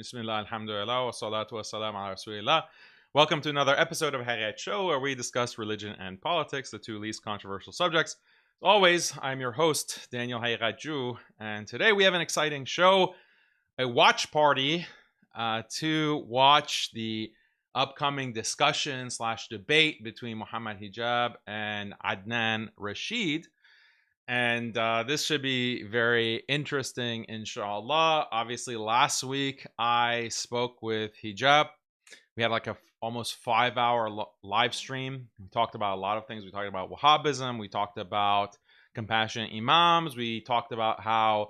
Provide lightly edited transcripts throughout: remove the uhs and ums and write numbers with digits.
Bismillah, alhamdulillah, wa salatu wa salam ala rasulillah. Welcome to another episode of HIJAB Show, where we discuss religion and politics, the two least controversial subjects. As always, I'm your host, Daniel Hayraju, and today we have an exciting show, a watch party to watch the upcoming discussion slash debate between Muhammad Hijab and Adnan Rashid. And this should be very interesting, inshallah. Obviously, last week I spoke with Hijab. We had like a almost 5-hour live stream. We talked about a lot of things. We talked about Wahhabism. We talked about compassionate imams. We talked about how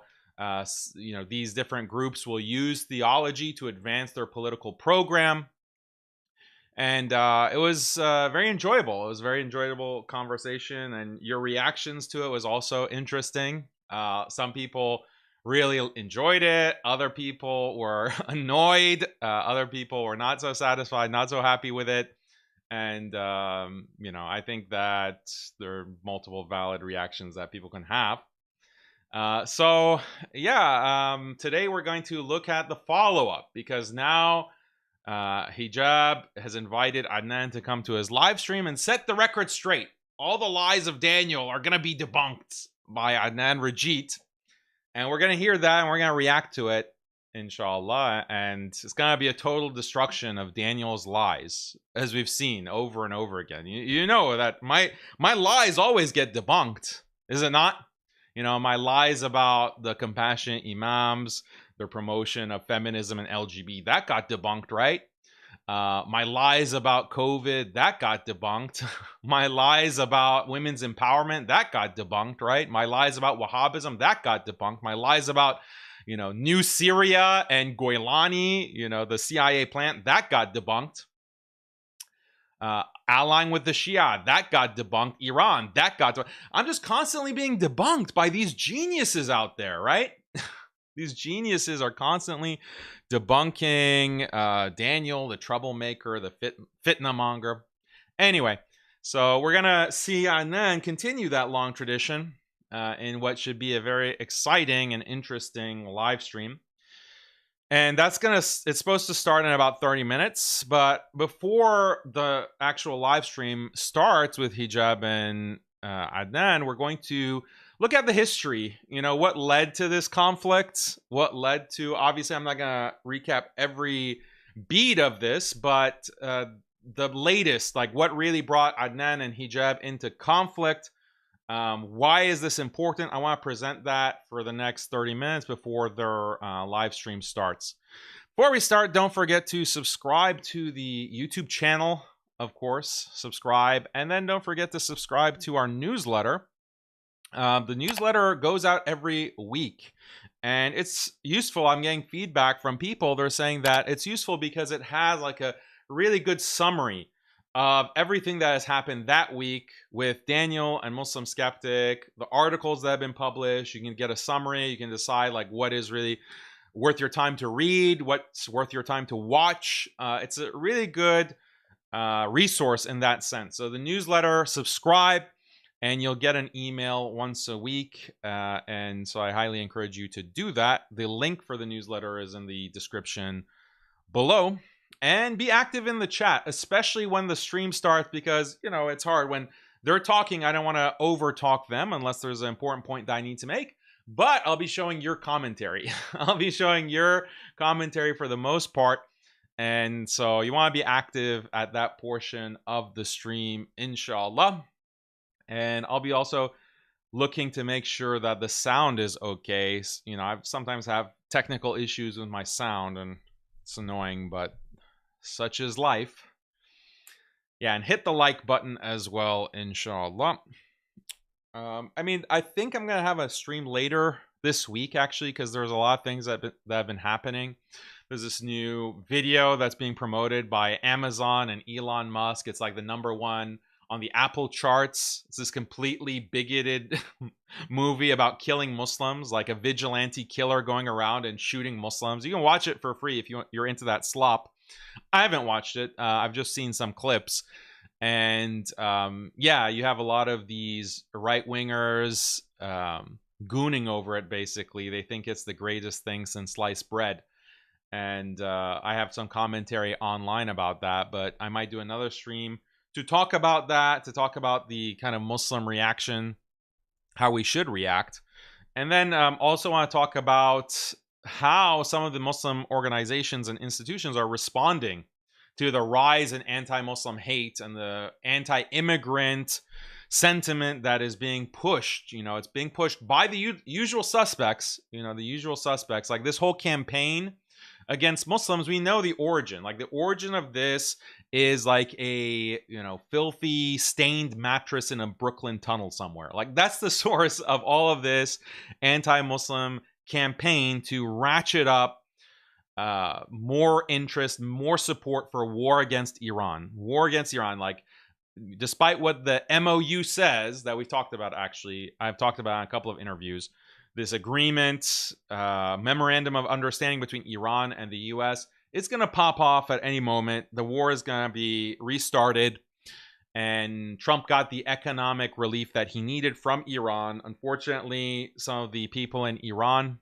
these different groups will use theology to advance their political program. And it was very enjoyable. It was a very enjoyable conversation, and your reactions to it was also interesting. Some people really enjoyed it. Other people were annoyed. Other people were not so satisfied, not so happy with it. And, I think that there are multiple valid reactions that people can have. Today we're going to look at the follow-up, because now Hijab has invited Adnan to come to his live stream and set the record straight. All the lies of Daniel are going to be debunked by Adnan Rashid. And we're going to hear that and we're going to react to it, inshallah. And it's going to be a total destruction of Daniel's lies, as we've seen over and over again. You know that my lies always get debunked, is it not? My lies about the compassionate imams, their promotion of feminism and LGBT, that got debunked, right? My lies about COVID, that got debunked. My lies about women's empowerment, that got debunked, right? My lies about Wahhabism, that got debunked. My lies about, New Syria and Goilani, the CIA plant, that got debunked. Allying with the Shia, that got debunked. Iran, that got debunked. I'm just constantly being debunked by these geniuses out there, right? These geniuses are constantly debunking Daniel, the troublemaker, the fitna monger. Anyway, so we're going to see Adnan continue that long tradition in what should be a very exciting and interesting live stream. And it's supposed to start in about 30 minutes. But before the actual live stream starts with Hijab and Adnan, we're going to look at the history, what led to this conflict, what led to, obviously I'm not going to recap every beat of this, but the latest, like what really brought Adnan and Hijab into conflict. Why is this important? I want to present that for the next 30 minutes before their live stream starts. Before we start, don't forget to subscribe to the YouTube channel, of course, subscribe, and then don't forget to subscribe to our newsletter. The newsletter goes out every week, and it's useful. I'm getting feedback from people. They're saying that it's useful because it has like a really good summary of everything that has happened that week with Daniel and Muslim Skeptic, the articles that have been published. You can get a summary. You can decide like what is really worth your time to read, what's worth your time to watch. It's a really good resource in that sense. So the newsletter, subscribe, and you'll get an email once a week. And so I highly encourage you to do that. The link for the newsletter is in the description below. And be active in the chat, especially when the stream starts, because, it's hard. When they're talking, I don't want to over talk them unless there's an important point that I need to make. But I'll be showing your commentary. I'll be showing your commentary for the most part. And so you want to be active at that portion of the stream, inshallah. And I'll be also looking to make sure that the sound is okay. I sometimes have technical issues with my sound, and it's annoying, but such is life. Yeah, and hit the like button as well, inshallah. I think I'm going to have a stream later this week, actually, because there's a lot of things that have been happening. There's this new video that's being promoted by Amazon and Elon Musk. It's like the #1 on the Apple charts. It's this completely bigoted movie about killing Muslims, like a vigilante killer going around and shooting Muslims. You can watch it for free if you're into that slop. I haven't watched it. I've just seen some clips. And you have a lot of these right-wingers gooning over it, basically. They think it's the greatest thing since sliced bread. and I have some commentary online about that, but I might do another stream to talk about that, to talk about the kind of Muslim reaction, how we should react. And then also want to talk about how some of the Muslim organizations and institutions are responding to the rise in anti-Muslim hate and the anti-immigrant sentiment that is being pushed. You know, it's being pushed by the usual suspects, you know, the usual suspects. Like this whole campaign against Muslims, we know the origin. Like the origin of this is like a, you know, filthy stained mattress in a Brooklyn tunnel somewhere. Like that's the source of all of this anti-Muslim campaign to ratchet up more interest, more support for war against Iran. War against Iran. Like, despite what the MOU says that we've talked about, actually, I've talked about in a couple of interviews, this agreement, memorandum of understanding between Iran and the US, it's going to pop off at any moment. The war is going to be restarted. And Trump got the economic relief that he needed from Iran. Unfortunately, some of the people in Iran,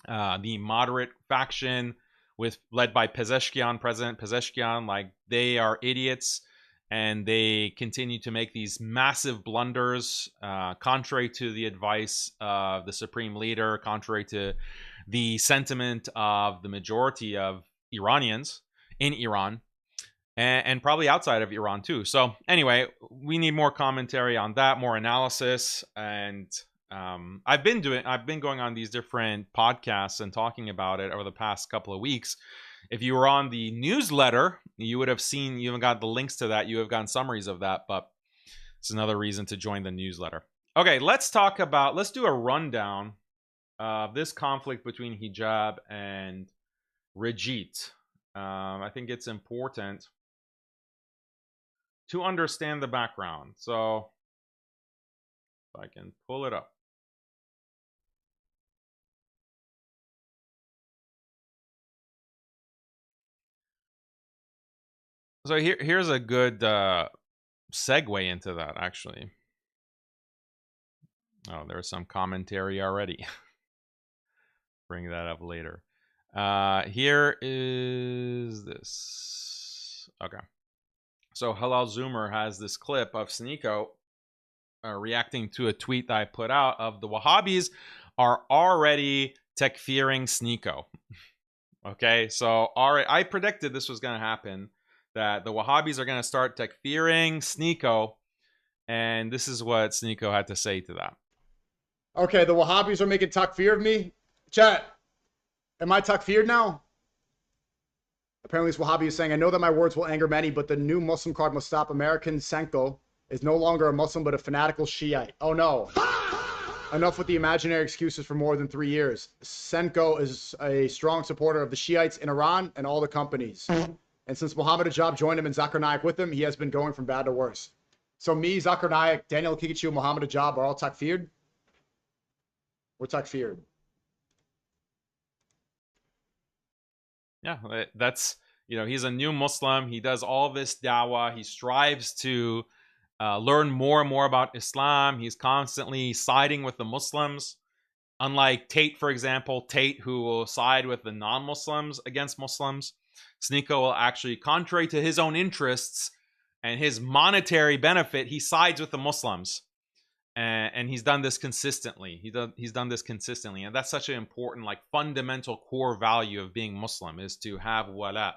the moderate faction led by Pezeshkian, President Pezeshkian, like they are idiots and they continue to make these massive blunders, contrary to the advice of the supreme leader, contrary to the sentiment of the majority of Iranians in Iran, and probably outside of Iran too. So anyway, we need more commentary on that, more analysis, and I've been going on these different podcasts and talking about it over the past couple of weeks. If you were on the newsletter, you would have seen, you haven't got the links to that, you have gotten summaries of that, but it's another reason to join the newsletter. Okay, let's do a rundown of this conflict between hijab and Rajid. I think it's important to understand the background. So if I can pull it up. So here's a good segue into that, actually. Oh, there's some commentary already. Bring that up later. Here is this. Okay. So Halal Zoomer has this clip of Sneeko reacting to a tweet that I put out of the Wahhabis are already takfiring Sneeko. Okay, so already I predicted this was going to happen, that the Wahhabis are going to start takfiring Sneeko, and this is what Sneeko had to say to that. Okay, the Wahhabis are making takfir of me. Chat, am I takfired now? Apparently, this Wahhabi is saying, I know that my words will anger many, but the new Muslim card must stop. American Senko is no longer a Muslim, but a fanatical Shiite. Oh, no. Enough with the imaginary excuses for more than 3 years. Senko is a strong supporter of the Shiites in Iran and all the companies. And since Mohammed Hijab joined him and Zakir Naik with him, he has been going from bad to worse. So me, Zakir Naik, Daniel Kikichu, and Mohammed Hijab are all takfired? We're takfired. Yeah, that's, you know, he's a new Muslim. He does all this dawah. He strives to learn more and more about Islam. He's constantly siding with the Muslims. Unlike Tate, for example, Tate, who will side with the non-Muslims against Muslims, Sneeko will actually, contrary to his own interests and his monetary benefit, he sides with the Muslims. And he's done this consistently. He's done this consistently. And that's such an important, like, fundamental core value of being Muslim, is to have wala.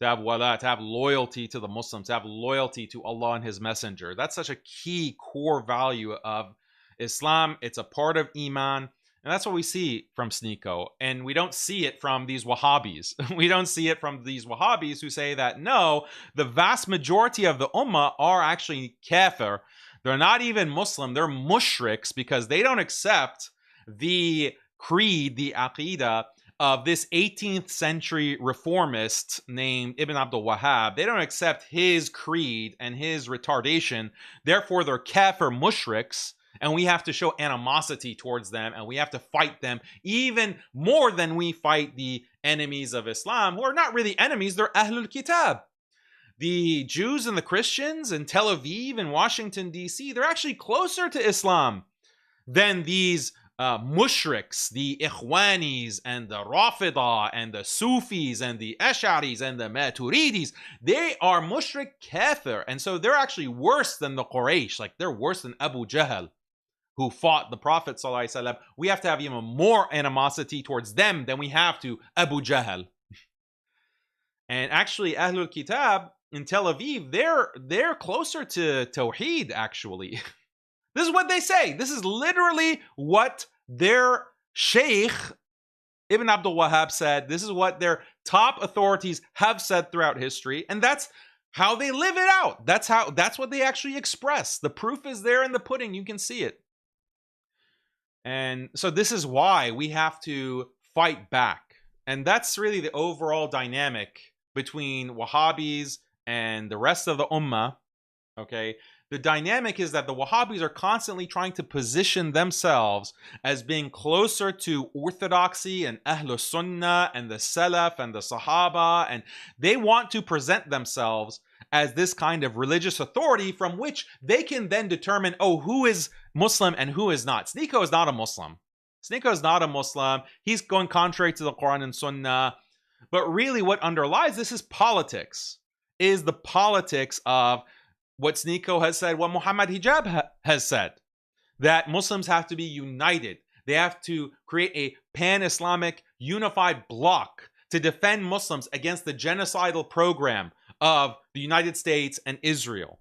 To have loyalty to the Muslims, to have loyalty to Allah and His Messenger. That's such a key core value of Islam. It's a part of Iman. And that's what we see from Sneeko. And we don't see it from these Wahhabis. We don't see it from these Wahhabis who say that, no, the vast majority of the Ummah are actually kafir. They're not even Muslim. They're mushriks, because they don't accept the creed, the aqidah of this 18th century reformist named Ibn Abdul Wahhab. They don't accept his creed and his retardation. Therefore, they're kafir mushriks. And we have to show animosity towards them, and we have to fight them even more than we fight the enemies of Islam, who are not really enemies. They're Ahlul Kitab. The Jews and the Christians in Tel Aviv and Washington, D.C., they're actually closer to Islam than these mushriks, the Ikhwanis and the Rafida and the Sufis and the Ash'aris and the Maturidis, they are mushrik kafir. And so they're actually worse than the Quraysh. Like they're worse than Abu Jahl, who fought the Prophet ﷺ. We have to have even more animosity towards them than we have to Abu Jahl. And actually, Ahlul Kitab in Tel Aviv, they're closer to Tawheed, actually. This is what they say. This is literally what their Sheikh Ibn Abdul Wahhab said. This is what their top authorities have said throughout history. And that's how they live it out. That's what they actually express. The proof is there in the pudding. You can see it. And so this is why we have to fight back. And that's really the overall dynamic between Wahhabis and the rest of the Ummah. Okay? The dynamic is that the Wahhabis are constantly trying to position themselves as being closer to orthodoxy and Ahlul Sunnah and the Salaf and the Sahaba. And they want to present themselves as this kind of religious authority from which they can then determine, oh, who is Muslim and who is not. Sneeko is not a Muslim. Sneeko is not a Muslim. He's going contrary to the Quran and Sunnah. But really what underlies this is politics. Is the politics of what Sneeko has said, what Muhammad Hijab has said. That Muslims have to be united. They have to create a pan-Islamic unified bloc to defend Muslims against the genocidal program of the United States and Israel.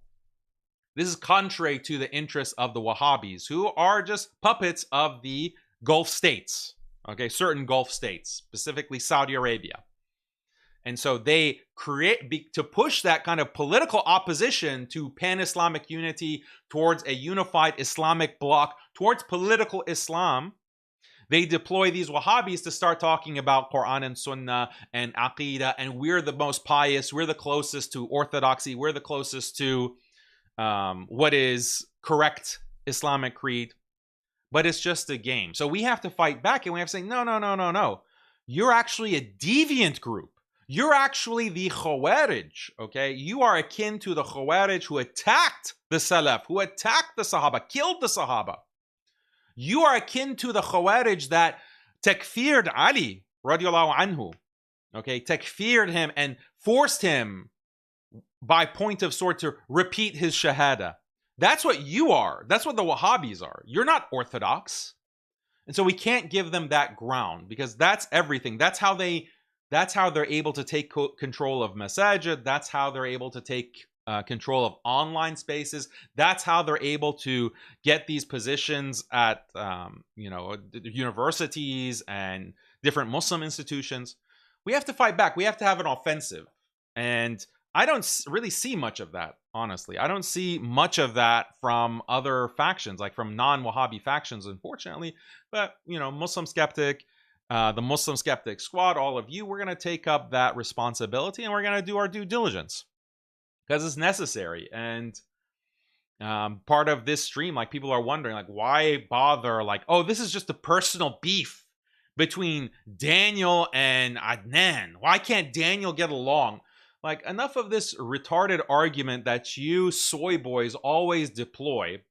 This is contrary to the interests of the Wahhabis, who are just puppets of the Gulf states, okay, certain Gulf states, specifically Saudi Arabia. And so they create, to push that kind of political opposition to pan-Islamic unity towards a unified Islamic bloc, towards political Islam, they deploy these Wahhabis to start talking about Quran and Sunnah and Aqidah, and we're the most pious, we're the closest to orthodoxy, we're the closest to what is correct Islamic creed. But it's just a game. So we have to fight back, and we have to say, no. You're actually a deviant group. You're actually the Khawarij, okay? You are akin to the Khawarij who attacked the Salaf, who attacked the Sahaba, killed the Sahaba. You are akin to the Khawarij that takfired Ali, radiallahu anhu, okay? Takfired him and forced him by point of sword to repeat his shahada. That's what you are. That's what the Wahhabis are. You're not orthodox. And so we can't give them that ground because that's everything. That's how they're able to take control of masajid. That's how they're able to take control of online spaces. That's how they're able to get these positions at universities and different Muslim institutions. We have to fight back. We have to have an offensive. And I don't really see much of that, honestly. I don't see much of that from other factions, like from non-Wahhabi factions, unfortunately. But, Muslim Skeptic, the Muslim Skeptic Squad, all of you, we're going to take up that responsibility and we're going to do our due diligence because it's necessary. And part of this stream, like people are wondering, like, why bother? Like, oh, this is just a personal beef between Daniel and Adnan. Why can't Daniel get along? Like, enough of this retarded argument that you soy boys always deploy.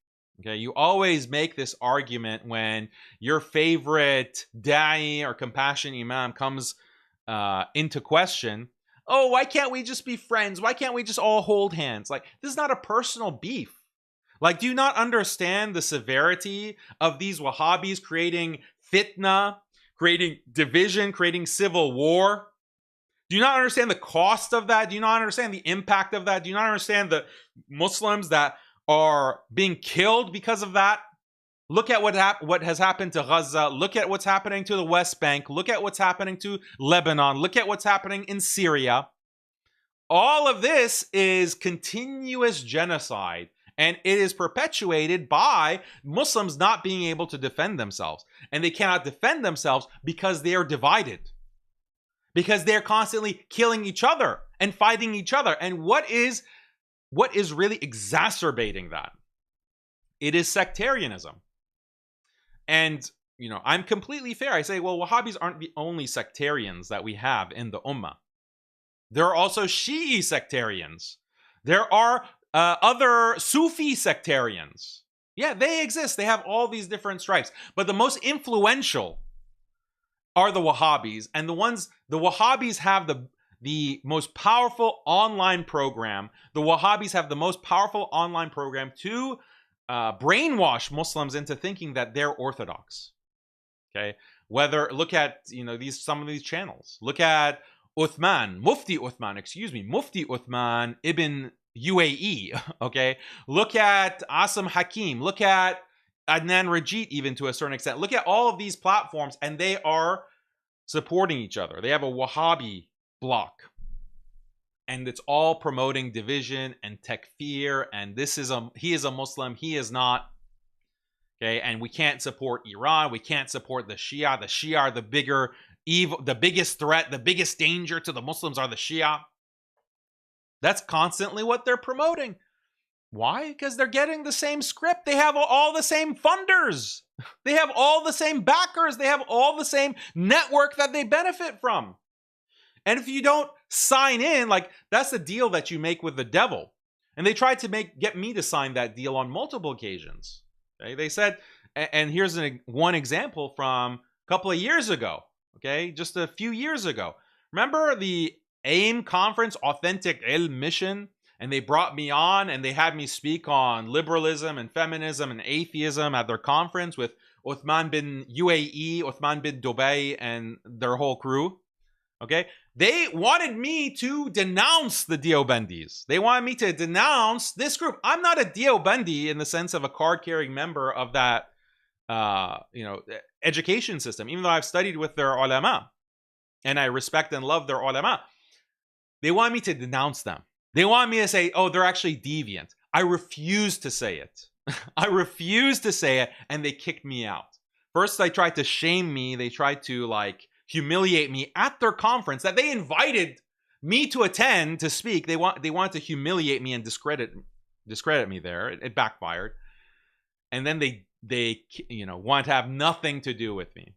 Okay, you always make this argument when your favorite da'i or compassion imam comes into question. Oh, why can't we just be friends? Why can't we just all hold hands? Like, this is not a personal beef. Like, do you not understand the severity of these Wahhabis creating fitna, creating division, creating civil war? Do you not understand the cost of that? Do you not understand the impact of that? Do you not understand the Muslims that are being killed because of that? Look at what has happened to Gaza. Look at what's happening to the West Bank. Look at what's happening to Lebanon. Look at what's happening in Syria. All of this is continuous genocide, and it is perpetuated by Muslims not being able to defend themselves. And they cannot defend themselves because they are divided. Because they're constantly killing each other and fighting each other. And what is really exacerbating that? It is sectarianism. And, I'm completely fair. I say, well, Wahhabis aren't the only sectarians that we have in the Ummah. There are also Shi'i sectarians. There are other Sufi sectarians. Yeah, they exist. They have all these different stripes. But the most influential are the Wahhabis. And the Wahhabis have the most powerful online program. The Wahhabis have the most powerful online program to brainwash Muslims into thinking that they're Orthodox. Okay? Look at, some of these channels. Look at Mufti Uthman ibn UAE, okay? Look at Asim Hakim. Look at Adnan Rashid, even to a certain extent. Look at all of these platforms, and they are supporting each other. They have a Wahhabi block, and it's all promoting division and takfir, and he is a Muslim, he is not. Okay, and we can't support Iran. We can't support the Shia. The Shia are the bigger evil, the biggest threat, the biggest danger to the Muslims are the Shia. That's constantly what they're promoting. Why? Because they're getting the same script. They have all the same funders. They have all the same backers. They have all the same network that they benefit from. And if you don't sign in, like, that's the deal that you make with the devil. And they tried to get me to sign that deal on multiple occasions. Okay? They said, and here's one example from a couple of years ago. Okay, just a few years ago. Remember the AIM conference, Authentic Ilm Mission? And they brought me on and they had me speak on liberalism and feminism and atheism at their conference with Uthman bin UAE, Uthman bin Dubai, and their whole crew. Okay, they wanted me to denounce the Deobandis. They wanted me to denounce this group. I'm not a Deobandi in the sense of a card-carrying member of that education system, even though I've studied with their ulama and I respect and love their ulama. They want me to denounce them. They want me to say, oh, they're actually deviant. I refuse to say it. I refuse to say it, and they kicked me out. First, they tried to shame me. They tried to humiliate me at their conference that they invited me to attend to speak. They wanted to humiliate me and discredit me there. It backfired. And then they want to have nothing to do with me.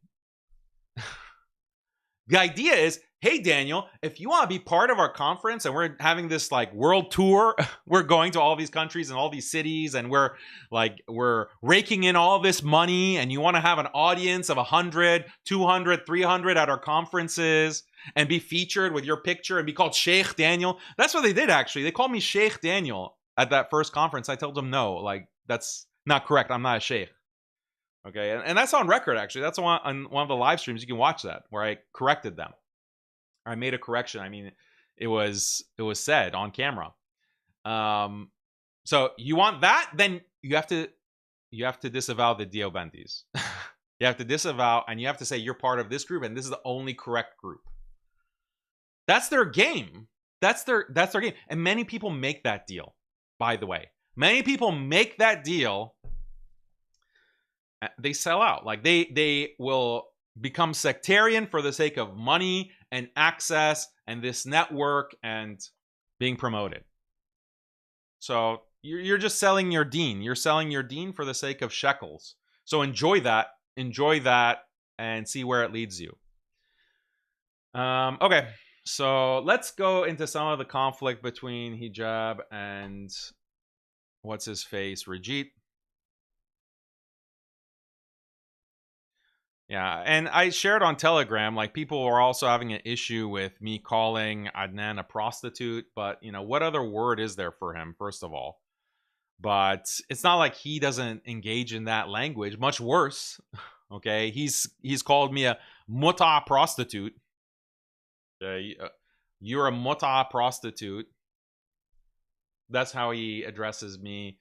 The idea is, hey, Daniel, if you want to be part of our conference and we're having this world tour, we're going to all these countries and all these cities and we're raking in all this money and you want to have an audience of 100, 200, 300 at our conferences and be featured with your picture and be called Sheikh Daniel. That's what they did, actually. They called me Sheikh Daniel at that first conference. I told them, no, that's not correct. I'm not a sheikh. Okay, and that's on record, actually. That's on one of the live streams. You can watch that, where I corrected them. I made a correction. I mean, it was said on camera. So you want that? Then you have to disavow the Deobandis. You have to disavow, and you have to say you're part of this group, and this is the only correct group. That's their game. That's their game. And many people make that deal, by the way. Many people make that deal. They sell out. They will become sectarian for the sake of money and access and this network and being promoted. So you're just selling your deen. You're selling your deen for the sake of shekels. So enjoy that, and see where it leads you. Okay, so let's go into some of the conflict between hijab and what's his face, Rajit. Yeah, and I shared on Telegram, people are also having an issue with me calling Adnan a prostitute, but, what other word is there for him, first of all? But it's not like he doesn't engage in that language. Much worse, okay? He's called me a muta prostitute. You're a muta prostitute. That's how he addresses me.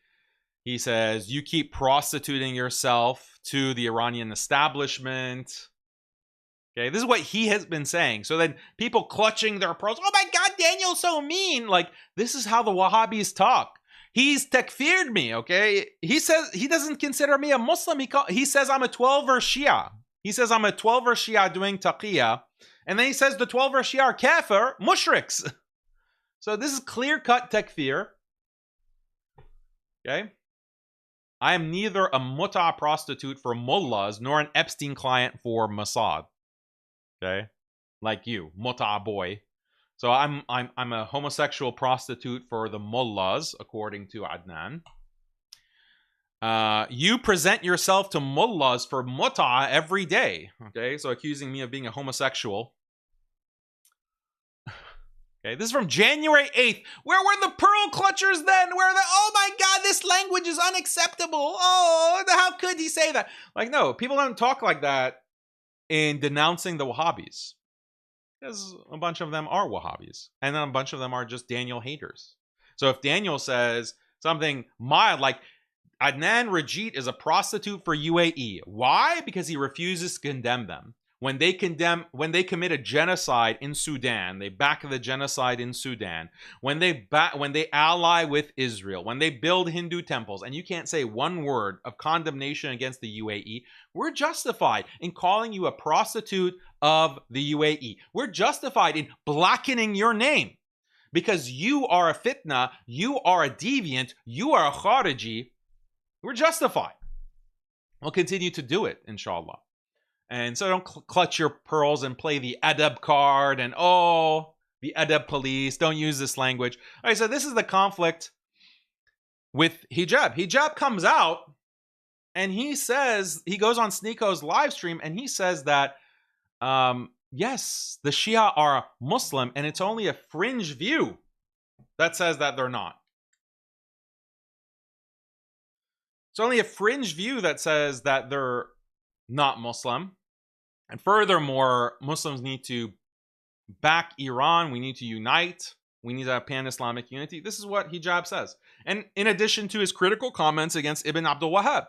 He says, you keep prostituting yourself to the Iranian establishment. Okay, this is what he has been saying. So then people clutching their pearls, oh my God, Daniel's so mean. This is how the Wahhabis talk. He's takfired me, okay? He says he doesn't consider me a Muslim. He says I'm a 12-er Shia. He says I'm a 12-er Shia doing taqiyya. And then he says the 12-er Shia are kafir, mushriks. So this is clear-cut takfir. Okay? I am neither a muta prostitute for mullahs nor an Epstein client for Mossad. Okay? Like you, muta boy. So I'm a homosexual prostitute for the mullahs, according to Adnan. You present yourself to mullahs for mut'ah every day. Okay, so accusing me of being a homosexual. Okay, this is from January 8th. Where were the pearl clutchers then? Where the, oh my God, this language is unacceptable. Oh, how could he say that? Like, no, people don't talk like that in denouncing the Wahhabis. Because a bunch of them are Wahhabis. And then a bunch of them are just Daniel haters. So if Daniel says something mild, like Adnan Rashid is a prostitute for UAE. Why? Because he refuses to condemn them. When they commit a genocide in Sudan, they back the genocide in Sudan. When they ally with Israel, when they build Hindu temples, and you can't say one word of condemnation against the UAE, we're justified in calling you a prostitute of the UAE. We're justified in blackening your name because you are a fitna, you are a deviant, you are a khariji. We're justified. We'll continue to do it, inshallah. And so don't clutch your pearls and play the adab card and, oh, the adab police. Don't use this language. All right, so this is the conflict with hijab. Hijab comes out and he says, he goes on Sneako's live stream and he says that, yes, the Shia are Muslim and it's only a fringe view that says that they're not. It's only a fringe view that says that they're not Muslim. And furthermore, Muslims need to back Iran. We need to unite. We need to have pan-Islamic unity. This is what hijab says. And in addition to his critical comments against Ibn Abdul Wahhab,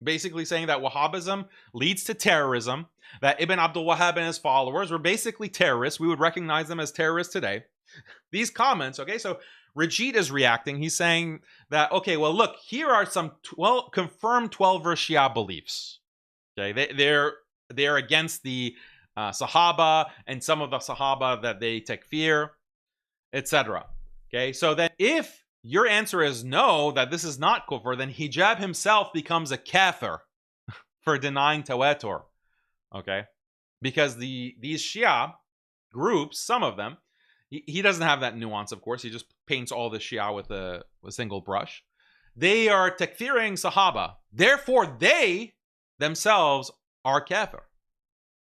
basically saying that Wahhabism leads to terrorism, that Ibn Abdul Wahhab and his followers were basically terrorists. We would recognize them as terrorists today. These comments, okay, so Rashid is reacting. He's saying that, okay, well, look, here are some confirmed 12-verse Shia beliefs. Okay, they're against the Sahaba and some of the Sahaba that they takfir, etc. Okay, so then if your answer is no, that this is not kufr, then hijab himself becomes a kafir for denying tawatur. Okay, because these Shia groups, some of them, he doesn't have that nuance, of course. He just paints all the Shia with a single brush. They are takfiring Sahaba. Therefore, they themselves are kafir.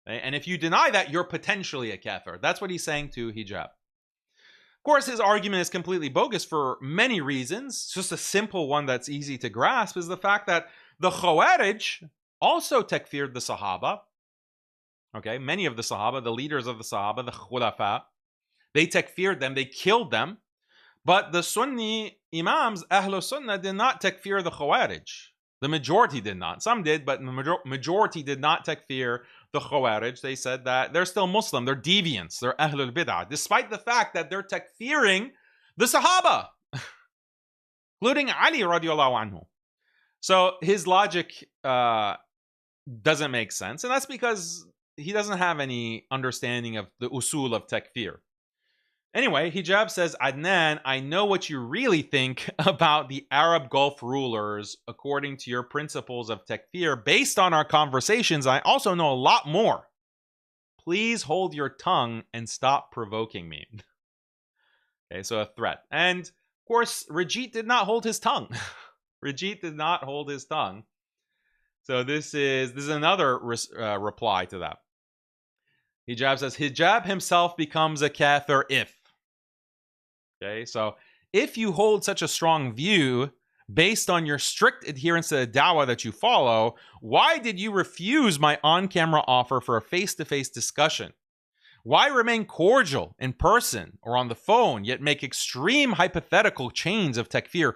Okay? And if you deny that, you're potentially a kafir. That's what he's saying to hijab. Of course, his argument is completely bogus for many reasons. Just a simple one that's easy to grasp is the fact that the Khawarij also takfired the Sahaba. Okay, many of the Sahaba, the leaders of the Sahaba, the Khulafa, they takfired them, they killed them. But the Sunni Imams, Ahlul Sunnah, did not takfir the Khawarij. The majority did not. Some did, but the majority did not takfir the Khawarij. They said that they're still Muslim, they're deviants, they're Ahlul Bid'ah, despite the fact that they're takfiring the Sahaba, including Ali radiallahu anhu. So his logic doesn't make sense, and that's because he doesn't have any understanding of the usul of takfir. Anyway, hijab says, Adnan, I know what you really think about the Arab Gulf rulers according to your principles of takfir. Based on our conversations, I also know a lot more. Please hold your tongue and stop provoking me. Okay, so a threat. And of course, Rashid did not hold his tongue. Rashid did not hold his tongue. So this is another reply to that. Hijab says, hijab himself becomes a kafir if. Okay, so if you hold such a strong view based on your strict adherence to the dawah that you follow, why did you refuse my on-camera offer for a face-to-face discussion? Why remain cordial in person or on the phone, yet make extreme hypothetical chains of takfir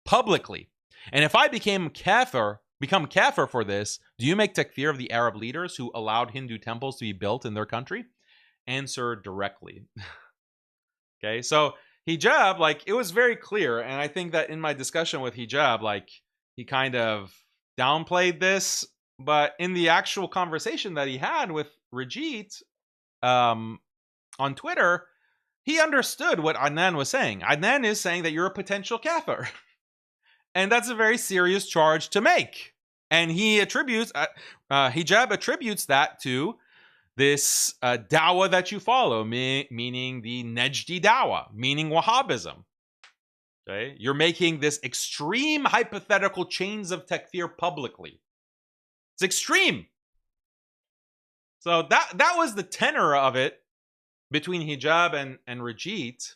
publicly? And if I become kafir for this, do you make takfir of the Arab leaders who allowed Hindu temples to be built in their country? Answer directly. Okay, so hijab, like, it was very clear, and I think that in my discussion with hijab, like, he kind of downplayed this, but in the actual conversation that he had with Rashid on Twitter, he understood what Adnan was saying. Adnan is saying that you're a potential kafir. And that's a very serious charge to make. And he attributes, hijab attributes that to this dawah that you follow, meaning the Najdi dawah, meaning Wahhabism. Okay, you're making this extreme hypothetical chains of takfir publicly. It's extreme. So that was the tenor of it between hijab and Rajit.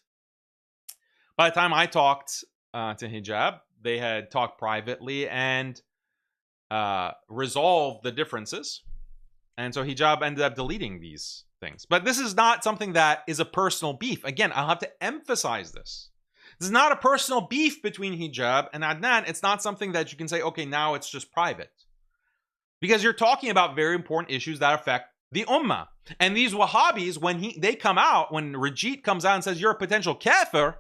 By the time I talked to hijab, they had talked privately and resolved the differences. And so hijab ended up deleting these things. But this is not something that is a personal beef. Again, I'll have to emphasize this. This is not a personal beef between hijab and Adnan. It's not something that you can say, okay, now it's just private. Because you're talking about very important issues that affect the ummah. And these Wahhabis, when they come out, when Rajit comes out and says, you're a potential kafir,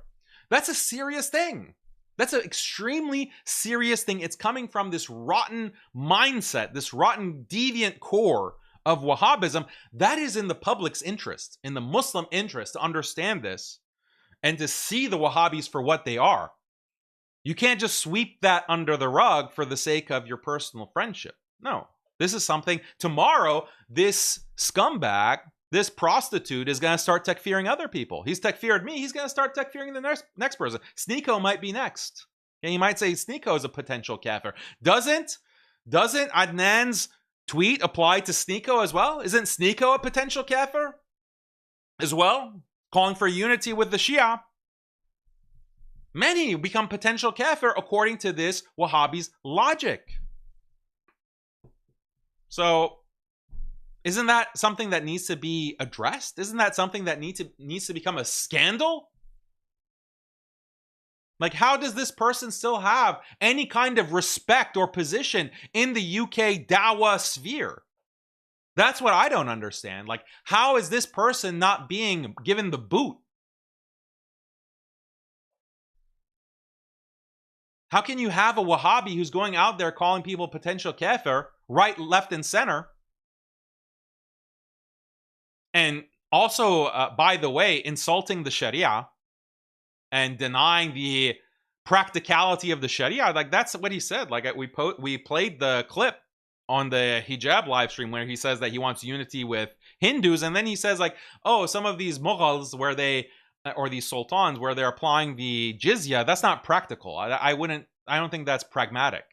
that's a serious thing. That's an extremely serious thing. It's coming from this rotten mindset, this rotten deviant core of Wahhabism. That is in the public's interest, in the Muslim interest, to understand this and to see the Wahhabis for what they are. You can't just sweep that under the rug for the sake of your personal friendship. No, this is something. Tomorrow, this scumbag, this prostitute is going to start takfiring other people. He's takfired me. He's going to start takfiring the next person. Sneeko might be next. And you might say Sneeko is a potential kafir. Doesn't Adnan's tweet apply to Sneeko as well? Isn't Sneeko a potential kafir as well? Calling for unity with the Shia. Many become potential kafir according to this Wahhabi's logic. So, isn't that something that needs to be addressed? Isn't that something that needs to become a scandal? Like, how does this person still have any kind of respect or position in the UK Dawah sphere? That's what I don't understand. Like, how is this person not being given the boot? How can you have a Wahhabi who's going out there calling people potential kafir, right, left, and center? And also, by the way, insulting the Sharia and denying the practicality of the Sharia. Like, that's what he said. Like, we played the clip on the hijab live stream where he says that he wants unity with Hindus. And then he says, like, oh, some of these Mughals where they, or these sultans where they're applying the jizya, that's not practical. I don't think that's pragmatic.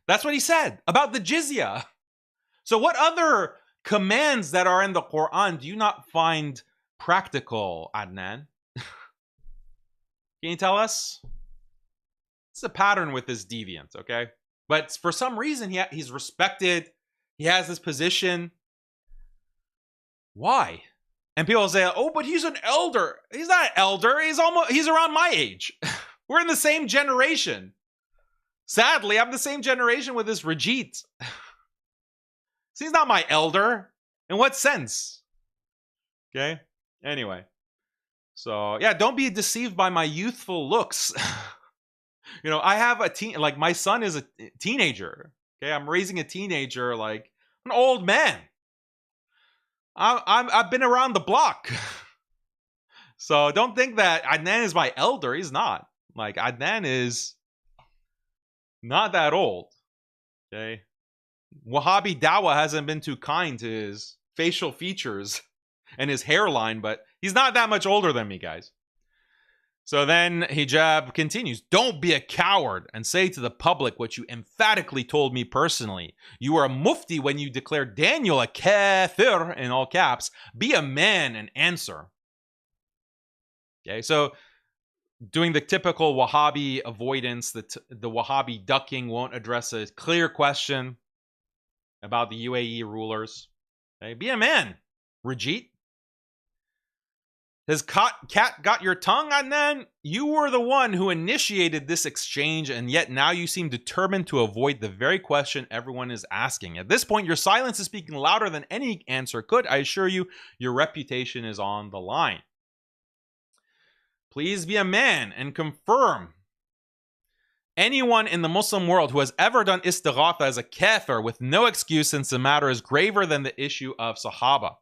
That's what he said about the jizya. So what other commands that are in the Quran do you not find practical, Adnan? Can you tell us? It's a pattern with this deviant, okay? But for some reason, he's respected. He has this position. Why? And people say, oh, but he's an elder. He's not an elder. He's around my age. We're in the same generation. Sadly, I'm the same generation with this Rajit. So he's not my elder. In what sense? Okay? Anyway. So, yeah, don't be deceived by my youthful looks. You know, I have like, my son is a teenager. Okay? I'm raising a teenager like an old man. I've been around the block. So don't think that Adnan is my elder. He's not. Like, Adnan is not that old. Okay? Wahhabi Dawah hasn't been too kind to his facial features and his hairline, but he's not that much older than me, guys. So then hijab continues. Don't be a coward and say to the public what you emphatically told me personally. You were a mufti when you declared Daniel a kafir, in all caps. Be a man and answer. Okay, so doing the typical Wahhabi avoidance, the Wahhabi ducking, won't address a clear question about the UAE rulers. Okay, be a man, Rajit. Has cat got your tongue, Adnan? You were the one who initiated this exchange, and yet now you seem determined to avoid the very question everyone is asking. At this point, your silence is speaking louder than any answer could. I assure you, your reputation is on the line. Please be a man and confirm. Anyone in the Muslim world who has ever done istighatha as a kafir with no excuse, since the matter is graver than the issue of Sahaba.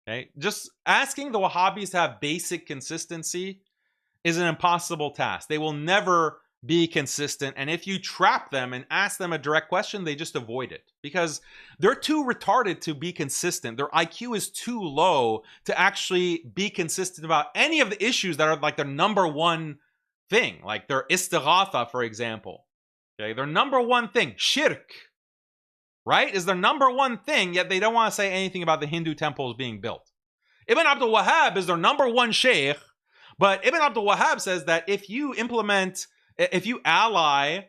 Okay, just asking the Wahhabis to have basic consistency is an impossible task. They will never be consistent. And if you trap them and ask them a direct question, they just avoid it because they're too retarded to be consistent. Their IQ is too low to actually be consistent about any of the issues that are like their number one thing, like their istighatha, for example. Okay, their number one thing, shirk, right, is their number one thing, yet they don't want to say anything about the Hindu temples being built. Ibn Abdul Wahhab is their number one sheikh, but Ibn Abdul Wahhab says that if you ally,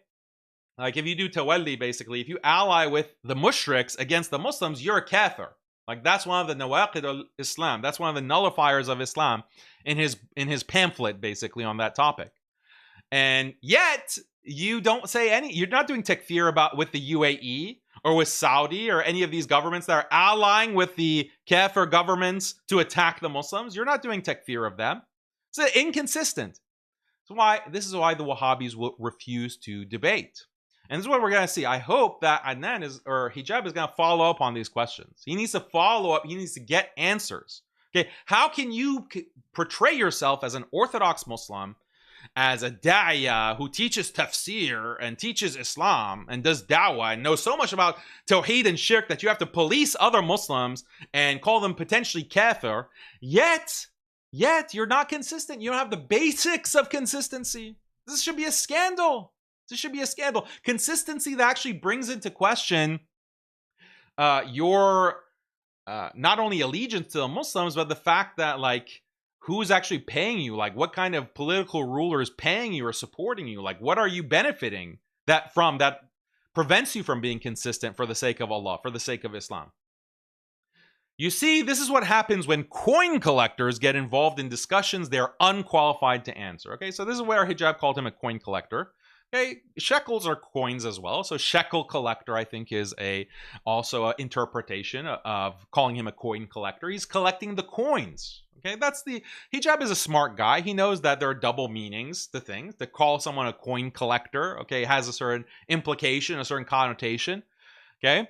like if you do tawalli, basically, if you ally with the mushriks against the Muslims, you're a kafir. Like that's one of the nawaqid al-Islam. That's one of the nullifiers of Islam in his pamphlet, basically, on that topic. And yet you don't say you're not doing takfir with the UAE or with Saudi or any of these governments that are allying with the kafir governments to attack the Muslims. You're not doing takfir of them. It's inconsistent. This is why the Wahhabis will refuse to debate. And this is what we're going to see. I hope that Adnan Hijab is going to follow up on these questions. He needs to follow up. He needs to get answers. Okay, how can you portray yourself as an Orthodox Muslim, as a da'iyah who teaches tafsir and teaches Islam and does da'wah and knows so much about tawheed and shirk that you have to police other Muslims and call them potentially kafir, yet you're not consistent. You don't have the basics of consistency. This should be a scandal. This should be a scandal. Consistency that actually brings into question your not only allegiance to the Muslims, but the fact that, like, who's actually paying you? Like, what kind of political ruler is paying you or supporting you? Like, what are you benefiting that prevents you from being consistent for the sake of Allah, for the sake of Islam? You see, this is what happens when coin collectors get involved in discussions they're unqualified to answer. Okay, so this is where Hijab called him a coin collector. Okay, shekels are coins as well. So shekel collector, I think, is also an interpretation of calling him a coin collector. He's collecting the coins. Okay, Hijab is a smart guy. He knows that there are double meanings to things. To call someone a coin collector, okay, has a certain implication, a certain connotation. Okay,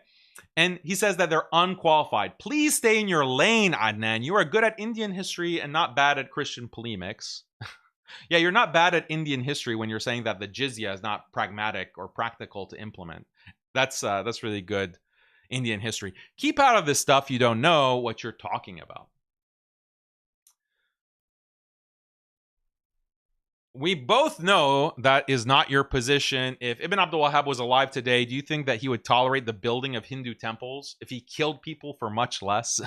and he says that they're unqualified. Please stay in your lane, Adnan. You are good at Indian history and not bad at Christian polemics. Yeah, you're not bad at Indian history when you're saying that the jizya is not pragmatic or practical to implement. That's really good Indian history. Keep out of this stuff. You don't know what you're talking about. We both know that is not your position. If Ibn Abdul Wahhab was alive today, do you think that he would tolerate the building of Hindu temples if he killed people for much less?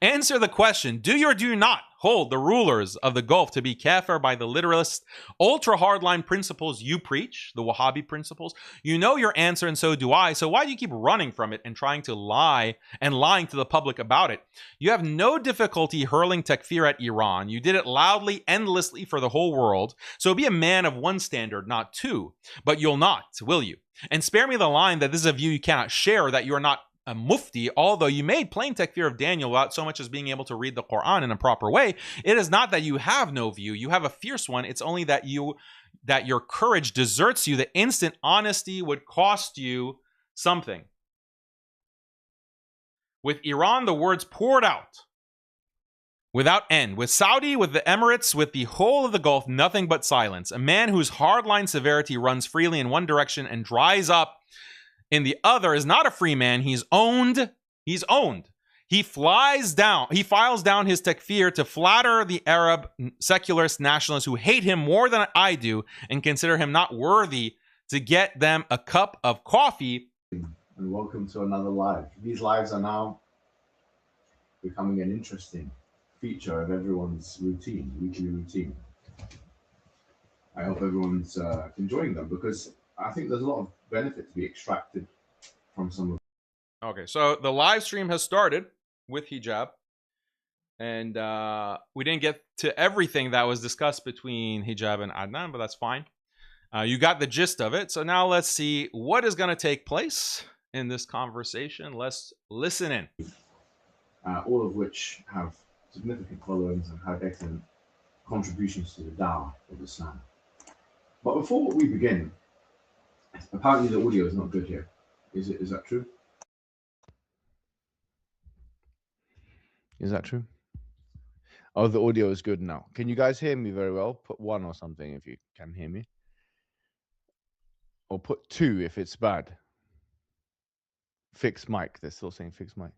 Answer the question. Do you or do you not hold the rulers of the Gulf to be kafir by the literalist, ultra hardline principles you preach, the Wahhabi principles? You know your answer, and so do I. So why do you keep running from it and trying to lie and lying to the public about it? You have no difficulty hurling takfir at Iran. You did it loudly, endlessly for the whole world. So be a man of one standard, not two. But you'll not, will you? And spare me the line that this is a view you cannot share, that you are not a mufti, although you made plain takfir of Daniel without so much as being able to read the Quran in a proper way. It is not that you have no view. You have a fierce one. It's only that your courage deserts you. The instant honesty would cost you something. With Iran, the words poured out without end. With Saudi, with the Emirates, with the whole of the Gulf, nothing but silence. A man whose hardline severity runs freely in one direction and dries up in the other is not a free man. He's owned. He's owned. He files down his takfir to flatter the Arab secularist nationalists who hate him more than I do and consider him not worthy to get them a cup of coffee. And welcome to another live. These lives are now becoming an interesting feature of everyone's routine, weekly routine. I hope everyone's enjoying them, because I think there's a lot of benefit to be extracted from some of. Okay, so the live stream has started with Hijab, and we didn't get to everything that was discussed between Hijab and Adnan, but that's fine. You got the gist of it. So now let's see what is going to take place in this conversation. Let's listen in. All of which have significant followings and have excellent contributions to the Dawah of Islam. But before we begin, apparently the audio is not good here. Is that true? Is that true? Oh, the audio is good now. Can you guys hear me very well? Put 1 or something if you can hear me. Or put 2 if it's bad. Fixed mic. They're still saying fixed mic.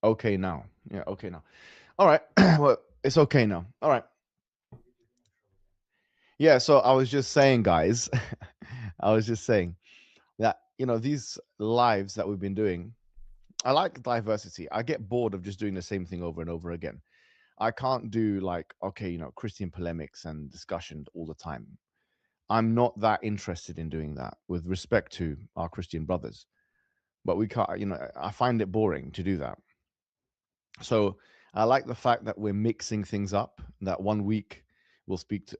Okay now. Yeah, okay now. All right. Well, it's okay now. All right. Yeah, so I was just saying, guys, I was just saying that, these lives that we've been doing, I like diversity. I get bored of just doing the same thing over and over again. I can't do like, okay, Christian polemics and discussion all the time. I'm not that interested in doing that, with respect to our Christian brothers. But we can't, I find it boring to do that. So I like the fact that we're mixing things up, that one week we'll speak to,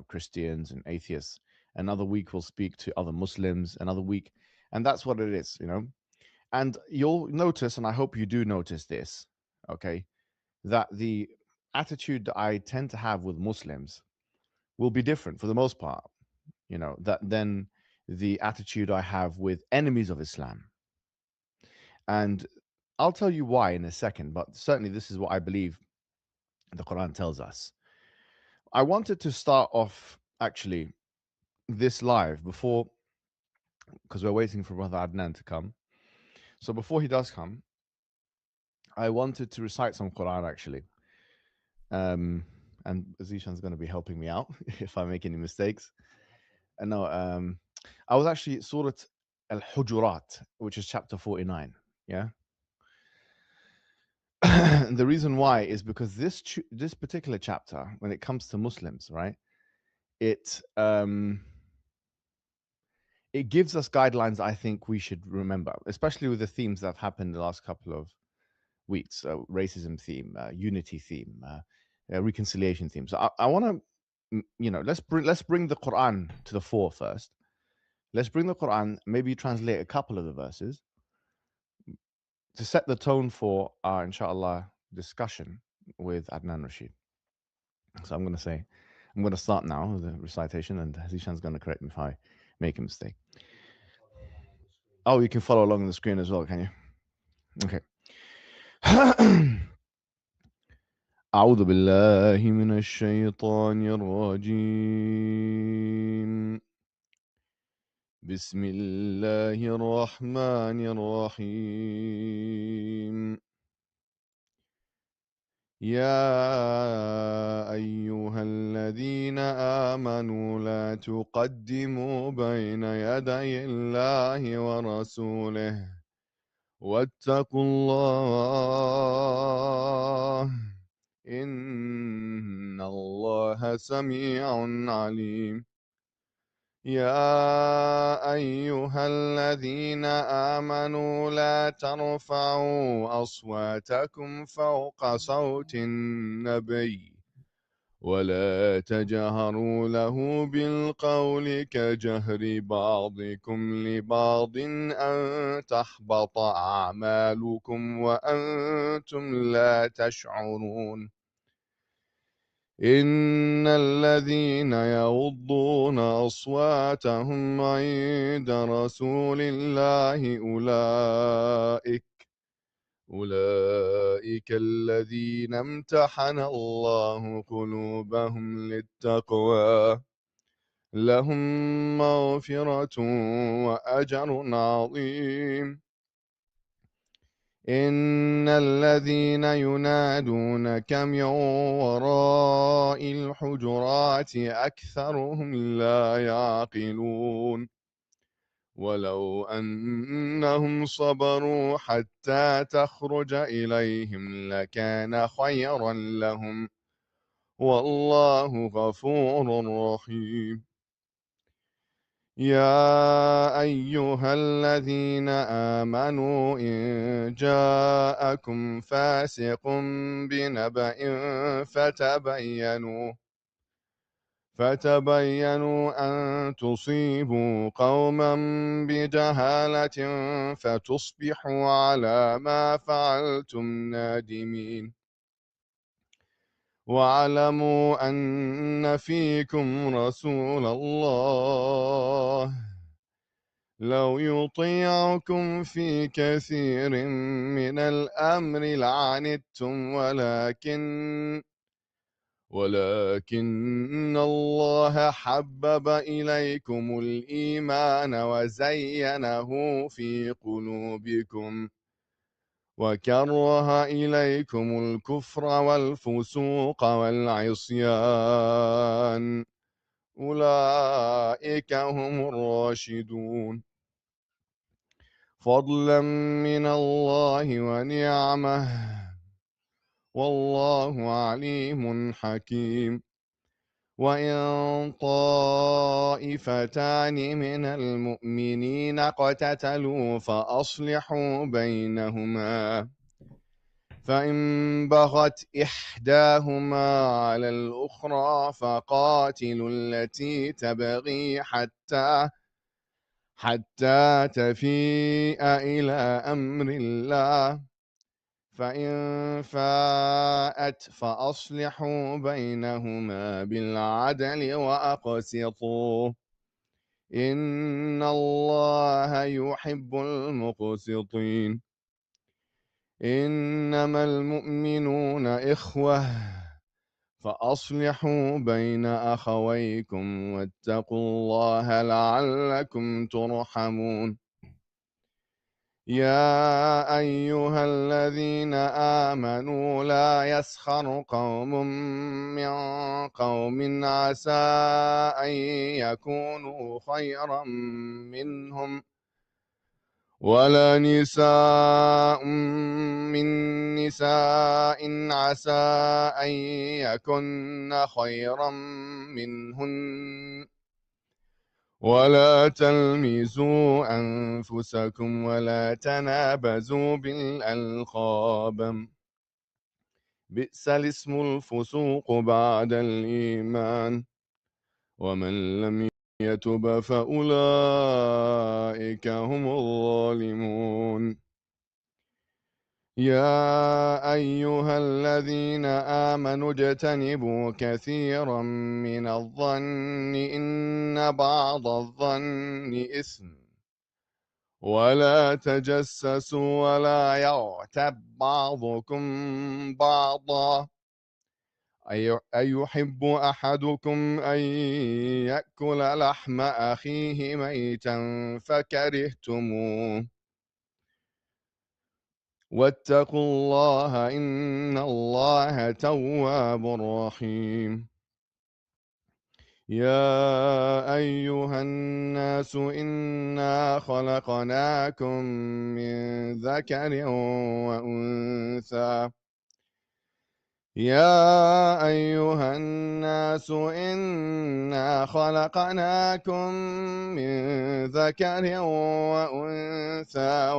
Christians and atheists. Another week we'll speak to other Muslims, another week. And that's what it is, And you'll notice, and I hope you do notice this, okay, that the attitude that I tend to have with Muslims will be different for the most part, that then the attitude I have with enemies of Islam. And I'll tell you why in a second, but certainly this is what I believe the Quran tells us. I wanted to start off actually this live before, because we're waiting for Brother Adnan to come. So before he does come, I wanted to recite some Quran actually. And Zishan's going to be helping me out if I make any mistakes. And no, I was actually Surah Al-Hujurat, which is chapter 49. Yeah. The reason why is because this particular chapter, when it comes to Muslims, right, it gives us guidelines I think we should remember, especially with the themes that have happened the last couple of weeks: racism theme, unity theme, reconciliation theme. So I want to, let's bring the Quran to the fore first. Let's bring the Quran, maybe translate a couple of the verses to set the tone for our, inshallah, discussion with Adnan Rashid. So I'm going to start now with the recitation, and Zishan's going to correct me if I make a mistake. Oh, you can follow along on the screen as well, can you? Okay. أعوذ بالله من الشيطان الرجيم. بسم الله الرحمن الرحيم. يا أيها الذين آمنوا لا تقدموا بين يدي الله ورسوله واتقوا الله إن الله سميع عليم. يا أيها الذين آمنوا لا ترفعوا أصواتكم فوق صوت النبي ولا تجهروا له بالقول كجهر بعضكم لبعض أن تحبط أعمالكم وأنتم لا تشعرون. إن الذين يغضون أصواتهم عند رسول الله أولئك الذين امتحن الله قلوبهم للتقوى لهم مغفرة وأجر عظيم. إن الذين ينادونك من وراء الحجرات أكثرهم لا يعقلون. ولو أنهم صبروا حتى تخرج إليهم لكان خيرا لهم والله غفور رحيم. يا أيها الذين آمنوا إن جاءكم فاسق بنبأ فتبينوا أن تصيبوا قوما بجهالة فتصبحوا على ما فعلتم نادمين. واعلموا أن فيكم رسول الله لو يطيعكم في كثير من الأمر لعنتم ولكن الله حبب إليكم الإيمان وزينه في قلوبكم وكره إليكم الكفر والفسوق والعصيان أولئك هم الراشدون فضلا من الله ونعمه والله عليم حكيم وإن طائفتان من المؤمنين اقتتلوا فأصلحوا بينهما فإن بغت إحداهما على الأخرى فقاتلوا التي تبغي حتى تفيء إلى أمر الله فإن فاءت فأصلحوا بينهما بالعدل وأقسطوا إن الله يحب المقسطين إنما المؤمنون إخوة فأصلحوا بين أخويكم واتقوا الله لعلكم ترحمون يا أيها الذين آمنوا لا يسخر قوم من قوم عسى أن يكونوا خيرا منهم ولا نساء من نساء عسى أن يكن خيرا منهن ولا تلمزوا أنفسكم ولا تنابزوا بالألقاب بئس الاسم الفسوق بعد الإيمان ومن لم يتب فأولئك هم الظالمون يا أيها الذين آمنوا اجتنبوا كثيرا من الظن إن بعض الظن إثم ولا تجسسوا ولا يغتب بعضكم بعضا أيحب أحدكم أن يأكل لحم أخيه ميتا فكرهتموه واتقوا الله إن الله تواب رحيم يا أيها الناس إنا خلقناكم من ذكر وأنثى يا أيها الناس إنا خلقناكم من ذكر وأنثى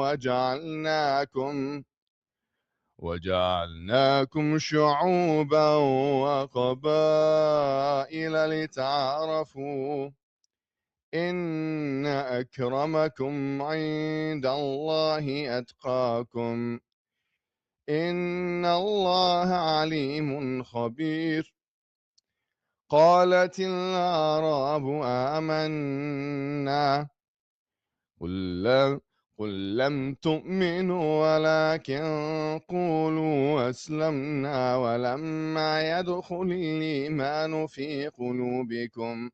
وجعلناكم شعوبا وقبائل لتعارفوا إن أكرمكم عند الله أتقاكم إن الله عليم خبير قالت الأعراب آمنا قل لم تؤمنوا ولكن قولوا أسلمنا ولما يدخل الإيمان في قلوبكم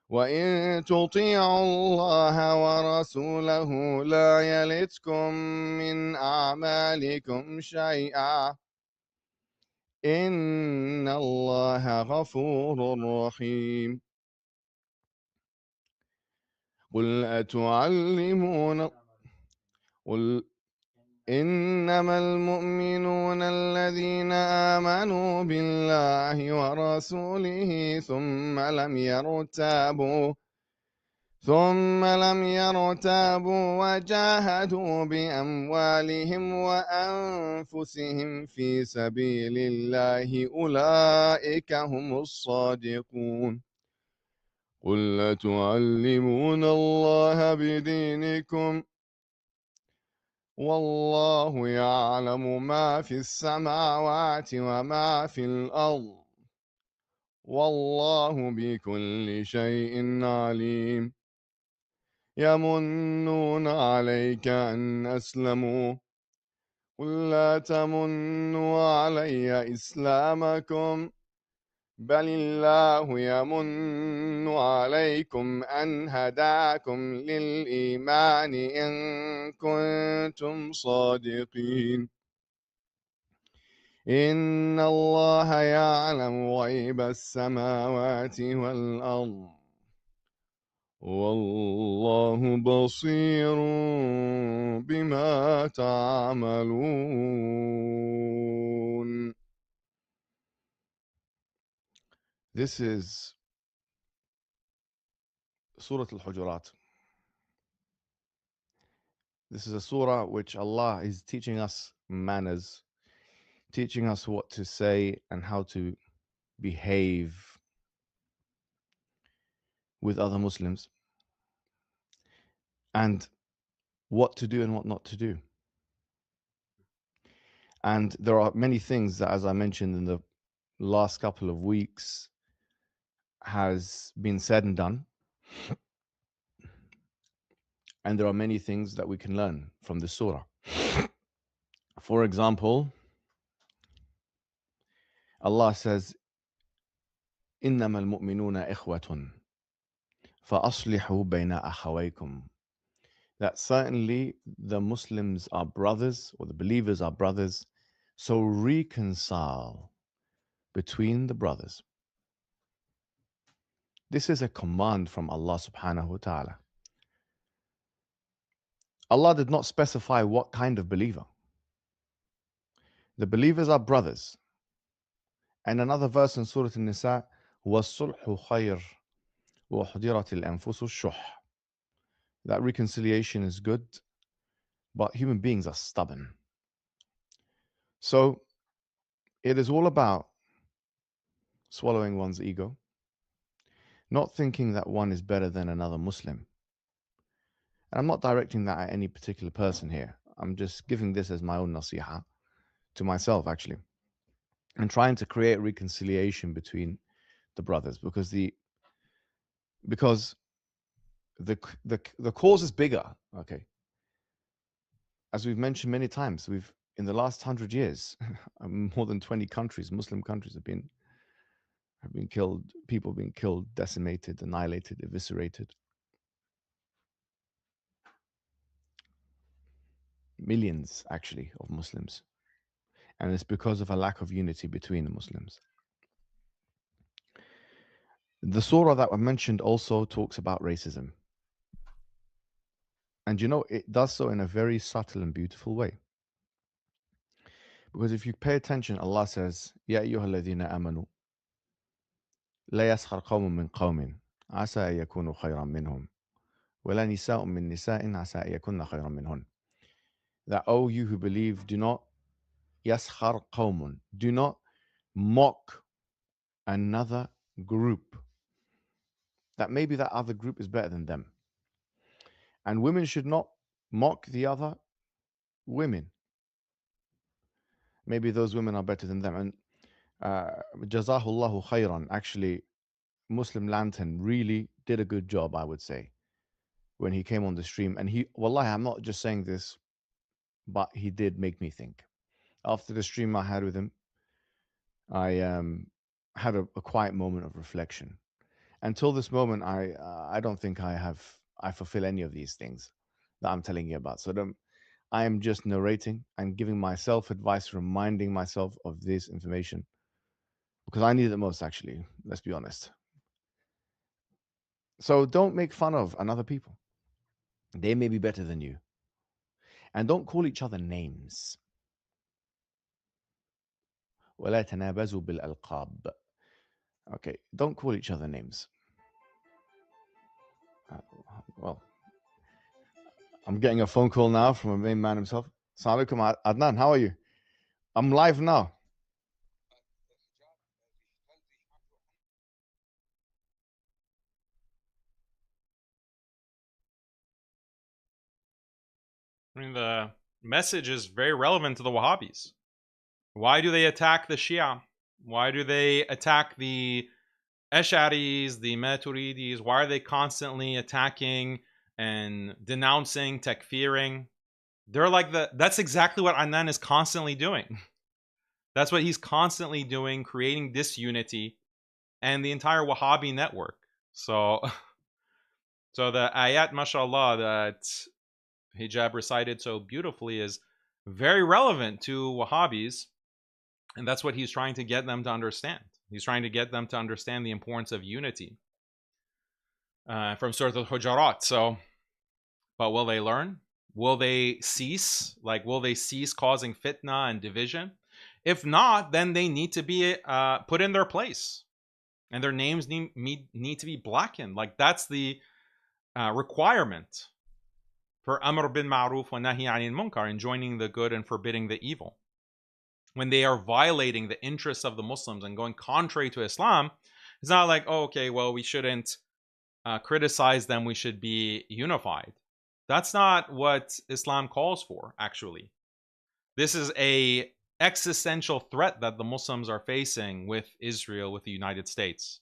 وإن تطيعوا الله ورسوله لا يلتكم من أعمالكم شيئا إن الله غفور رحيم قل إنما المؤمنون الذين آمنوا بالله ورسوله ثم لم يرتابوا وجاهدوا بأموالهم وأنفسهم في سبيل الله أولئك هم الصادقون قل أتعلمون الله بدينكم والله يعلم ما في السماوات وما في الأرض والله بكل شيء عليم يمنون عليك أن أسلموا قل لا تمنوا علي إسلامكم بل الله يمن عليكم أن هداكم للإيمان إن كنتم صادقين إن الله يعلم غيب السماوات والأرض والله بصير بما تعملون. This is Surah Al-Hujurat. This is a surah which Allah is teaching us manners, teaching us what to say and how to behave with other Muslims, and what to do and what not to do. And there are many things that, as I mentioned in the last couple of weeks, has been said and done. And there are many things that we can learn from this surah. For example, Allah says, إِنَّمَا الْمُؤْمِنُونَ إِخْوَةٌ فَأَصْلِحُوا بَيْنَ أَخَوَيْكُمْ. That certainly the Muslims are brothers, or the believers are brothers, so reconcile between the brothers. This is a command from Allah subhanahu wa ta'ala. Allah did not specify what kind of believer. The believers are brothers. And another verse in Surah An-Nisa, وَالصُّلْحُ خَيْرٌ وَحُضِرَتِ الْأَنفُسُ الشُّحَّ. That reconciliation is good, but human beings are stubborn. So it is all about swallowing one's ego, not thinking that one is better than another Muslim. And I'm not directing that at any particular person here. I'm just giving this as my own nasiha to myself, actually, and trying to create reconciliation between the brothers, because the cause is bigger. Okay, as we've mentioned many times, we've in the last 100 years, more than 20 countries, Muslim countries, have been killed. People being killed, decimated, annihilated, eviscerated. Millions, actually, of Muslims, and it's because of a lack of unity between the Muslims. The surah that I mentioned also talks about racism. And you know, it does so in a very subtle and beautiful way. Because if you pay attention, Allah says, يَا أَيُّهَا الَّذِينَ آمَنُوا لَا يَسْخَرْ قَوْمٌ مِّن قَوْمٍ عَسَىٰ أَن يَكُونُوا خَيْرًا مِّنْهُمْ وَلَا نِسَاءٌ مِّن نِسَاءٍ عَسَىٰ أَن يَكُنَّ خَيْرًا مِّنْهُنَّ. That, oh, you who believe, do not يَسْخَرْ قَوْمٌ, do not mock another group. That maybe that other group is better than them. And women should not mock the other women. Maybe those women are better than them. And Jazahullahu khairan, actually, Muslim Lantern really did a good job, I would say, when he came on the stream. And wallahi, I'm not just saying this, but he did make me think. After the stream I had with him, I had a quiet moment of reflection. Until this moment, I don't think I fulfill any of these things that I'm telling you about. So I am just narrating and giving myself advice, reminding myself of this information, because I need it most, actually. Let's be honest. So don't make fun of another people. They may be better than you. And don't call each other names. وَلَا تَنَابَزُوا بِالْأَلْقَابِ. Okay, don't call each other names. Well, I'm getting a phone call now from a main man himself. Assalamu alaikum, Adnan, how are you? I'm live now. I mean, the message is very relevant to the Wahhabis. Why do they attack the Shia? Why do they attack the Ash'aris, the Maturidis? Why are they constantly attacking and denouncing, takfiring? They're like that's exactly what Adnan is constantly doing. That's what he's constantly doing, creating disunity and the entire Wahhabi network. So, so the ayat, mashallah, that Hijab recited so beautifully is very relevant to Wahhabis, and that's what he's trying to get them to understand. He's trying to get them to understand the importance of unity from Surah Al-Hujarat. So, but will they learn? Will they cease? Like, will they cease causing fitna and division? If not, then they need to be put in their place, and their names need to be blackened. Like, that's the requirement for Amr bin Ma'ruf wa Nahi anil Munkar, enjoining the good and forbidding the evil. When they are violating the interests of the Muslims and going contrary to Islam, it's not like, oh, okay, well, we shouldn't criticize them, we should be unified. That's not what Islam calls for, actually. This is a existential threat that the Muslims are facing with Israel, with the United States.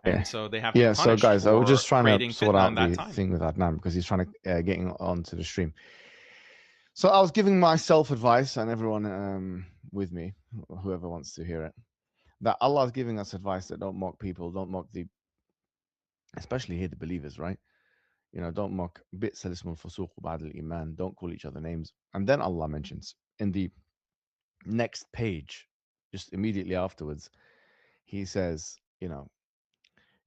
And so they have to be punished. So guys, I was just trying to sort out the time. thing with Adnan because he's trying to getting onto the stream. So I was giving myself advice, and everyone with me, whoever wants to hear it, that Allah is giving us advice that don't mock people, don't mock especially here the believers, right? You know, don't mock بئس الاسم الفسوق بعد الإيمان. Don't call each other names. And then Allah mentions in the next page, just immediately afterwards, He says, you know,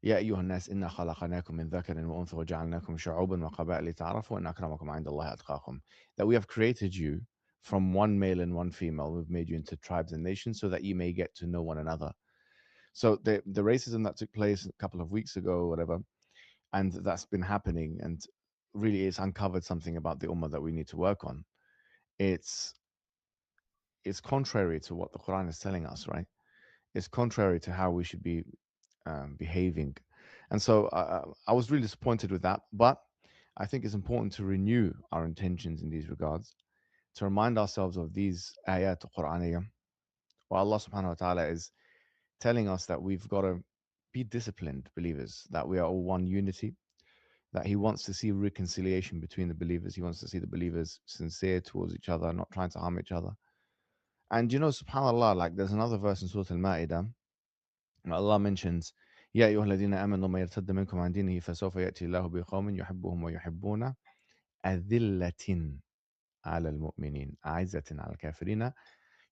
يا أيها الناس إنا خلقناكم من ذكر وأنثى وجعلناكم شعوبا وقبائل لتعارفوا إن أكرمكم عند الله أتقاكم. That we have created you from one male and one female. We've made you into tribes and nations so that you may get to know one another. So the racism that took place a couple of weeks ago or whatever, and that's been happening, and really it's uncovered something about the ummah that we need to work on. It's contrary to what the Quran is telling us, right? It's contrary to how we should be behaving. And so I was really disappointed with that. But I think it's important to renew our intentions in these regards, to remind ourselves of these ayat Qur'aniyah, where Allah subhanahu wa ta'ala is telling us that we've got to be disciplined believers, that we are all one unity, that He wants to see reconciliation between the believers. He wants to see the believers sincere towards each other, not trying to harm each other. And you know, subhanAllah, like there's another verse in Surah Al-Ma'idah, Allah mentions, يا أيها الذين آمنوا ما يرتد منكم عن دينه فسوف يأتي الله بقوم يحبهم ويحبون أذلة على المؤمنين أعزة على الكافرين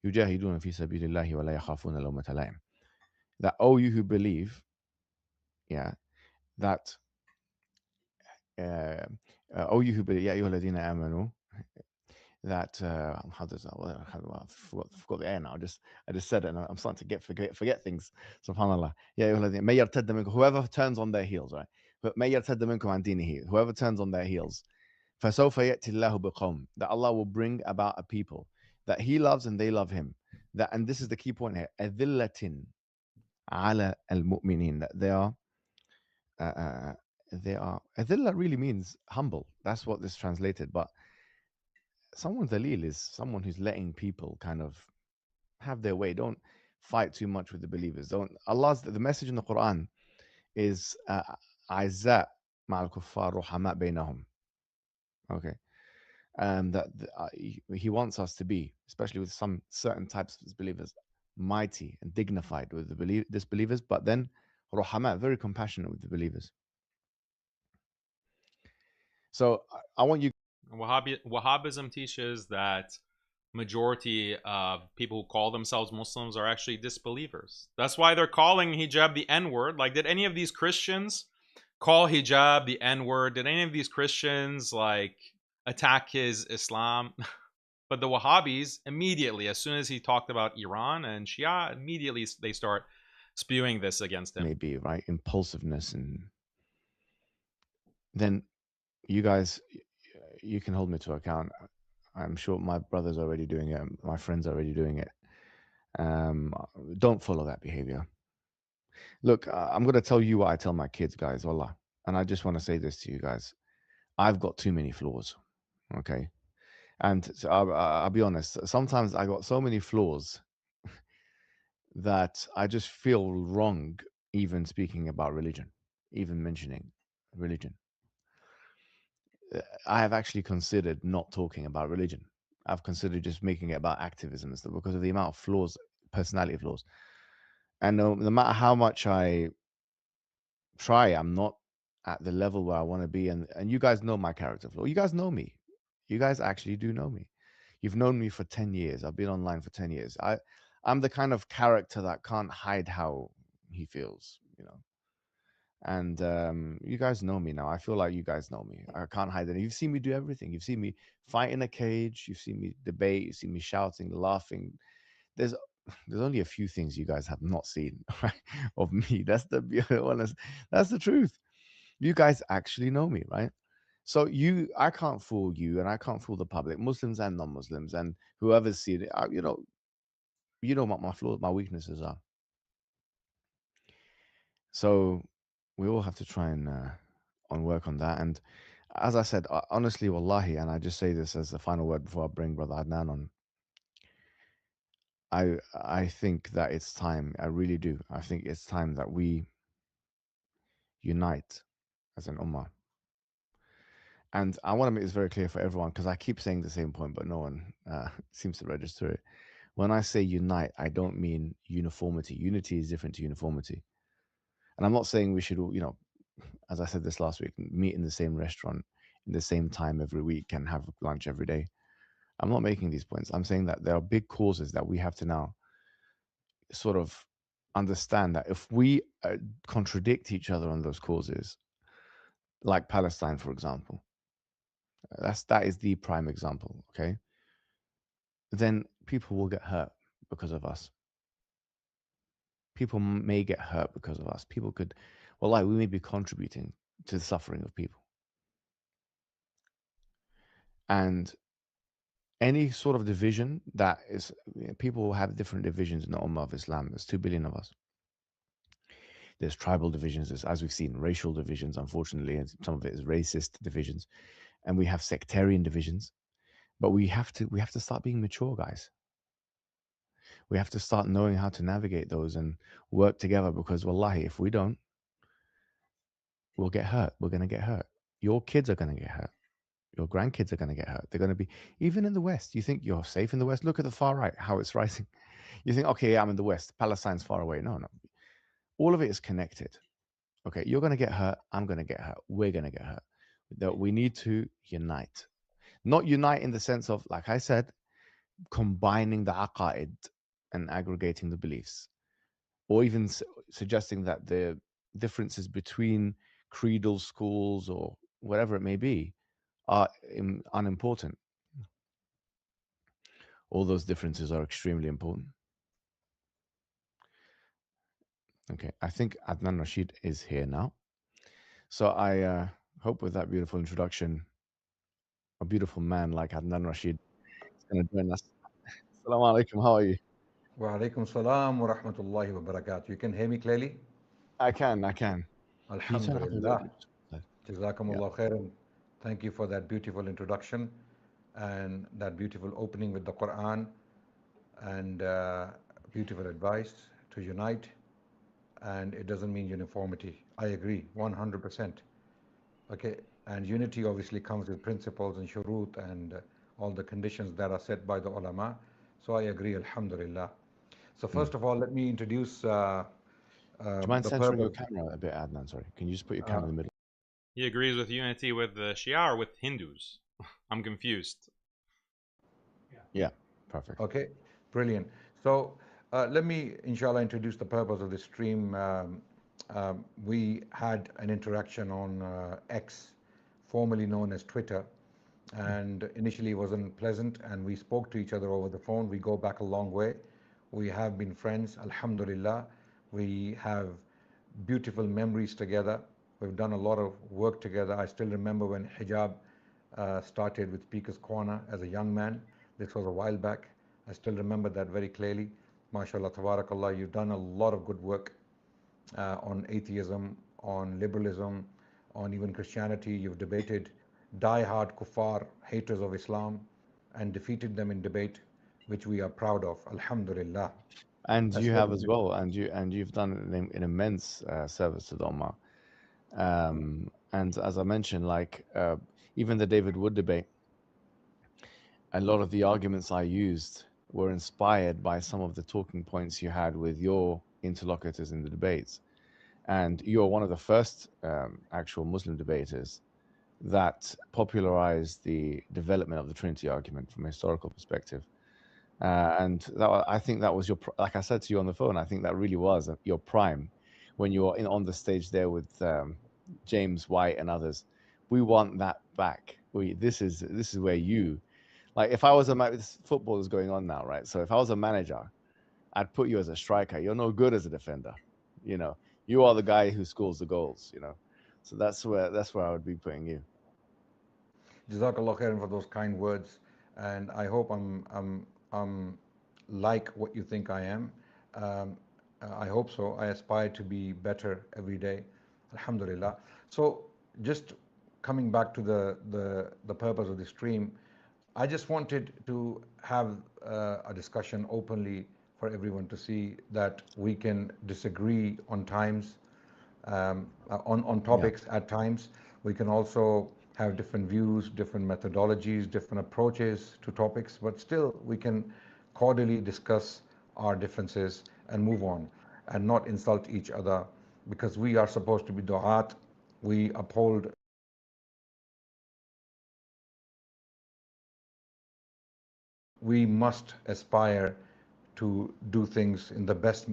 يجاهدون في سبيل الله ولا يخافون لومة لائم. That, oh, you who believe, that oh, you who believe, يا أيها الذين آمنوا, that how does that, I forgot the air now. I just said it, and I'm starting to forget things. Subhanallah. Whoever turns on their heels, right? Whoever turns on their heels, that Allah will bring about a people that He loves and they love Him. That, and this is the key point here, أذلة على المؤمنين, that they are أذلة really means humble. That's what this translated, but someone dhalil is someone who's letting people kind of have their way. Don't fight too much with the believers. The message in the Quran is عزاء مع الكفار رحماء بينهم. Okay. That He wants us to be, especially with some certain types of believers, mighty and dignified with the disbelievers, but then رحماء, very compassionate with the believers. So I want you. Wahhabism teaches that majority of people who call themselves Muslims are actually disbelievers. That's why they're calling hijab the N-word. Like, did any of these Christians call hijab the N-word? Did any of these Christians like attack his Islam? But the Wahhabis, immediately, as soon as he talked about Iran and Shia, immediately they start spewing this against him. Maybe, right? Impulsiveness. And then you guys, you can hold me to account. I'm sure my brother's already doing it. My friends are already doing it. Don't follow that behavior. Look, I'm going to tell you what I tell my kids, guys. Wallah. And I just want to say this to you guys. I've got too many flaws. Okay. And so I'll be honest. Sometimes I got so many flaws that I just feel wrong even speaking about religion, even mentioning religion. I have actually considered not talking about religion. I've considered just making it about activism and stuff because of the amount of flaws, personality flaws. And no matter how much I try, I'm not at the level where I want to be. And you guys know my character flaw. You guys know me. You guys actually do know me. You've known me for 10 years. I've been online for 10 years. I'm the kind of character that can't hide how he feels, you know. And you guys know me now. I feel like you guys know me. I can't hide it. You've seen me do everything. You've seen me fight in a cage. You've seen me debate. You've seen me shouting, laughing. There's there's only a few things you guys have not seen, right, of me. That's the honest. That's the truth. You guys actually know me, right? So I can't fool you, and I can't fool the public, Muslims and non-Muslims, and whoever's seen it. You know what my flaws, my weaknesses are. So we all have to try and work on that. And as I said, honestly, wallahi, and I just say this as the final word before I bring Brother Adnan on. I think that it's time. I really do. I think it's time that we unite as an ummah. And I want to make this very clear for everyone because I keep saying the same point, but no one seems to register it. When I say unite, I don't mean uniformity. Unity is different to uniformity. And I'm not saying we should all, as I said this last week, meet in the same restaurant in the same time every week and have lunch every day. I'm not making these points. I'm saying that there are big causes that we have to now sort of understand that if we contradict each other on those causes, like Palestine, for example, that is the prime example, okay? Then people will get hurt because of us. People may get hurt because of us. People could, well, like we may be contributing to the suffering of people. And any sort of division that is, people have different divisions in the Ummah of Islam. There's 2 billion of us. There's tribal divisions, there's, as we've seen, racial divisions, unfortunately, and some of it is racist divisions. And we have sectarian divisions. But we have to start being mature, guys. We have to start knowing how to navigate those and work together because wallahi, if we don't, we'll get hurt. We're going to get hurt. Your kids are going to get hurt. Your grandkids are going to get hurt. They're going to be, even in the West, you think you're safe in the West? Look at the far right, how it's rising. You think, okay, yeah, I'm in the West. Palestine's far away. No, no. All of it is connected. Okay, you're going to get hurt. I'm going to get hurt. We're going to get hurt. That we need to unite. Not unite in the sense of, like I said, combining the aqaid and aggregating the beliefs, or even suggesting that the differences between creedal schools or whatever it may be are unimportant. All those differences are extremely important. Okay, I think Adnan Rashid is here now. So I hope with that beautiful introduction, a beautiful man like Adnan Rashid is going to join us. Assalamu alaikum, how are you? Wa alaikum salam wa rahmatullahi wa barakatuh. You can hear me clearly? I can. Can you turn up a little Alhamdulillah. bit? Yeah. Jazakumullah khairan. Thank you for that beautiful introduction and that beautiful opening with the Quran and beautiful advice to unite. And it doesn't mean uniformity. I agree 100%. Okay. And unity obviously comes with principles and shurut and all the conditions that are set by the ulama. So I agree, alhamdulillah. So Hmm. first of all, let me introduce Do you mind the censoring your purpose. camera a bit, Adnan? Sorry. Can you just put your camera Uh, in the middle? He agrees with unity with the Shia or with Hindus. I'm confused. Yeah. Perfect. okay, brilliant. So let me, inshallah, introduce the purpose of this stream. We had an interaction on X, formerly known as Twitter, and initially it wasn't pleasant, and we spoke to each other over the phone. We go back a long way. We have been friends, alhamdulillah. We have beautiful memories together. We've done a lot of work together. I still remember when hijab started with Speaker's Corner as a young man. This was a while back. I still remember that very clearly. MashaAllah, tabarakallah, you've done a lot of good work on atheism, on liberalism, on even Christianity. You've debated die-hard kuffar, haters of Islam, and defeated them in debate, which we are proud of. Alhamdulillah. And That's you very have as good. well, and you've done an immense service to the Ummah. And as I mentioned, like even the David Wood debate, a lot of the arguments I used were inspired by some of the talking points you had with your interlocutors in the debates, and you're one of the first actual Muslim debaters that popularized the development of the Trinity argument from a historical perspective. And that, I think that was your, like I said to you on the phone, I think that really was your prime when you were on the stage there with James White and others. We want that back. This is where you, like, if I was football is going on now, right? So if I was a manager, I'd put you as a striker. You're no good as a defender. You know, you are the guy who scores the goals. You know, so that's where I would be putting you. Jazakallah khairan for those kind words, and I hope I'm like what you think I am. I hope so. I aspire to be better every day. Alhamdulillah. So just coming back to the purpose of the stream, I just wanted to have a discussion openly for everyone to see that we can disagree on times, on topics at times. We can also have different views, different methodologies, different approaches to topics, but still we can cordially discuss our differences and move on and not insult each other, because we are supposed to be du'at. We uphold we must aspire to do things in the best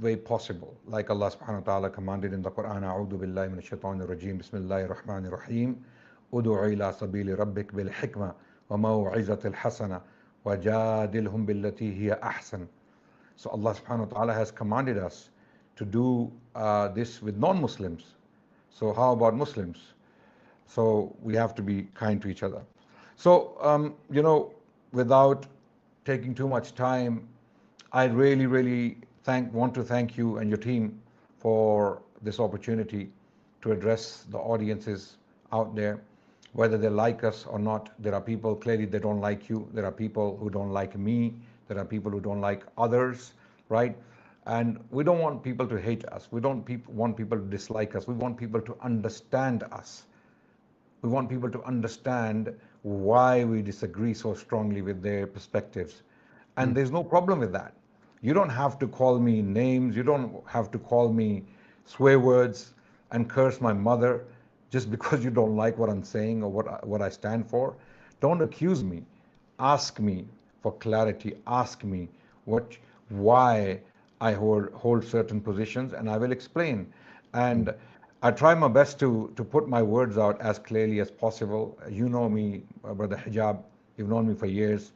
way possible. Like Allah subhanahu wa ta'ala commanded in the Quran, A'udhu billahi minash shaitanir rajim, Bismillahir Rahmanir Rahim, Ud'u ila sabili rabbik bil hikmah wa maw'izatil hasana wa jadilhum billati hiya ahsan. So Allah subhanahu wa ta'ala has commanded us to do this with non-Muslims. So how about Muslims? So we have to be kind to each other. So, without taking too much time, I really want to thank you and your team for this opportunity to address the audiences out there. Whether they like us or not, there are people clearly they don't like you. There are people who don't like me. There are people who don't like others, right? And we don't want people to hate us. We don't want people to dislike us. We want people to understand us. We want people to understand why we disagree so strongly with their perspectives. And there's no problem with that. You don't have to call me names. You don't have to call me swear words and curse my mother just because you don't like what I'm saying or what I stand for. Don't accuse me. Ask me for clarity. Ask me why I hold certain positions, and I will explain. And I try my best to put my words out as clearly as possible. You know me, Brother Hijab. You've known me for years.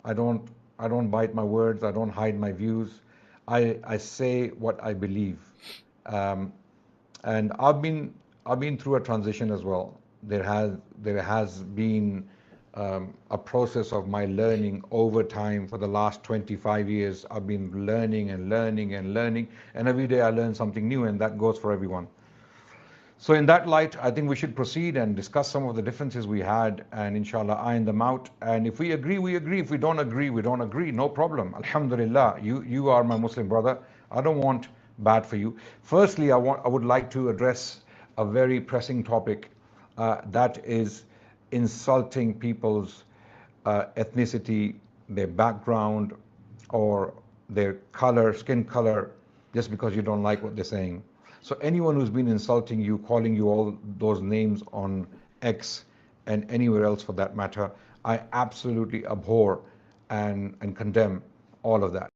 I don't bite my words. I don't hide my views. I say what I believe. And I've been through a transition as well. There has been a process of my learning over time. For the last 25 years, I've been learning, and every day I learn something new, and that goes for everyone. So in that light, I think we should proceed and discuss some of the differences we had, and inshallah iron them out. And if we agree, we agree. If we don't agree, we don't agree. No problem. Alhamdulillah, you are my Muslim brother. I don't want bad for you. Firstly, I would like to address a very pressing topic, that is insulting people's ethnicity, their background, or their color, skin color, just because you don't like what they're saying. So anyone who's been insulting you, calling you all those names on X and anywhere else for that matter, I absolutely abhor and condemn all of that.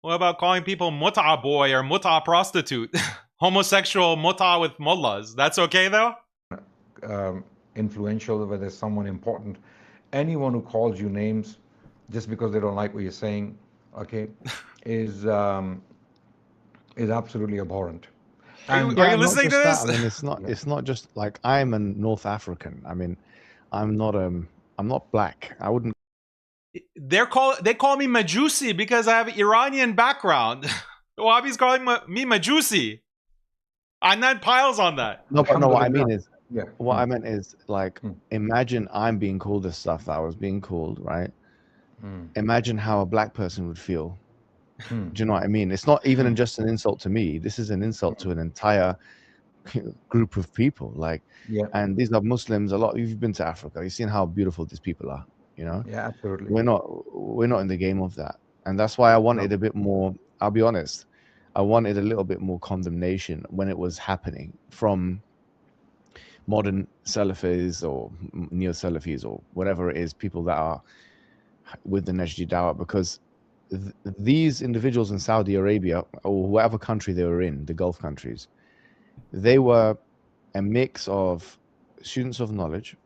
What about calling people muta boy or muta prostitute? Homosexual muta with mullahs. That's okay though? Influential, whether it's someone important, anyone who calls you names just because they don't like what you're saying, okay, is absolutely abhorrent. Are you listening to this? I mean, it's not just like I'm a North African. I mean, I'm not black. I wouldn't. They call me Majusi because I have an Iranian background. The Wahhabis calling me Majusi. ADNAN piles on that. No, but no, what I mean is, what I meant is, like, imagine I'm being called the stuff that I was being called, right? Imagine how a black person would feel. Do you know what I mean? It's not even just an insult to me. This is an insult to an entire group of people. Like, and these are Muslims. A lot. You've been to Africa. You've seen how beautiful these people are. You know? Yeah, absolutely. We're not in the game of that, and that's why I wanted a bit more. I'll be honest. I wanted a little bit more condemnation when it was happening from modern Salafis or neo-Salafis or whatever it is, people that are with the Najdi Dawah, because these individuals in Saudi Arabia or whatever country they were in, the Gulf countries, they were a mix of students of knowledge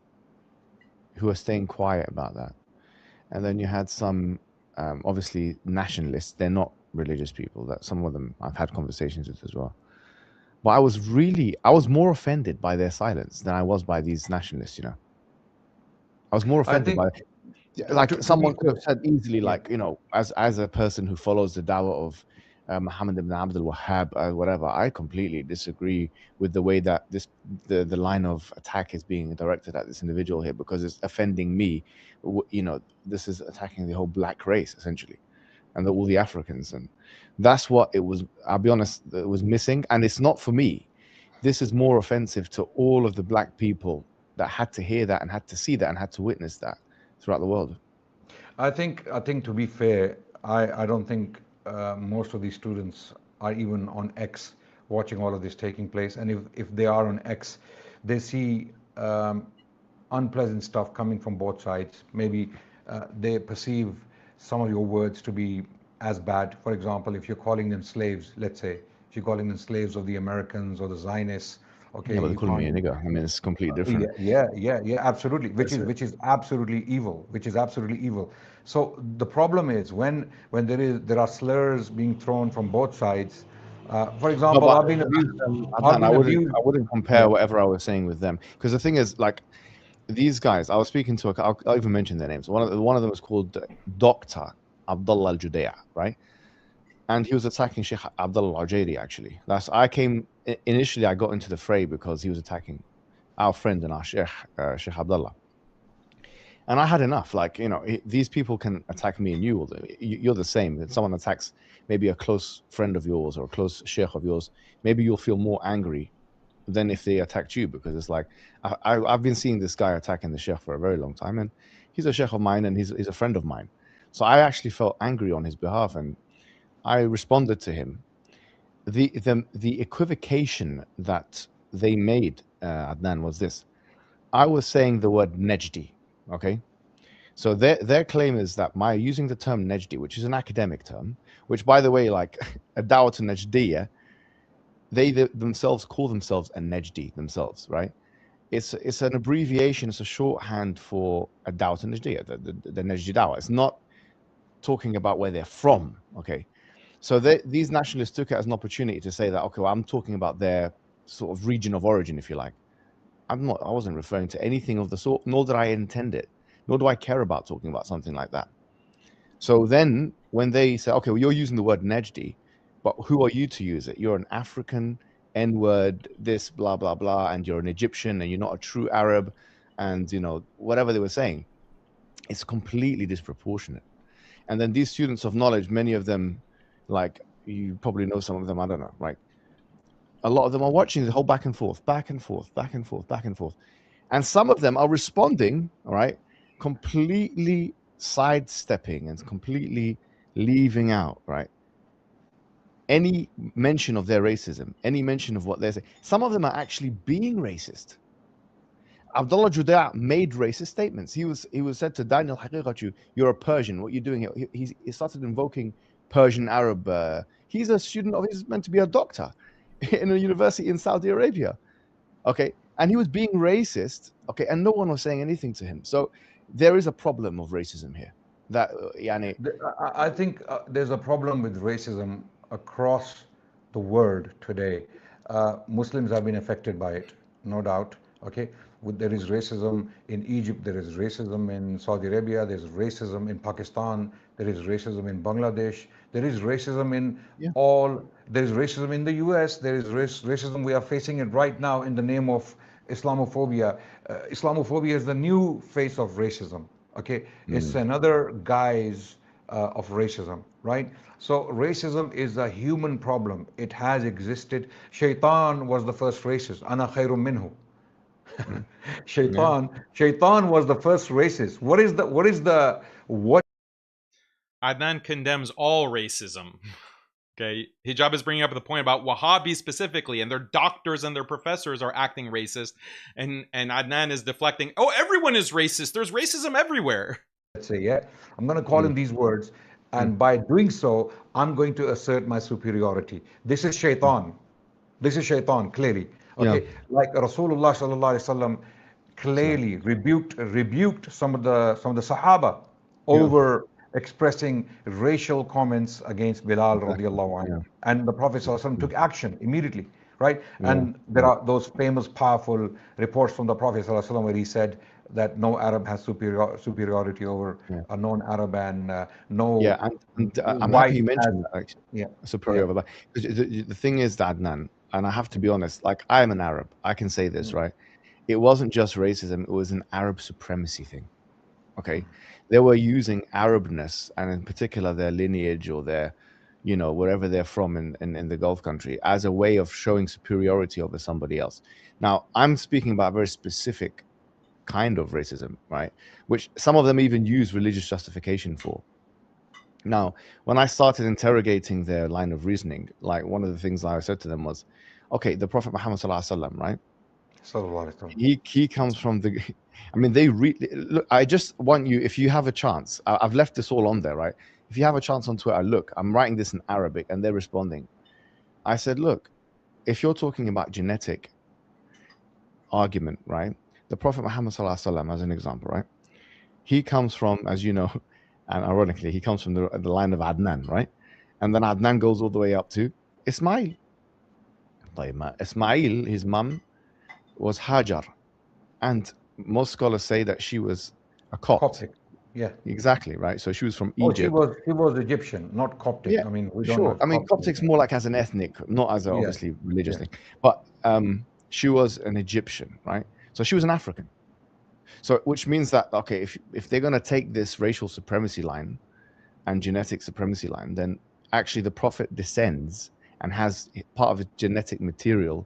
who are staying quiet about that. And then you had some, obviously, nationalists. They're not religious people. That some of them I've had conversations with as well. But I was more offended by their silence than I was by these nationalists, you know. I was more I offended think by, like, to be someone could fair, have said easily, yeah. like, you know, as a person who follows the dawah of Muhammad ibn Abdul Wahhab, whatever, I completely disagree with the way that the line of attack is being directed at this individual here, because it's offending me. You know, this is attacking the whole black race essentially, and all the Africans, and that's what it was. I'll be honest, it was missing, and it's not for me. This is more offensive to all of the black people that had to hear that and had to see that and had to witness that throughout the world. I think to be fair, I don't think most of these students are even on X watching all of this taking place. And if they are on X, they see unpleasant stuff coming from both sides. Maybe they perceive some of your words to be as bad. For example, if you're calling them slaves, let's say, if you're calling them slaves of the Americans or the Zionists, okay, Yeah, but they're you calling me can't. a nigger. I mean, it's completely different. Yeah, absolutely. That's it. Which is absolutely evil. Which is absolutely evil. So the problem is when there are slurs being thrown from both sides. For No, example, but I've been abused. I've Adnan, been abused. I wouldn't compare Yeah. whatever I was saying with them, because the thing is, like, these guys, I was speaking to, I'll even mention their names. One of them was called Dr. Abdullah Al Judea, right? And he was attacking Sheikh Abdullah Al Jairi, actually. Initially, I got into the fray because he was attacking our friend and our Sheikh, Sheikh Abdullah. And I had enough. Like, you know, these people can attack me and you. You're the same. If someone attacks maybe a close friend of yours or a close sheikh of yours, maybe you'll feel more angry than if they attacked you, because it's like, I've been seeing this guy attacking the sheikh for a very long time, and he's a sheikh of mine and he's a friend of mine. So I actually felt angry on his behalf, and I responded to him. The equivocation that they made, Adnan, was this. I was saying the word Nejdi, okay? So their claim is that my using the term Nejdi, which is an academic term, which, by the way, like a Dawat Najdiya, they themselves call themselves a Nejdi themselves, right? It's an abbreviation, it's a shorthand for a Dawat Najdiya, the Nejdi Dawah. It's not talking about where they're from, okay? So these nationalists took it as an opportunity to say that, okay, well, I'm talking about their sort of region of origin, if you like. I wasn't referring to anything of the sort, nor did I intend it, nor do I care about talking about something like that. So then when they say, okay, well, you're using the word Nejdi, but who are you to use it? You're an African, N-word, this, blah, blah, blah, and you're an Egyptian and you're not a true Arab, and, you know, whatever they were saying, it's completely disproportionate. And then these students of knowledge, many of them, like, you probably know some of them, I don't know, right? A lot of them are watching the whole back and forth, back and forth, back and forth, back and forth. And some of them are responding, all right, completely sidestepping and completely leaving out, right, any mention of their racism, any mention of what they're saying. Some of them are actually being racist. Abdullah Juda made racist statements. He was said to Daniel Haqiqatu, you're a Persian. What are you doing here? He started invoking Persian Arab. He's a student of, he's meant to be a doctor in a university in Saudi Arabia. Okay. And he was being racist. Okay. And no one was saying anything to him. So there is a problem of racism here. That, yani, I think there's a problem with racism across the world today. Muslims have been affected by it, no doubt. Okay, there is racism in Egypt, there is racism in Saudi Arabia, there's racism in Pakistan, there is racism in Bangladesh, there is racism in yeah. there is racism in the US, there is racism, we are facing it right now in the name of Islamophobia. Islamophobia is the new face of racism. Okay, it's another guise of racism, right? So racism is a human problem. It has existed. Shaitan was the first racist. Ana khairum minhu. Yeah. Shaitan was the first racist. What Adnan condemns all racism. Okay, Hijab is bringing up the point about Wahhabis specifically, and their doctors and their professors are acting racist, and Adnan is deflecting. Oh, everyone is racist. There's racism everywhere. Let's say, yeah, I'm going to call him these words, and by doing so, I'm going to assert my superiority. This is shaitan. This is shaitan, clearly. Okay, like Rasulullah sallallahu alaihi wasallam clearly rebuked some of the Sahaba over expressing racial comments against Bilal radiallahu anhu. And the Prophet sallallahu alaihi wasallam took action immediately, right? And there are those famous, powerful reports from the Prophet sallallahu alaihi wasallam where he said that no Arab has superiority over a non-Arab, and no and I'm white happy you mentioned that, actually. Superior over that. The thing is, Adnan, and I have to be honest, like, I'm an Arab. I can say this, right? It wasn't just racism, it was an Arab supremacy thing. Okay, they were using Arabness, and in particular their lineage or their, you know, wherever they're from in the Gulf country, as a way of showing superiority over somebody else. Now, I'm speaking about a very specific kind of racism, right? Which some of them even use religious justification for. Now, when I started interrogating their line of reasoning, like, one of the things I said to them was, okay, the Prophet Muhammad sallallahu alaihi wasallam, right? He comes from the, I mean, they really look. I just want you, if you have a chance, I've left this all on there, right? If you have a chance on Twitter, look, I'm writing this in Arabic and they're responding. I said, look, if you're talking about genetic argument, right? The Prophet Muhammad sallallahu alaihi wasallam, as an example, right? He comes from, as you know, and ironically, he comes from the line of Adnan, right? And then Adnan goes all the way up to Ismail. Ismail, his mum, was Hajar, and most scholars say that she was a Coptic. Yeah, exactly, right. So she was from Egypt. She was Egyptian, not Coptic. Yeah, I mean, we sure. don't. I mean, Coptic's more like as an ethnic, not as a obviously religious thing. But she was an Egyptian, right? So she was an African. So which means that, okay, if they're going to take this racial supremacy line and genetic supremacy line, then actually the Prophet descends and has part of his genetic material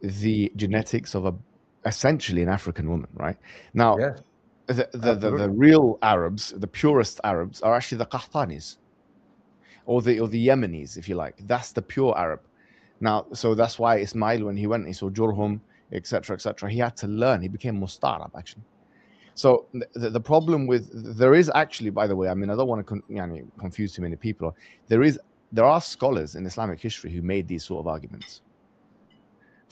the genetics of essentially an African woman, right? Now, the real Arabs, the purest Arabs, are actually the Qahtanis, or the Yemenis, if you like. That's the pure Arab. Now, so that's why Ismail, when he went, he saw Jurhum, etc., he had to learn. He became Mustarab, actually. So the problem with, there is actually, by the way, I mean, I don't want to confuse too many people. There are scholars in Islamic history who made these sort of arguments.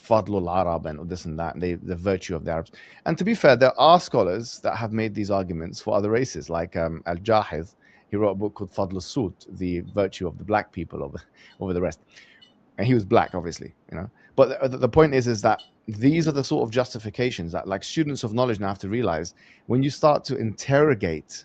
Fadlul Arab and this and that, the virtue of the Arabs. And to be fair, there are scholars that have made these arguments for other races, like Al-Jahiz. He wrote a book called Fadlul Sud, the virtue of the black people over the rest. And he was black, obviously, you know. But the point is that these are the sort of justifications that, like, students of knowledge now have to realize. When you start to interrogate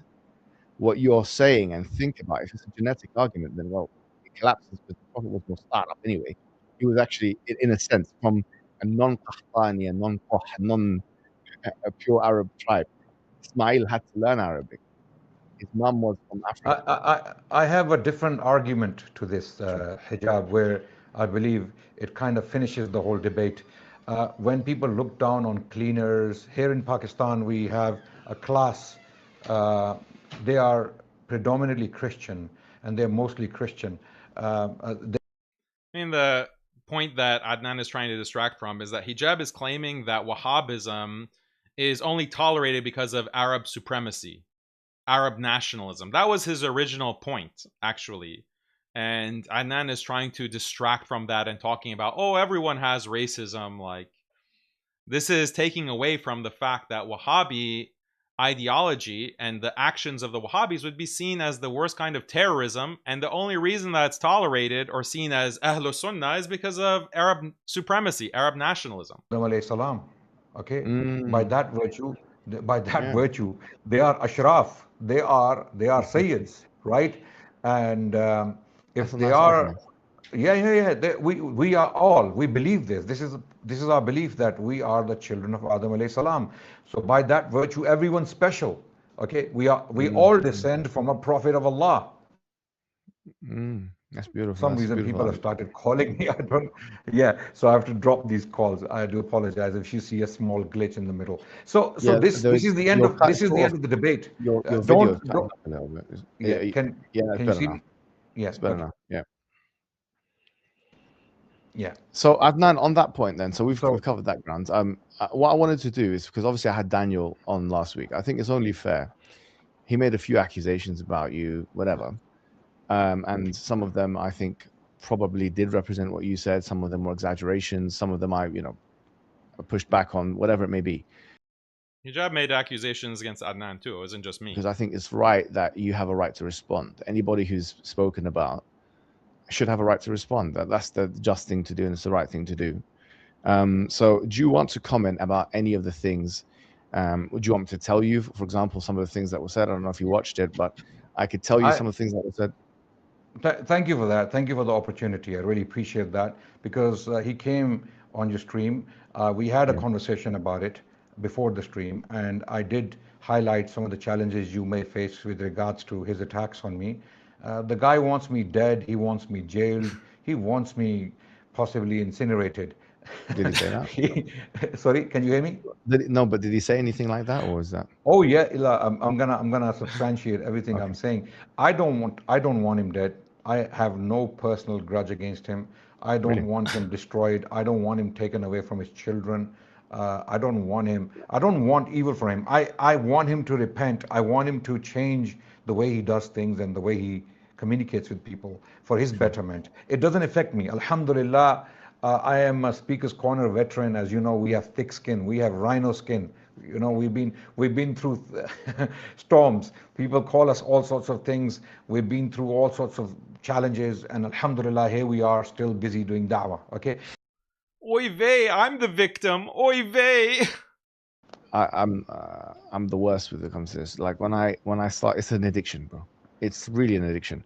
what you're saying and think about, if it's a genetic argument, then, well, it collapses, because the Prophet was Mustarab anyway. He was actually, in a sense, from a non-Qahtani, a pure Arab tribe. Ismail had to learn Arabic. His mom was from Africa. I have a different argument to this, Hijab, where I believe it kind of finishes the whole debate. When people look down on cleaners, here in Pakistan we have a class, they are predominantly Christian, and they're mostly Christian. I mean, the point that Adnan is trying to distract from is that Hijab is claiming that Wahhabism is only tolerated because of Arab supremacy, Arab nationalism. That was his original point, actually. And Adnan is trying to distract from that and talking about, oh, everyone has racism. Like, this is taking away from the fact that Wahhabi ideology and the actions of the Wahhabis would be seen as the worst kind of terrorism, and the only reason that it's tolerated or seen as Ahlul Sunnah is because of Arab supremacy, Arab nationalism. Okay, by that virtue, they are ashraf, they are sayyids, right? And if they are, we are all, we believe this. This is our belief that we are the children of Adam alayhi salam. So by that virtue, everyone's special. Okay, we all descend from a prophet of Allah. That's beautiful. For some reason, people have started calling me. So I have to drop these calls. I do apologize if you see a small glitch in the middle. So this is the end of the debate. Your video can you see? Yeah, it's better now. Yeah. Yeah. So Adnan, on that point, then, so we've So covered that ground. What I wanted to do is, because obviously I had Daniel on last week. I think it's only fair. He made a few accusations about you, whatever, and some of them I think probably did represent what you said. Some of them were exaggerations. Some of them I, pushed back on, whatever it may be. Hijab made accusations against Adnan too. It wasn't just me. Because I think it's right that you have a right to respond. Anybody who's spoken about should have a right to respond. That's the just thing to do, and it's the right thing to do. So do you want to comment about any of the things? Would you want me to tell you, for example, some of the things that were said? I don't know if you watched it, but I could tell you I some of the things that were said. thank you for that. Thank you for the opportunity. I really appreciate that because he came on your stream. We had a Yeah. conversation about it before the stream, and I did highlight some of the challenges you may face with regards to his attacks on me. The guy wants me dead. He wants me jailed. He wants me possibly incinerated. Did he say that? Sorry, can you hear me? No, but did he say anything like that, or is that? Oh yeah, Ila, I'm gonna substantiate everything I'm Okay. saying. I don't want him dead. I have no personal grudge against him. I don't Really? want him destroyed. I don't want him taken away from his children. I don't want him. I don't want evil for him. I want him to repent. I want him to change the way he does things and the way he communicates with people for his betterment. It doesn't affect me. Alhamdulillah, I am a Speaker's Corner veteran. As you know, we have thick skin. We have rhino skin. You know, we've been through storms. People call us all sorts of things. We've been through all sorts of challenges, and Alhamdulillah, here we are, still busy doing da'wah. Okay. Oy vey, I'm the victim. Oy vey. I'm the worst when it comes to this. Like when I start, it's an addiction, bro. It's really an addiction,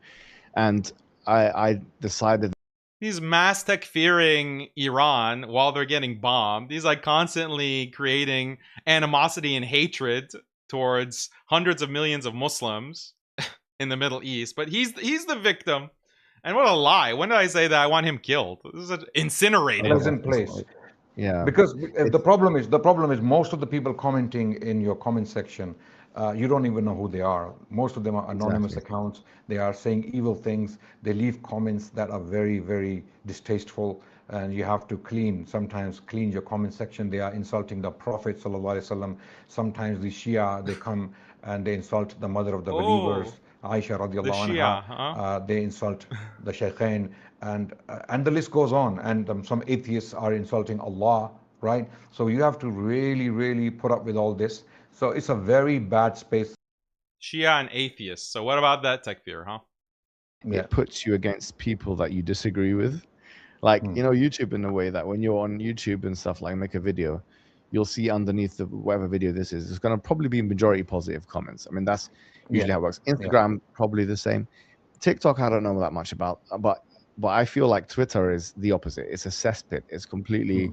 and I decided. He's mass takfiring Iran while they're getting bombed. He's like constantly creating animosity and hatred towards hundreds of millions of Muslims in the Middle East. But he's the victim. And what a lie. When did I say that I want him killed? This is incinerated. Was in place. Yeah. Because the problem is most of the people commenting in your comment section, you don't even know who they are. Most of them are anonymous accounts. They are saying evil things. They leave comments that are very, very distasteful, and you have to sometimes clean your comment section. They are insulting the Prophet sallallahu alaihi wasallam. Sometimes the Shia, they come and they insult the mother of the believers, Aisha radiallahu anha. They insult the Shaykhain, and the list goes on. And some atheists are insulting Allah, right? So you have to really, really put up with all this. So it's a very bad space. Shia and atheists. So what about that takfir, huh? Yeah. It puts you against people that you disagree with. Like, YouTube in a way that when you're on YouTube and stuff, like make a video, you'll see underneath the whatever video this is, it's going to probably be majority positive comments. I mean, that's usually how it works. Instagram, probably the same. TikTok, I don't know that much about, but I feel like Twitter is the opposite. It's a cesspit. It's completely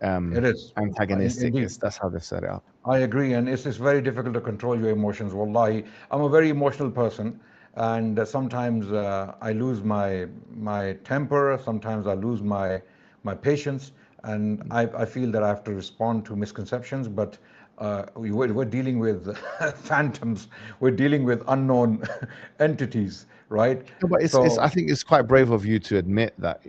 it is antagonistic. That's how they've set it up. I agree, and it's very difficult to control your emotions. Wallahi, I'm a very emotional person, and sometimes I lose my temper. Sometimes I lose my patience, and I feel that I have to respond to misconceptions. But we're dealing with phantoms. We're dealing with unknown entities, right? No, but I think it's quite brave of you to admit that,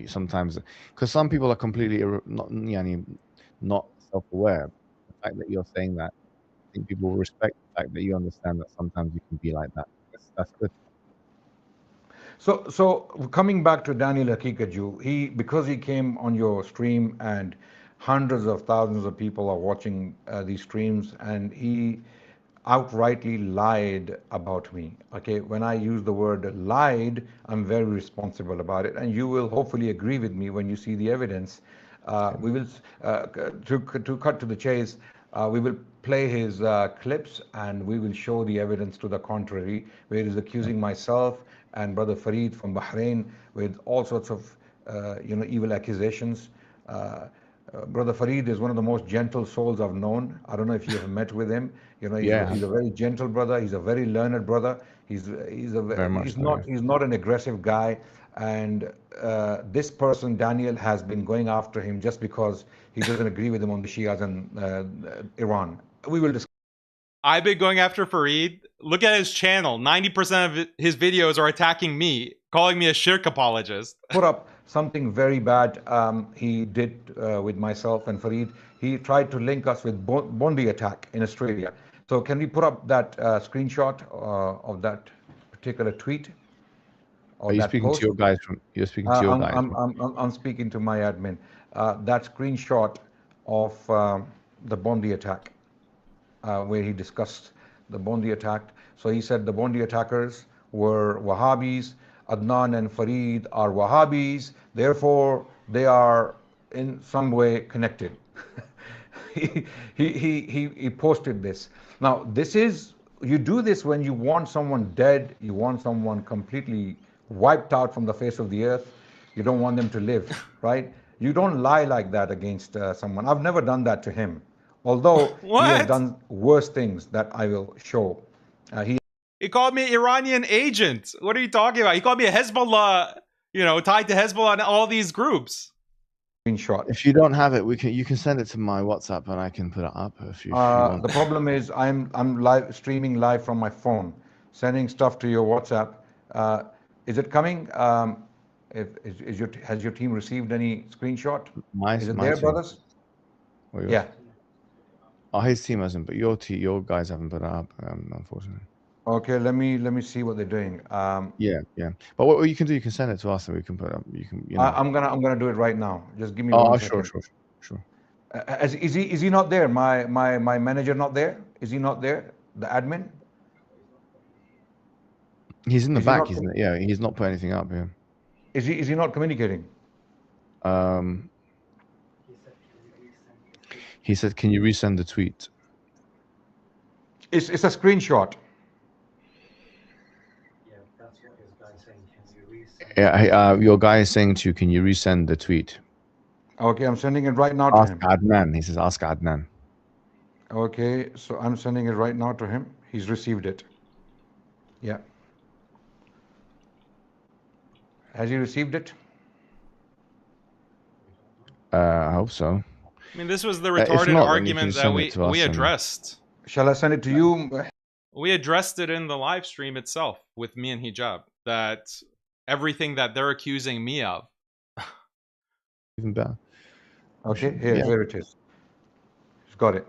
sometimes, because some people are completely not self-aware. The fact that you're saying that, I think people will respect the fact that you understand that sometimes you can be like that. That's good. So coming back to Daniel Hakikaju, because he came on your stream and hundreds of thousands of people are watching these streams, and he outrightly lied about me. Okay, when I use the word lied, I'm very responsible about it, and you will hopefully agree with me when you see the evidence. We will, to cut to the chase, we will play his clips, and we will show the evidence to the contrary, where he's accusing myself and Brother Fareed from Bahrain with all sorts of evil accusations. Brother Fareed is one of the most gentle souls I've known. I don't know if you have met with him. He's a very gentle brother. He's a very learned brother. He's not an aggressive guy. And this person, Daniel, has been going after him just because he doesn't agree with him on the Shias and Iran. We will discuss. I've been going after Fareed. Look at his channel. 90% of his videos are attacking me, calling me a shirk apologist. Put up something very bad he did with myself and Fareed. He tried to link us with Bondi attack in Australia. So can we put up that screenshot of that particular tweet or Are you that speaking to post? your guys from? You're speaking to your guys. I'm speaking to my admin. That screenshot of the Bondi attack, where he discussed the Bondi attack. So he said the Bondi attackers were Wahhabis. Adnan and Fareed are Wahhabis. Therefore, they are in some way connected. He posted this. Now, this is, you do this when you want someone dead, you want someone completely wiped out from the face of the earth. You don't want them to live, right? You don't lie like that against someone. I've never done that to him, although he has What? done worse things that I will show. He called me Iranian agent. What are you talking about? He called me a Hezbollah, you know, tied to Hezbollah and all these groups. Screenshot. If you don't have it, you can send it to my WhatsApp and I can put it up if you want. The problem is I'm streaming live from my phone, sending stuff to your WhatsApp. Is it coming? Has your team received any screenshot? Is it there, team. brothers? Yeah. Oh, his team hasn't, but your guys haven't put it up, unfortunately. Okay, let me see what they're doing. Yeah. But what you can do, you can send it to us and we can put it up. You can. You know. I'm gonna do it right now. Just give me 1 second. Sure. Is he not there? My manager not there? Is he not there? The admin? He's in the back. He's not put anything up here. Is he not communicating? He said, "Can you resend the tweet?" It's a screenshot. Yeah, your guy is saying to you, "Can you resend the tweet?" Okay, I'm sending it right now to him. Ask Adnan. He says, "Ask Adnan." Okay, so I'm sending it right now to him. He's received it. Yeah. Has he received it? I hope so. I mean, this was the retarded argument that we addressed. Shall I send it to you? We addressed it in the live stream itself with me and Hijab, that everything that they're accusing me of. Even better. Okay, here it is. He's got it.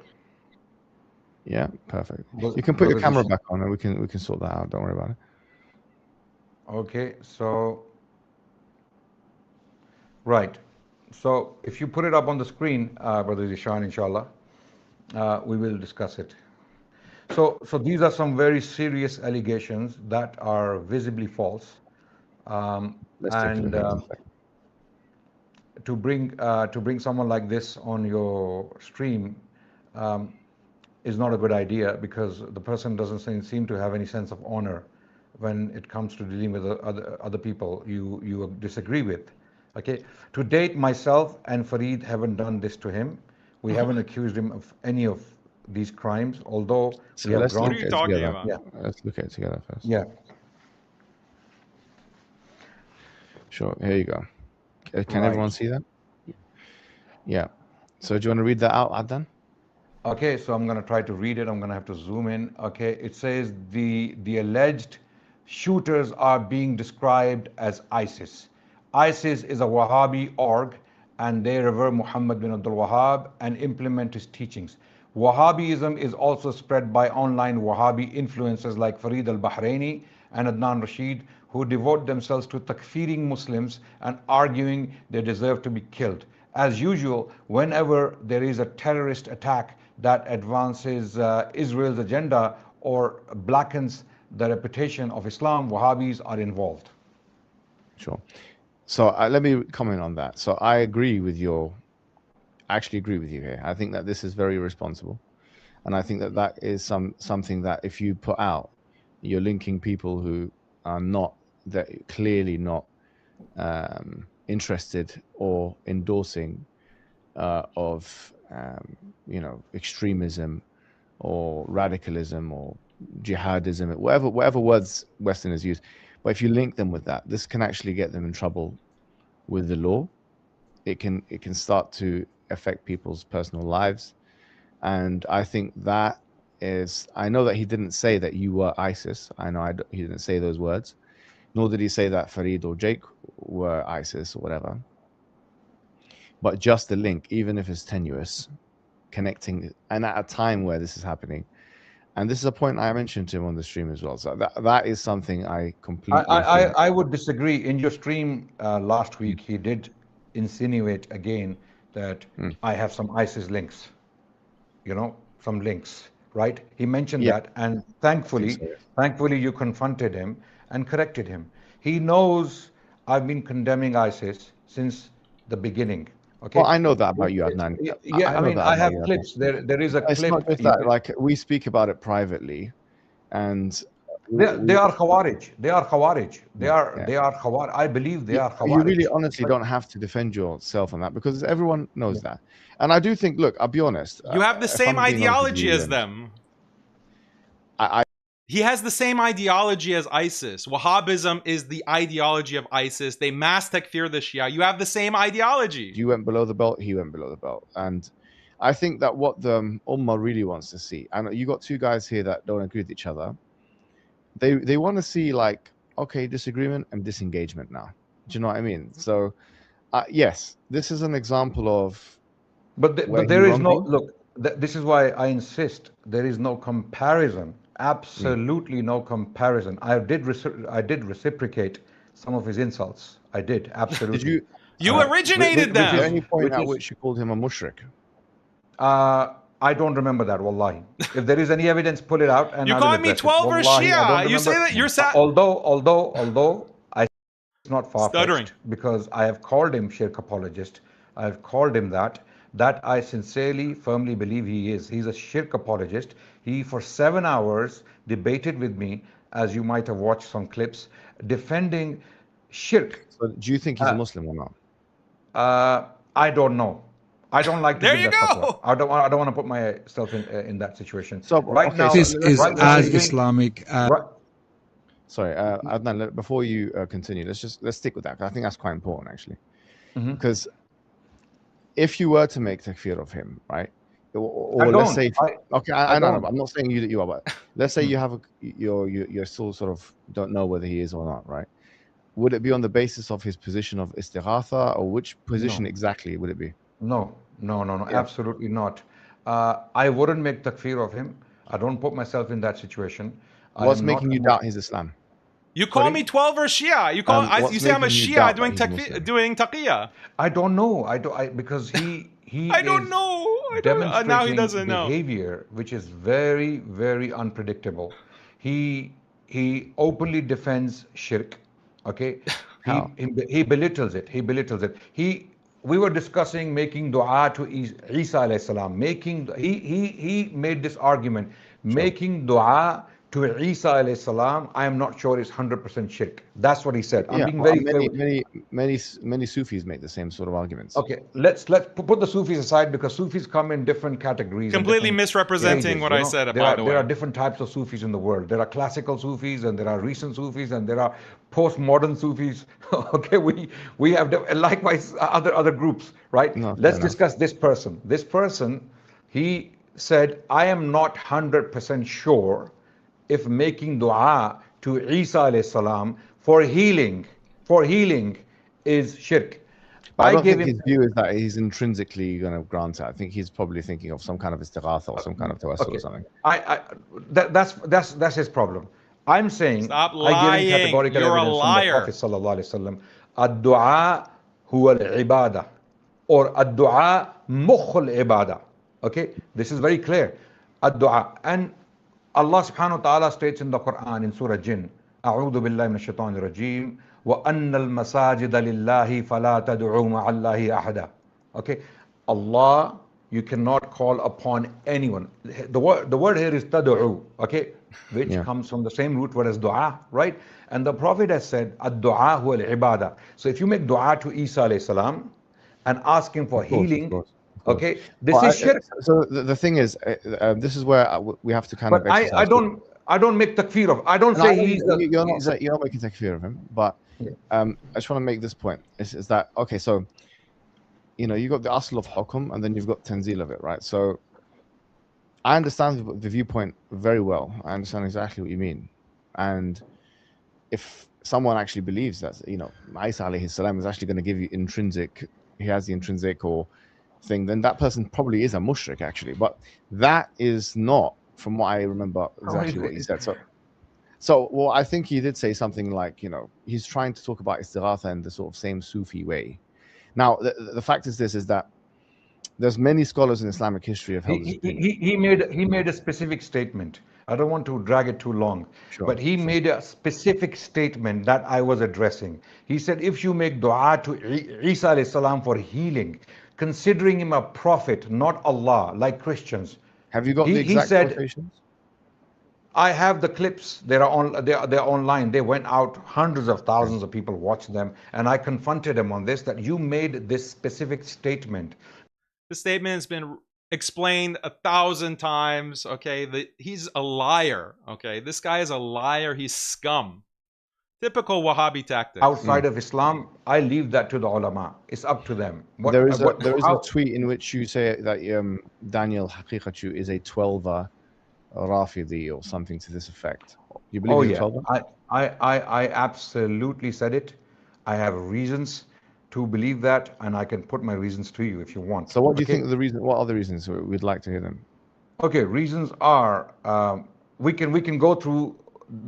Yeah, perfect. You can put your camera back on and we can sort that out. Don't worry about it. Okay, so right. So if you put it up on the screen, Brother Zishan, inshallah, we will discuss it. So these are some very serious allegations that are visibly false. Let's take a look at it. To bring someone like this on your stream is not a good idea, because the person doesn't seem to have any sense of honor when it comes to dealing with other people you disagree with. Okay, to date, myself and Fareed haven't done this to him. We haven't accused him of any of these crimes, although we have What are you talking about? Yeah. Let's look at it together first. Yeah. Sure, here you go. Can everyone see that? Yeah. So do you want to read that out, Adnan? Okay, so I'm going to try to read it. I'm going to have to zoom in. Okay, it says the alleged shooters are being described as ISIS. ISIS is a Wahhabi org, and they revere Muhammad bin Abdul Wahhab and implement his teachings. Wahhabism is also spread by online Wahhabi influencers like Fareed al-Bahraini and Adnan Rashid, who devote themselves to takfiring Muslims and arguing they deserve to be killed. As usual, whenever there is a terrorist attack that advances Israel's agenda or blackens the reputation of Islam, Wahhabis are involved. Sure. So let me comment on that. So I agree with actually agree with you here. I think that this is very irresponsible. And I think that is something that if you put out, you're linking people who are clearly not interested or endorsing of extremism or radicalism or jihadism, whatever words Westerners use. But if you link them with that, this can actually get them in trouble with the law. It can start to affect people's personal lives. And I think that is, I know that he didn't say that you were ISIS. I know he didn't say those words, nor did he say that Farid or Jake were ISIS or whatever. But just the link, even if it's tenuous, connecting, and at a time where this is happening. And this is a point I mentioned to him on the stream as well. So that is something I completely think. I would disagree. In your stream last week, he did insinuate again that I have some ISIS links, you know, some links, right? He mentioned that, and thankfully, you confronted him and corrected him. He knows I've been condemning ISIS since the beginning. Okay. Well, I know that about you, Adnan. Yeah, I mean, I have clips. There is a clip. It's not just that. Like, we speak about it privately, and they are Khawarij. They are Khawarij. They are Khawarij. I believe they are Khawarij. You really honestly don't have to defend yourself on that, because everyone knows that. And I do think, look, I'll be honest. You have the same ideology as them. He has the same ideology as ISIS. Wahhabism is the ideology of ISIS. They mass takfir the Shia. You have the same ideology. You went below the belt, he went below the belt. And I think that what the Ummah really wants to see, and you got two guys here that don't agree with each other, they want to see, like, okay, disagreement and disengagement now. Do you know what I mean? So, yes, this is an example of... But there is no... Look, this is why I insist there is no comparison. Absolutely no comparison. I did reciprocate some of his insults. I did, absolutely. Did you originated them. Was there any point at which you called him a mushrik? I don't remember that, wallahi. If there is any evidence, pull it out. And you called me 12 or Shia. You say that you're sad. Although it's not far-fetched, because I have called him shirk apologist. I have called him that I sincerely, firmly believe he is. He's a shirk apologist. He, for 7 hours, debated with me, as you might have watched some clips, defending shirk. So do you think he's a Muslim or not? I don't know. I don't like to there you go. I don't want to put myself in that situation. So now, this is as Islamic. Sorry, Adnan, before you continue, let's stick with that. I think that's quite important, actually, because if you were to make takfir of him, right? Or let's say, I don't know. I'm not saying you that you are, but let's say you have you're still sort of don't know whether he is or not, right? Would it be on the basis of his position of istighatha, or which position exactly would it be? No, absolutely not. I wouldn't make takfir of him. I don't put myself in that situation. What's making you doubt his Islam? You call me 12 or Shia. You say I'm a Shia doing taqiyya. I don't know. Because he I don't know. Demonstrating now he doesn't know. Behavior which is very, very unpredictable. He openly defends shirk. Okay, he belittles it. We were discussing making dua to Isa alayhi salam. He made this argument. Making dua to Isa alayhi salam, I am not sure is 100% shirk. That's what he said. I'm being very clear. Many Sufis make the same sort of arguments. Okay, let's put the Sufis aside, because Sufis come in different categories. Completely misrepresenting what I said about it. There are different types of Sufis in the world. There are classical Sufis, and there are recent Sufis, and there are postmodern Sufis. Okay, we have likewise other groups, right? Let's discuss this person. This person, he said, I am not 100% sure if making dua to Isa alayhi salam for healing is shirk. I don't think his view is that he's intrinsically going to grant it. I think he's probably thinking of some kind of istighatha or some kind of tawassul or something. That's his problem. I'm saying, stop lying. You're a liar. Prophet sallallahu alaihi wasallam, ad-du'a huwa al-ibadah, or ad-du'a mukh al-ibadah. Okay, this is very clear. Ad-du'a, and Allah subhanahu wa ta'ala states in the Quran in Surah Jinn, A'udhu billahi minash shaitanir rajim, wa anna al-masajida lillahi fala tad'u ma'allahi ahada. Okay, Allah, you cannot call upon anyone. The word here is tad'u, okay, which comes from the same root word as dua, right? And the Prophet has said, ad-du'a huwa al-ibadah. So if you make dua to Isa alayhi salam and ask him for healing, okay, this is shirk. So the thing is, this is where we have to kind of. I don't make takfir of. I don't say you're not making takfir of him, but I just want to make this point. Is that okay? So, you know, you got the asl of hukum, and then you've got tanzil of it, right? So, I understand the viewpoint very well. I understand exactly what you mean, and if someone actually believes that, you know, Isa alayhi salam is actually going to give you intrinsic, he has the intrinsic or thing, then that person probably is a mushrik actually. But that is not, from what I remember, exactly what he said. So, well, I think he did say something like, you know, he's trying to talk about istighatha in the sort of same Sufi way. Now, the fact is this, is that there's many scholars in Islamic history have held this opinion. He made a specific statement. I don't want to drag it too long, but he made a specific statement that I was addressing. He said, if you make dua to Isa alayhi salam for healing, considering him a prophet, not Allah, like Christians. Have you got the exact quotations? I have the clips. They're online. They went out. Hundreds of thousands of people watched them, and I confronted him on this, that you made this specific statement. The statement has been explained 1,000 times. Okay, he's a liar. Okay, this guy is a liar. He's scum. Typical Wahhabi tactics. Outside of Islam, I leave that to the ulama. It's up to them. There is a tweet in which you say that Daniel Haqiqatu is a 12er Rafidi or something to this effect. You believe he's a 12er? I absolutely said it. I have reasons to believe that, and I can put my reasons to you if you want. So what do you think the reason? What are the reasons? We'd like to hear them. Okay, reasons are we can go through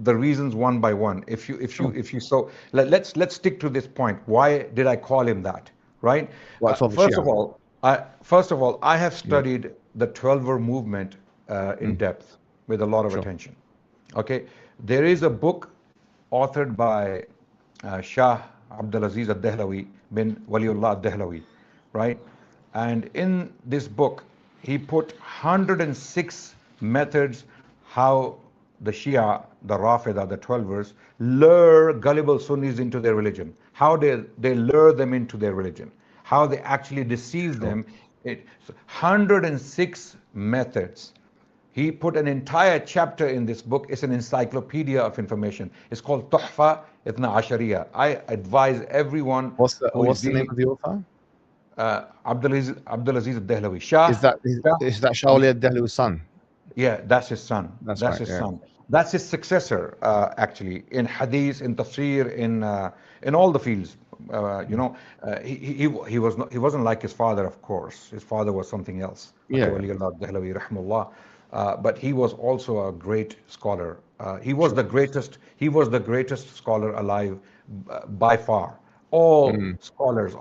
the reasons one by one. If you so let's stick to this point. Why did I call him that? Right. First of all, I have studied the 12er movement in depth with a lot of attention. Okay, there is a book authored by Shah Abdulaziz al-Dehlawi bin Waliullah al-Dehlawi, right? And in this book, he put 106 methods how the Shia, the Rafida, the 12ers, lure gullible Sunnis into their religion, how they lure them into their religion, how they actually deceive them. 106 methods. He put an entire chapter in this book. It's an encyclopedia of information. It's called Tuhfa Ithna Ashariya. I advise everyone. What's the name of the author? Abdulaziz al-Dehlawi. Shah. Is that Shah Wali al-Dehlawi's son? Yeah, that's his son. That's his son. That's his successor, actually, in hadith, in tafsir, in all the fields. He wasn't like his father, of course. His father was something else. But he was also a great scholar. He was the greatest scholar alive by far. All scholars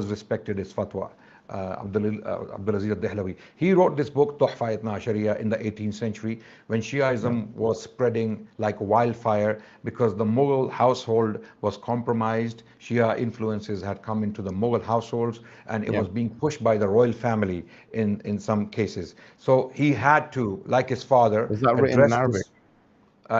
respected his fatwa. Abdulaziz al-Dehlawi. He wrote this book, Tuhfa Ithna Ashariya, in the 18th century when Shiaism was spreading like wildfire because the Mughal household was compromised. Shia influences had come into the Mughal households, and it was being pushed by the royal family in some cases. So he had to, like his father, was that written in Arabic?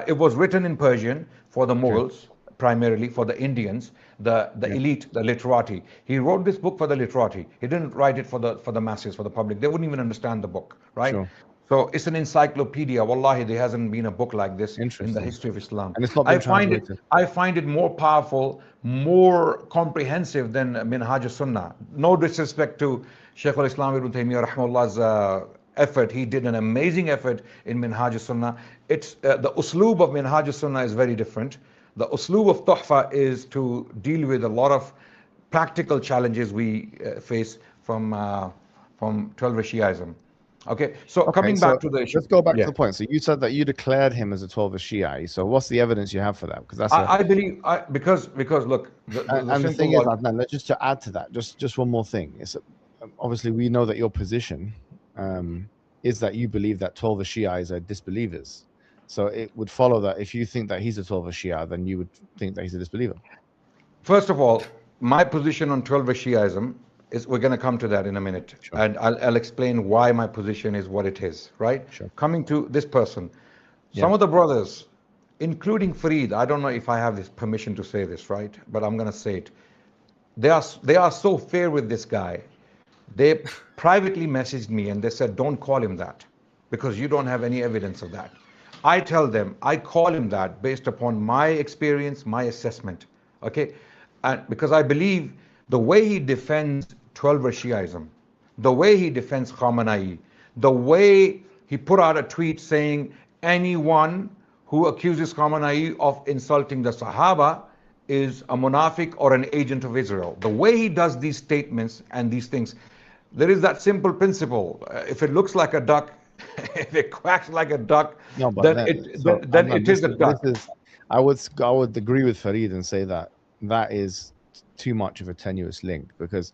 It was written in Persian for the Mughals. Primarily for the Indians, the elite, the literati. He wrote this book for the literati. He didn't write it for the masses, for the public. They wouldn't even understand the book, right? Sure. So it's an encyclopedia. Wallahi, there hasn't been a book like this in the history of Islam. And it's not I find it more powerful, more comprehensive than Minhaj al-Sunnah. No disrespect to Shaykh al-Islam ibn Taymiyyah rahimahullah's effort. He did an amazing effort in Minhaj al-Sunnah. It's the usloob of Minhaj al-Sunnah is very different. The usloob of Tuhfa is to deal with a lot of practical challenges we face from 12er Shiaism. Okay, so coming back to the issue. Let's go back to the point. So you said that you declared him as a 12er Shia. So what's the evidence you have for that? Because that's I believe because look, the thing is, Adnan, just to add to that, just one more thing. It's obviously we know that your position is that you believe that 12er Shias are disbelievers. So it would follow that if you think that he's a 12er Shia, then you would think that he's a disbeliever. First of all, my position on 12er Shiaism is, we're going to come to that in a minute. Sure. And I'll explain why my position is what it is, right? Sure. Coming to this person, some of the brothers, including Fareed, I don't know if I have this permission to say this, right? But I'm going to say it. They are so fair with this guy. They privately messaged me and they said, don't call him that because you don't have any evidence of that. I tell them, I call him that based upon my experience, my assessment, okay? And because I believe the way he defends 12er Shiaism, the way he defends Khamenei, the way he put out a tweet saying anyone who accuses Khamenei of insulting the Sahaba is a munafiq or an agent of Israel. The way he does these statements and these things, there is that simple principle. If it looks like a duck, if it quacks like a duck, No, but then Adnan, it is a duck. I would agree with Farid and say that that is too much of a tenuous link, because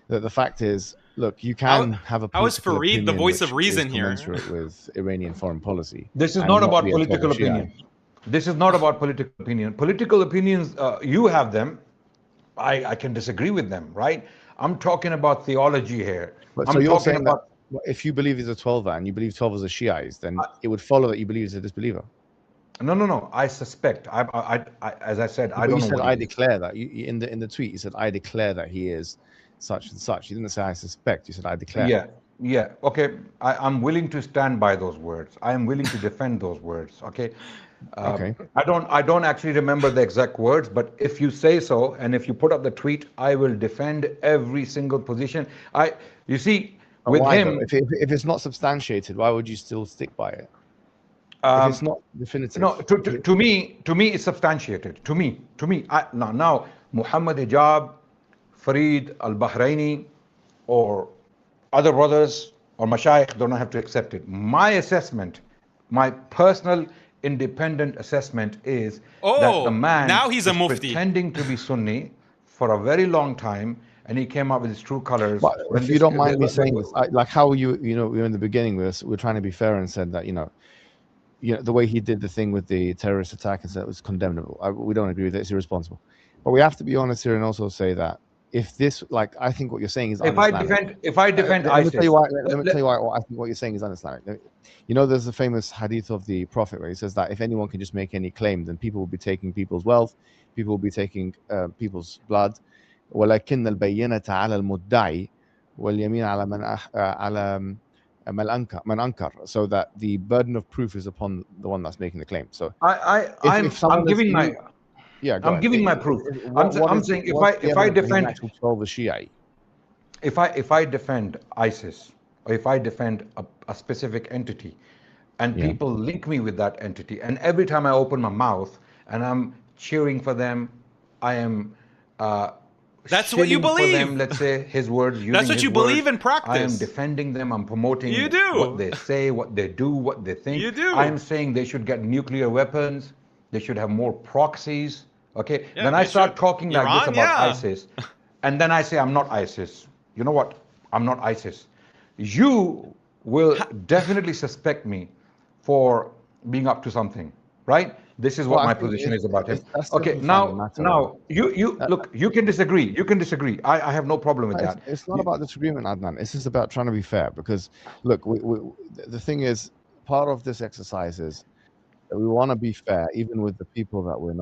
the fact is, look, you can have a how is political Farid the opinion voice of which reason is here? commensurate with Iranian foreign policy. This is and not about be a total political Shiite. opinion. This is not about political opinion. Political opinions, you have them. I can disagree with them, right? I'm talking about theology here. But I'm so you're talking saying about, that if you believe he's a 12er and you believe 12ers are Shiites, then it would follow that you believe he's a disbeliever. no. I suspect. As I said, I But don't you know said what I he is. declare that. In the tweet, you said I declare that he is such and such. You didn't say I suspect. You said I declare. Yeah. Okay. I'm willing to stand by those words. I am willing to defend those words. Okay. Okay. I don't actually remember the exact words, but if you say so, and if you put up the tweet, I will defend every single position. You see, But with why, him, though? If it's not substantiated, why would you still stick by it? If it's not definitive. no, to me, it's substantiated. To me, now, Muhammad Hijab, Farid al-Bahraini, or other brothers or mashayikh don't have to accept it. My assessment, my personal independent assessment is that the man now he's a is mufti. pretending to be Sunni for a very long time, and he came up with his true colors. But if you don't mind me saying this, like how we were in the beginning with us, we're trying to be fair and said that the way he did the thing with the terrorist attack and said it was condemnable. We don't agree with it. It's irresponsible. But we have to be honest here and also say that if this, like, I think what you're saying is un-Islamic. If I defend let me ISIS, tell you why. Let me tell you why. I think what you're saying is un-Islamic. There's a famous hadith of the Prophet where he says that if anyone can just make any claim, then people will be taking people's wealth, people will be taking people's blood. ولكن البينة على المدعي واليمين على من أنكر, so that the burden of proof is upon the one that's making the claim. So I'm giving my proof. I'm saying if I defend 12 Shiite, if I defend ISIS, or if I defend a specific entity, and people link me with that entity, and every time I open my mouth and I'm cheering for them, I am that's what you believe. For them, let's say his words. That's what you believe in practice. I am defending them. I'm promoting what they say, what they do, what they think. You do. I am saying they should get nuclear weapons. They should have more proxies. Okay. Yeah, then I start talking like Iran, this about ISIS, and then I say I'm not ISIS. You know what? I'm not ISIS. You will definitely suspect me for being up to something, right? This is what my position is about him. Okay, now you look, you can disagree. You can disagree. I have no problem with that. It's not about disagreement, Adnan. It's just about trying to be fair. Because look, the thing is, part of this exercise is that we want to be fair, even with the people that we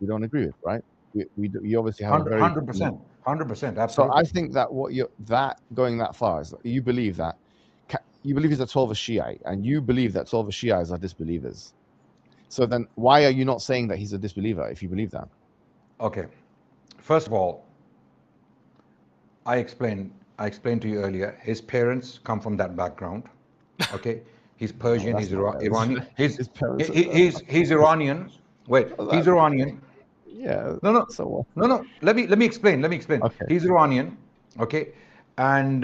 don't agree with, right? We obviously have 100%, absolutely. So I think that going that far is that you believe he's a 12 Shiite, and you believe that 12 Shiites are disbelievers. So then why are you not saying that he's a disbeliever if you believe that? Okay. First of all, I explained to you earlier, his parents come from that background. Okay? He's Persian, he's Iranian. He's Iranian. Wait, he's Iranian. Yeah. No. So what? No. Let me explain. Okay. He's Iranian, okay? And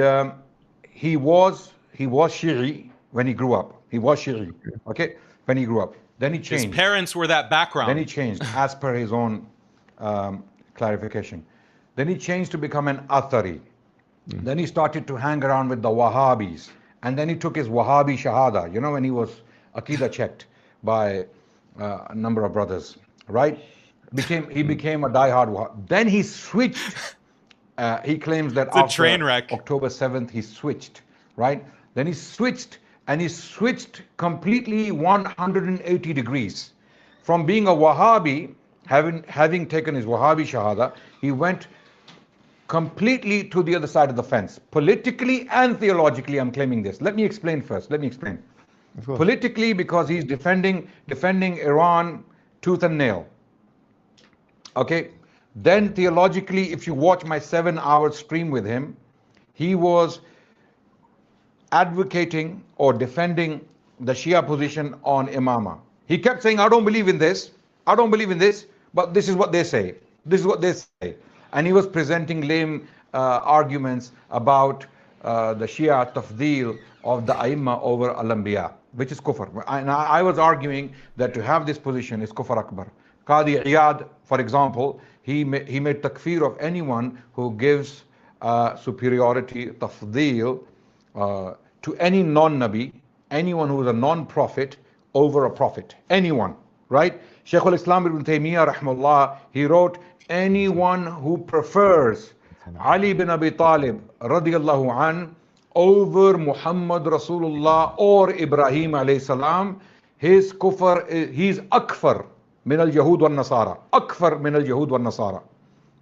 he was Shi'i when he grew up. He was Shi'i, okay? When he grew up. Then he changed. His parents were that background. Then he changed, as per his own clarification. Then he changed to become an Athari. Then he started to hang around with the Wahhabis. And then he took his Wahhabi Shahada, when he was Aqidah checked by a number of brothers, right? He became a diehard Wahhabi. Then he switched. He claims that after train wreck. October 7th, he switched, right? Then he switched. And he switched completely 180 degrees. From being a Wahhabi, having taken his Wahhabi Shahada, he went completely to the other side of the fence. Politically and theologically, I'm claiming this. Let me explain first. Politically, because he's defending Iran tooth and nail. Okay? Then theologically, if you watch my 7-hour stream with him, he was advocating or defending the Shia position on Imama. He kept saying, I don't believe in this, I don't believe in this, but this is what they say. This is what they say. And he was presenting lame arguments about the Shia tafdeel of the Aimma over Al-Anbiya, which is kufr. And I was arguing that to have this position is kufr akbar. Qadi Iyad, for example, he made takfir of anyone who gives superiority, tafdeel, to any non-Nabi, anyone who is a non-prophet over a prophet. Anyone, right? Shaykh al-Islam ibn Taymiyyah, rahmullah, he wrote, anyone who prefers Ali bin Abi Talib, radiyallahu an, over Muhammad Rasulullah or Ibrahim alayhi salam, his kufr, he's akfar min al-Yahud wa nasara. Akfar min al-Yahud wa nasara.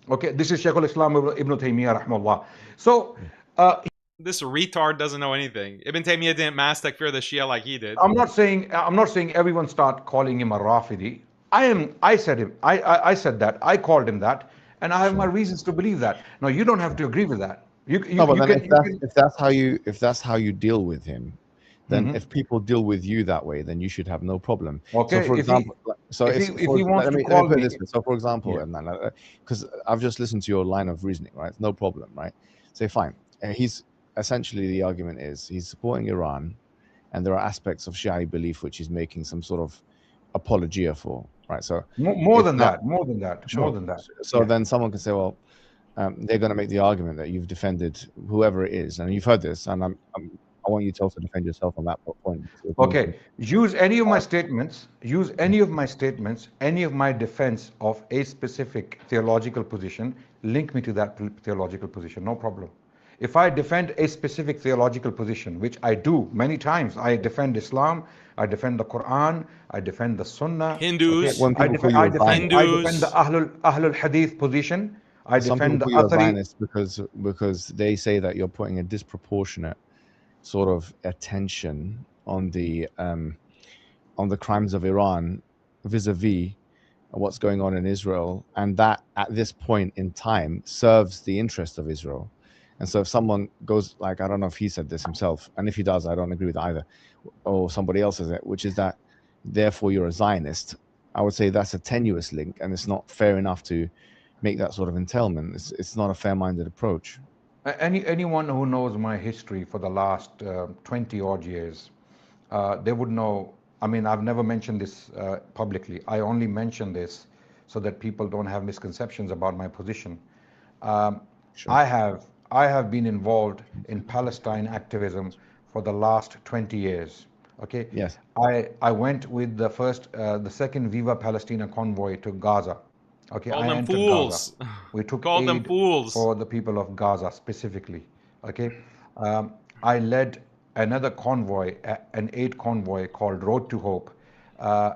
Okay, this is Shaykh al-Islam ibn Taymiyyah, rahmullah. So, this retard doesn't know anything. Ibn Taymiyyah didn't mass takfir the Shia like he did. I'm not saying everyone start calling him a Rafidi. I said that. I called him that, and I have my reasons to believe that. Now you don't have to agree with that. If that's how you deal with him, then if people deal with you that way, then you should have no problem. Okay. So for example, if he wants to call me, so for example, because I've just listened to your line of reasoning, right? No problem, right? Say fine. He's essentially, the argument is he's supporting Iran, and there are aspects of Shia belief which he's making some sort of apologia for, right? So more than that. So then someone can say, well, they're going to make the argument that you've defended whoever it is, and you've heard this, and I want you to also defend yourself on that point. Okay, use any of my statements, any of my defense of a specific theological position, link me to that theological position, no problem. If I defend a specific theological position, which I do many times, I defend Islam, I defend the Quran, I defend the Sunnah. Hindus. Okay? I defend the Ahlul Hadith position. I defend the Athari. Because they say that you're putting a disproportionate sort of attention on the crimes of Iran vis-a-vis what's going on in Israel, and that at this point in time serves the interest of Israel. And so if someone goes, like, I don't know if he said this himself, and if he does, I don't agree with either, or somebody else says it, which is that therefore you're a Zionist, I would say that's a tenuous link, and it's not fair enough to make that sort of entailment. It's not a fair-minded approach. Anyone who knows my history for the last 20 odd years, they would know. I mean, I've never mentioned this publicly. I only mention this so that people don't have misconceptions about my position. Sure. I have been involved in Palestine activism for the last 20 years. Okay. Yes. I went with the second Viva Palestina convoy to Gaza. Okay. Call I them entered fools. Gaza. We took Call them aid fools. for the people of Gaza specifically. Okay. I led another convoy, an aid convoy called Road to Hope.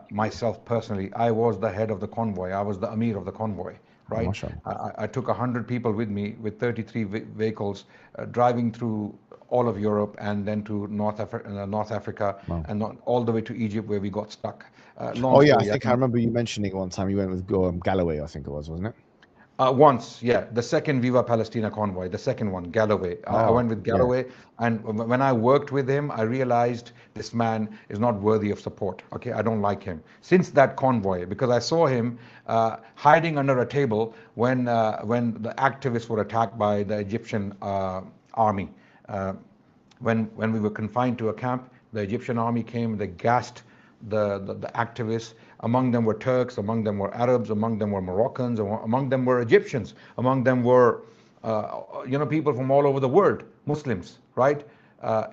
Myself personally, I was the head of the convoy. I was the Amir of the convoy. Right. I took 100 people with me with 33 vehicles, driving through all of Europe and then to North Africa, Wow. and all the way to Egypt where we got stuck. I think I remember you mentioning one time you went with Galloway, I think it was, wasn't it? Once, yeah, the second Viva Palestina convoy, the second one, Galloway. I went with Galloway, and when I worked with him, I realized this man is not worthy of support. Okay, I don't like him. Since that convoy, because I saw him hiding under a table when the activists were attacked by the Egyptian army. When we were confined to a camp, the Egyptian army came, they gassed the activists. Among them were Turks, among them were Arabs, among them were Moroccans, among them were Egyptians, among them were people from all over the world, Muslims, right?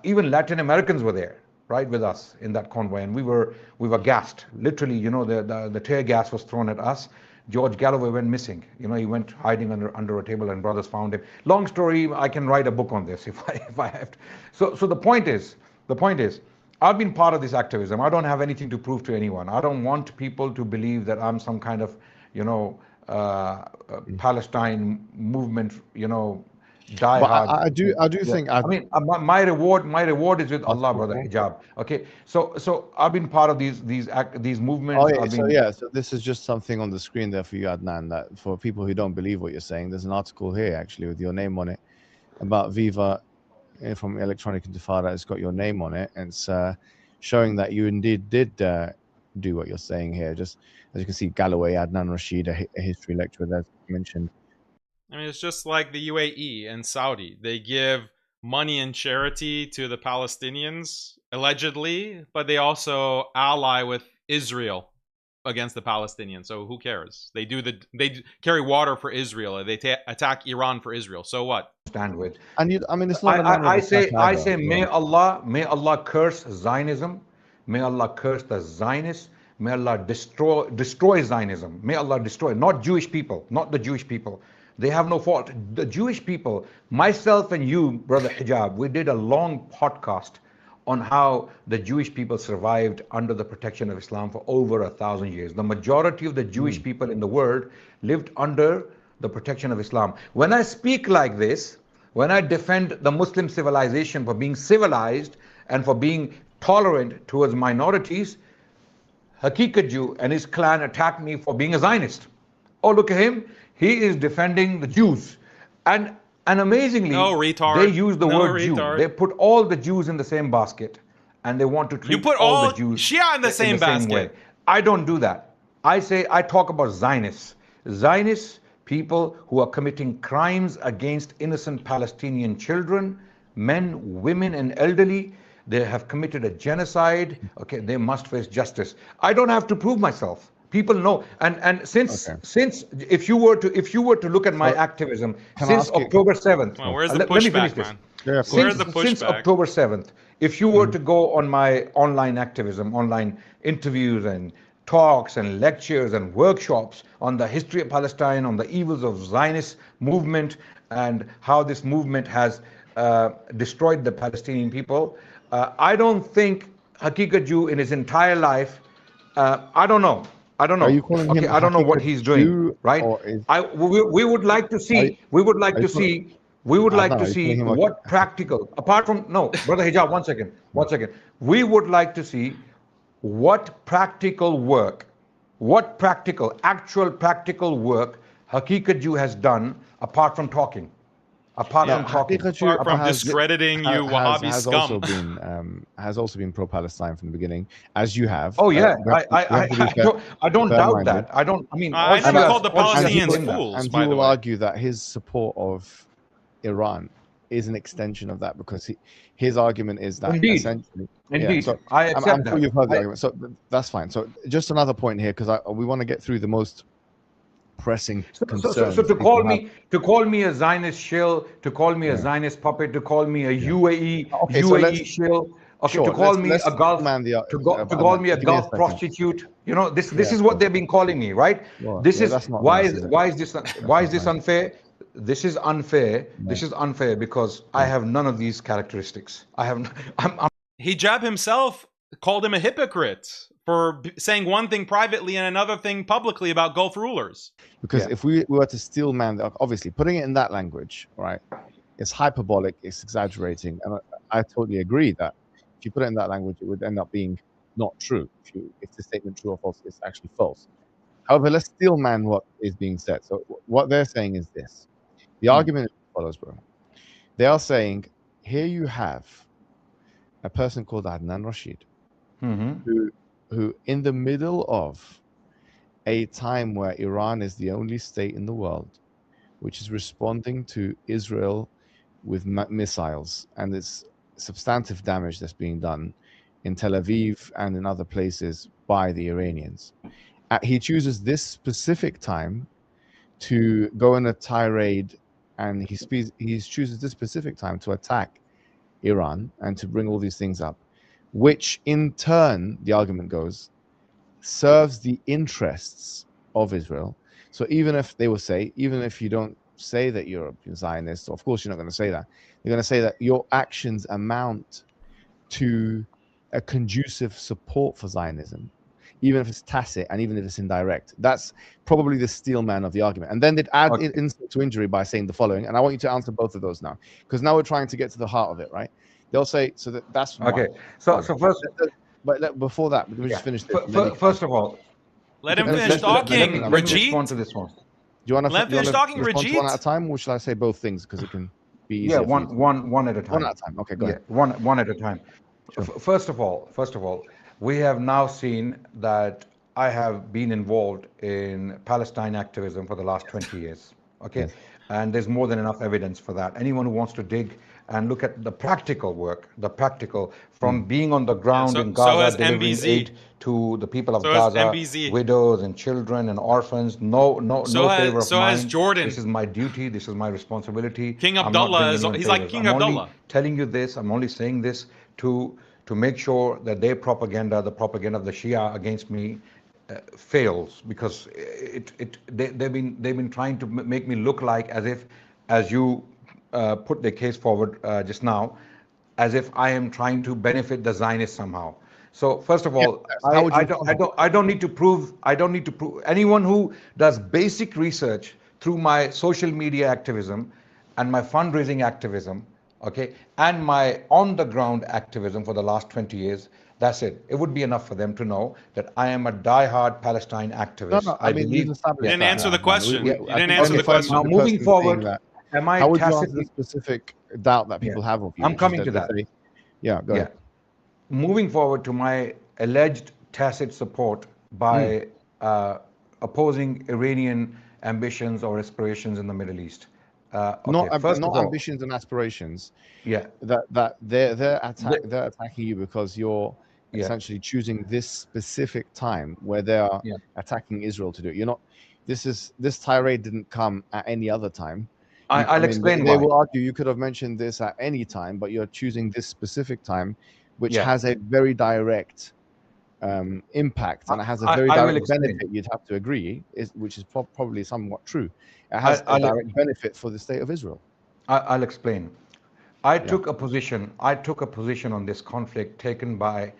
Even Latin Americans were there, right, with us in that convoy, and we were gassed. Literally, the tear gas was thrown at us. George Galloway went missing. He went hiding under a table, and brothers found him. Long story. I can write a book on this if I have to. So the point is, I've been part of this activism. I don't have anything to prove to anyone. I don't want people to believe that I'm some kind of, Palestine movement, diehard. But I do think. I mean, my reward is with Allah, brother Hijab. Okay, so I've been part of these movements. So this is just something on the screen there for you, Adnan. That for people who don't believe what you're saying, there's an article here actually with your name on it about Viva from Electronic Intifada. It's got your name on it, and it's showing that you indeed did do what you're saying here. Just as you can see, Galloway, Adnan Rashid, a history lecturer that mentioned. I mean, it's just like the UAE and Saudi. They give money and charity to the Palestinians, allegedly, but they also ally with Israel against the Palestinians. So who cares? They carry water for Israel. They attack Iran for Israel. So what? Stand with. And I mean, it's not. I say, may Allah curse Zionism. May Allah curse the Zionists. May Allah destroy Zionism. May Allah destroy, not Jewish people, not the Jewish people. They have no fault. The Jewish people, myself and you, Brother Hijab, we did a long podcast on how the Jewish people survived under the protection of Islam for over 1,000 years. The majority of the Jewish people in the world lived under the protection of Islam. When I speak like this, when I defend the Muslim civilization for being civilized and for being tolerant towards minorities, Haqiqat Jew and his clan attack me for being a Zionist. Oh, look at him. He is defending the Jews. And amazingly, they use the word Jew. They put all the Jews in the same basket. And they want to treat all the Jews Shia in the same basket. Way. I don't do that. I talk about Zionists. Zionists, people who are committing crimes against innocent Palestinian children, men, women, and elderly. They have committed a genocide. Okay, they must face justice. I don't have to prove myself. People know, and since if you were to look at my activism since October 7th, well, where's the pushback, man? Yeah, since October 7th, if you were to go on my online activism, online interviews and talks and lectures and workshops on the history of Palestine, on the evils of Zionist movement and how this movement has destroyed the Palestinian people, I don't think Haqiqat Jew in his entire life, I don't know. Are you calling him I don't know what he's doing, right? We would like to see. We would like to see what practical. Apart from Brother Hijab, one second. We would like to see what practical work, actual practical work Haqiqat Jew has done apart from talking. Apart from discrediting you Wahhabi scum. Has also been pro-Palestine from the beginning, as you have. Oh yeah, I don't doubt that. I never called the Palestinians fools. And he will argue that his support of Iran is an extension of that, because his argument is that essentially. Indeed, yeah, so I accept I'm sure you've heard the argument, so that's fine. So just another point here, because we want to get through the most pressing concerns. So to call me a Zionist shill, to call me a Zionist puppet, to call me a UAE shill, to call me a Gulf, to call me a Gulf prostitute. This is what they've been calling me, right? Why is this unfair? This is unfair. This is unfair because I have none of these characteristics. Hijab himself called him a hypocrite for saying one thing privately and another thing publicly about Gulf rulers. Because if we were to steel man, obviously putting it in that language, right, it's hyperbolic, it's exaggerating, and I totally agree that if you put it in that language, it would end up being not true. If the statement true or false, it's actually false. However, let's steel man what is being said. So what they're saying is this: the argument is as follows, bro. They are saying, here you have a person called ADNAN RASHID, who in the middle of a time where Iran is the only state in the world which is responding to Israel with missiles, and it's substantive damage that's being done in Tel Aviv and in other places by the Iranians. He chooses this specific time to go on a tirade, and he chooses this specific time to attack Iran and to bring all these things up, which in turn, the argument goes, serves the interests of Israel. So even if even if you don't say that you're a Zionist, of course you're not going to say that. You're going to say that your actions amount to a conducive support for Zionism, even if it's tacit and even if it's indirect. That's probably the steel man of the argument. And then they'd add insult to injury by saying the following, and I want you to answer both of those now, because now we're trying to get to the heart of it, right? They'll say, that's okay. So first, but before that, let me just finish this. First of all, let him finish talking. Let me respond to this one. Do you want to finish talking, Rajit? One at a time, or shall I say both things, because it can be easier? Yeah, one at a time. One at a time. Okay, go ahead. One at a time. Sure. First of all, we have now seen that I have been involved in Palestine activism for the last 20 years. Okay, Yes. and there's more than enough evidence for that. Anyone who wants to dig and look at the practical work, the practical, from being on the ground in so has Gaza, delivering MBZ. aid to the people of So has Gaza, MBZ. widows and children and orphans. No favor of So has mine. Jordan. This is my duty. This is my responsibility. King I'm not Abdullah bringing is anyone he's like favors. King I'm only Abdullah. telling you this. I'm only saying this to make sure that their propaganda, the propaganda of the Shia against me, fails, because they've been trying to make me look like as if, as you put the case forward just now, as if I am trying to benefit the Zionists somehow. So first of all, How would you I don't need to prove. I don't need to prove. Anyone who does basic research through my social media activism and my fundraising activism, okay, and my on-the-ground activism for the last 20 years, that's it. It would be enough for them to know that I am a die-hard Palestine activist. No, I mean, believe. we've established You didn't that, answer the man. question. Yeah, You I didn't think answer only the question. now the moving person forward, saying that. am I How would you answer tacitly? the specific doubt that people have of you? I'm which is coming to they that. say- yeah, go Yeah. ahead. Moving forward to my alleged tacit support by opposing Iranian ambitions or aspirations in the Middle East. Okay, first Not of all, ambitions and aspirations. yeah, That they're attacking you because you're yeah, essentially choosing this specific time where they are yeah. attacking Israel to do it. You're not. This tirade didn't come at any other time. I'll mean, explain they why. will argue you could have mentioned this at any time, but you're choosing this specific time, which Yeah. has a very direct impact, and it has a I- very I will direct explain. benefit. You'd have to agree, which is probably somewhat true. It has a I'll- direct benefit for the state of Israel. I'll explain. I took a position on this conflict taken by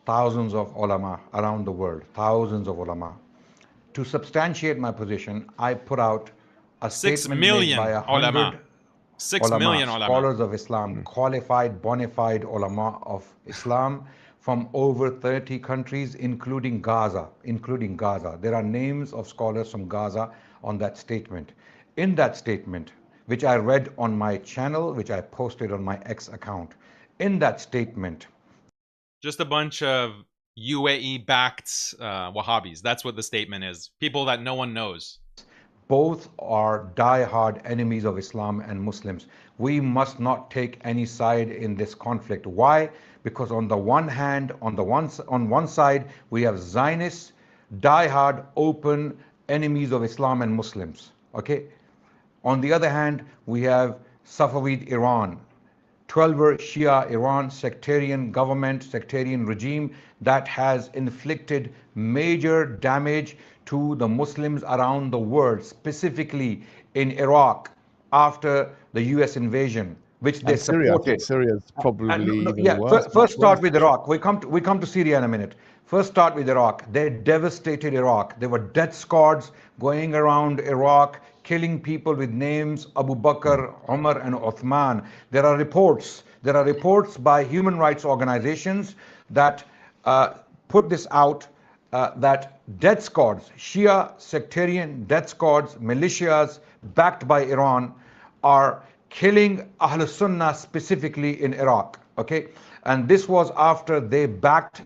thousands of ulama around the world, thousands of ulama. To substantiate my position, I put out a 6 statement made million by ulama. 100 6 ulama, million ulama. scholars of Islam, qualified, bona fide ulama of Islam from over 30 countries, including Gaza. There are names of scholars from Gaza on that statement. In that statement, which I read on my channel, which I posted on my X account, in that statement, Just a bunch of UAE-backed Wahhabis. That's what the statement is. People that no one knows. both are die-hard enemies of Islam and Muslims. We must not take any side in this conflict. Why? Because on the one hand, on one side, we have Zionists, die-hard, open enemies of Islam and Muslims. Okay. On the other hand, we have Safavid Iran, 12er Shia Iran, sectarian government, sectarian regime that has inflicted major damage to the Muslims around the world, specifically in Iraq after the US invasion, which they And Syria, I supported. think Syria's probably even Yeah, worse. first start with Iraq. We come to Syria in a minute. First start with Iraq. They devastated Iraq. There were death squads going around Iraq, killing people with names Abu Bakr, Umar, and Uthman. There are reports by human rights organizations that put this out, that death squads, Shia sectarian death squads, militias backed by Iran, are killing Ahl Sunnah specifically in Iraq. Okay, and this was after they backed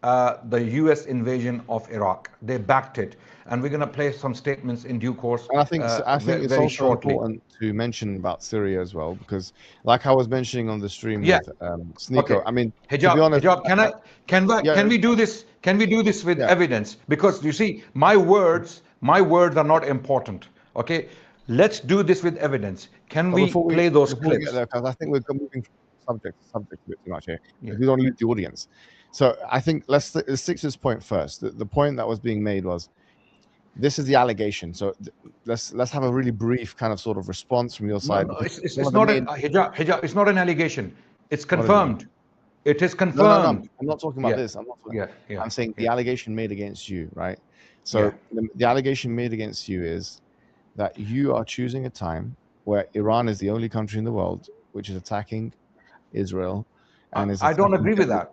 the US invasion of Iraq. They backed it, and we're going to play some statements in due course. And I think it's very also shortly. important to mention about Syria as well, because like I was mentioning on the stream Yeah. with Sneeko, Okay. I mean, Hijab, to be honest, Hijab, can we do this? Can we do this with evidence? Because you see, my words are not important. Okay, let's do this with evidence. Can we play those clips? Because I think we're moving from subject to subject a bit too much here. Yeah. We don't lose the audience. So I think let's stick to this point first. The point that was being made was, this is the allegation. So let's have a really brief kind of sort of response from your side. No, it's not Hijab. It's not an allegation. It's confirmed. It is confirmed. No. I'm not talking about this. I'm not talking, I'm saying the allegation made against you, right? So the allegation made against you is that you are choosing a time where Iran is the only country in the world which is attacking Israel, and I don't agree with that.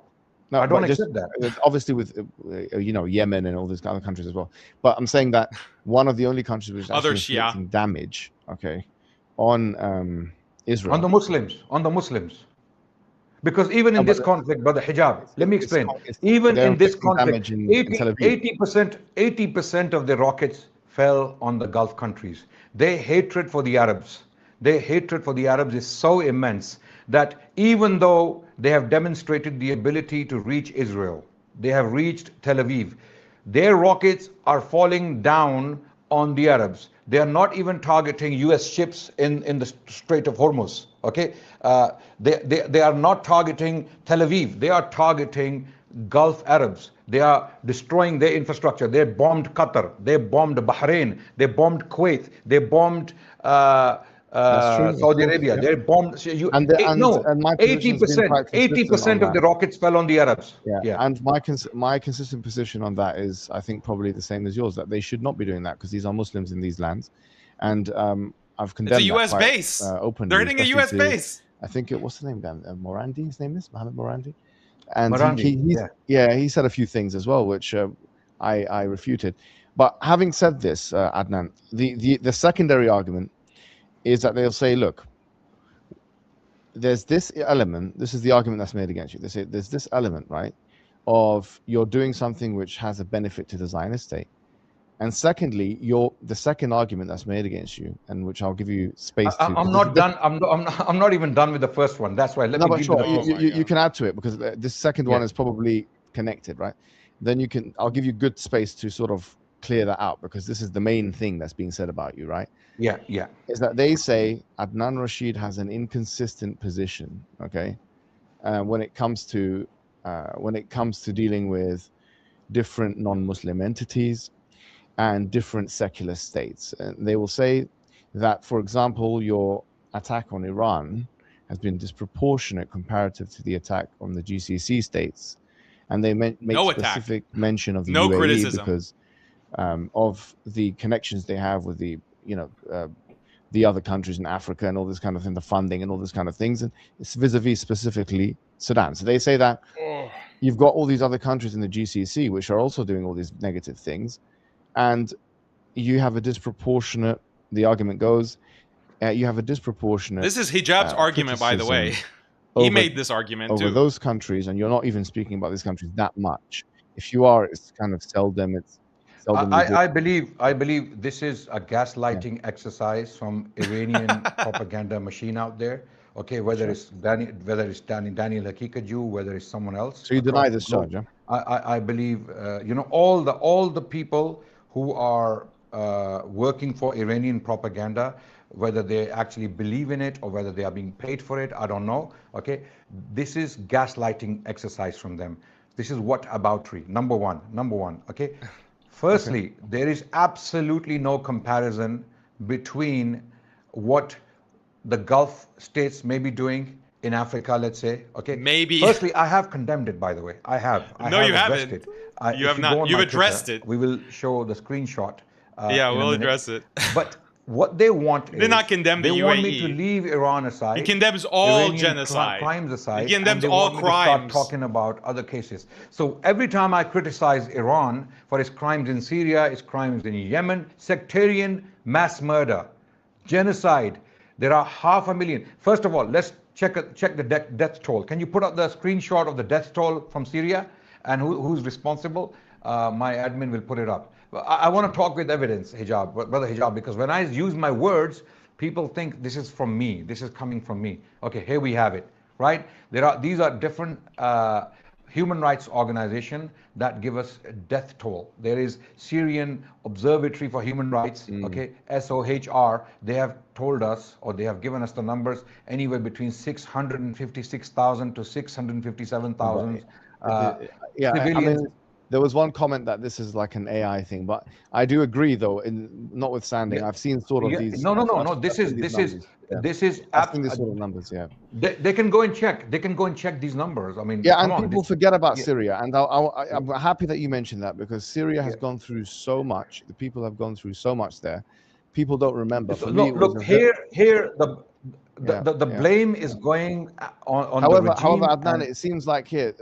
No, I don't accept that. Obviously, with Yemen and all these other countries as well. But I'm saying that one of the only countries which is actually inflicting damage, on Israel, on the Muslims. Because even in No, but this conflict, brother Hijab, let me explain. Even they're in this inflicting conflict, damage in Tel Aviv. 80% of the rockets fell on the Gulf countries. Their hatred for the Arabs, their hatred for the Arabs is so immense that even though they have demonstrated the ability to reach Israel, they have reached Tel Aviv, their rockets are falling down on the Arabs. They are not even targeting US ships in the Strait of Hormuz. Okay, they are not targeting Tel Aviv. They are targeting Gulf Arabs. They are destroying their infrastructure. They bombed Qatar. They bombed Bahrain. They bombed Kuwait. They bombed That's true, of Saudi course, Arabia. yeah. They bombed. And my position has been quite consistent on 80% of that. the rockets fell on the Arabs. Yeah, Yeah. and my consistent position on that is, I think, probably the same as yours, that they should not be doing that because these are Muslims in these lands, and I've condemned It's a that US quite base. openly. They're hitting a US base. I think what's the name again? Morandi, his name is Mohammed Morandi, and Morandi, he said a few things as well, which I refuted. But having said this, Adnan, the secondary argument is that they'll say, look, there's this element, this is the argument that's made against you. They say there's this element, right, of you're doing something which has a benefit to the Zionist state. And secondly, the second argument that's made against you, and which I'll give you space to. I'm not done. I'm not even done with the first one. That's why. Let me sure. with You can add to it because this second one is probably connected, right? Then I'll give you good space to sort of clear that out because this is the main thing that's being said about you, right? Yeah. Is that they say Adnan Rashid has an inconsistent position, okay, when it comes to dealing with different non-Muslim entities and different secular states. And they will say that, for example, your attack on Iran has been disproportionate comparative to the attack on the GCC states, and they make specific mention of the UAE criticism. because of the connections they have with the other countries in Africa and all this kind of thing, the funding and all this kind of things, and it's vis-a-vis specifically Sudan. So they say that you've got all these other countries in the GCC which are also doing all these negative things, and you have a disproportionate, the argument goes, you have a disproportionate. This is Hijab's argument, by the way. He made this argument over too. those countries, and you're not even speaking about these countries that much. If you are, it's kind of seldom. It's seldom. I believe this is a gaslighting exercise from Iranian propaganda machine out there. Okay, whether it's Daniel Hakikaju, whether it's someone else. So you deny this charge? Yeah? I believe all the people who are working for Iranian propaganda, whether they actually believe in it or whether they are being paid for it, I don't know. Okay, this is gaslighting exercise from them. This is whataboutery. Number one. Okay. Firstly, there is absolutely no comparison between what the Gulf states may be doing in Africa, let's say. Okay. Maybe. Firstly, I have condemned it, by the way. I have. No, you haven't. It. You have not. You've addressed it. We will show the screenshot. Yeah, we'll address it. But what they want is... They not condemn the UAE. They want me to leave Iran aside. He condemns all Iranian genocide. Crimes aside. He condemns all crimes. Start talking about other cases. So every time I criticize Iran for its crimes in Syria, its crimes in Yemen, sectarian mass murder, genocide, there are 500,000. First of all, let's check the death toll. Can you put up the screenshot of the death toll from Syria and who's responsible? My admin will put it up. I want to talk with evidence, Hijab, brother Hijab, because when I use my words, people think this is from me. This is coming from me. Okay, here we have it, right? These are different human rights organizations that give us a death toll. There is Syrian Observatory for Human Rights, okay, SOHR. They have told us, or they have given us the numbers, anywhere between 656,000 to 657,000 civilians. There was one comment that this is like an AI thing, but I do agree, though. Notwithstanding, I've seen sort of these. No. This is I've seen these sort of numbers. Yeah. They can go and check. They can go and check these numbers. I mean, people forget about Syria, and I'm happy that you mentioned that because Syria has gone through so much. The people have gone through so much there. People don't remember. Look, here the blame is going on. However, Adnan, it seems like here.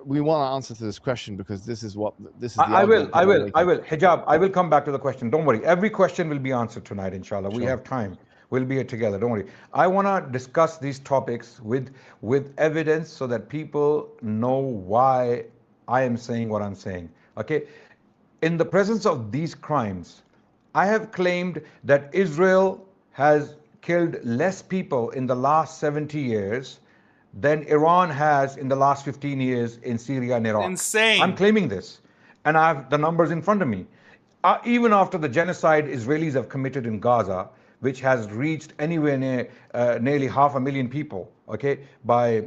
We want an answer to this question because this is the I will Hijab, I will come back to the question, don't worry. Every question will be answered tonight, inshallah. We have time. We'll be here together. Don't worry. I want to discuss these topics with evidence so that people know why I am saying what I'm saying. Okay. In the presence of these crimes, I have claimed that Israel has killed less people in the last 70 years than Iran has in the last 15 years in Syria and Iraq. Insane. I'm claiming this, and I have the numbers in front of me. Even after the genocide Israelis have committed in Gaza, which has reached anywhere near nearly 500,000 people, okay, by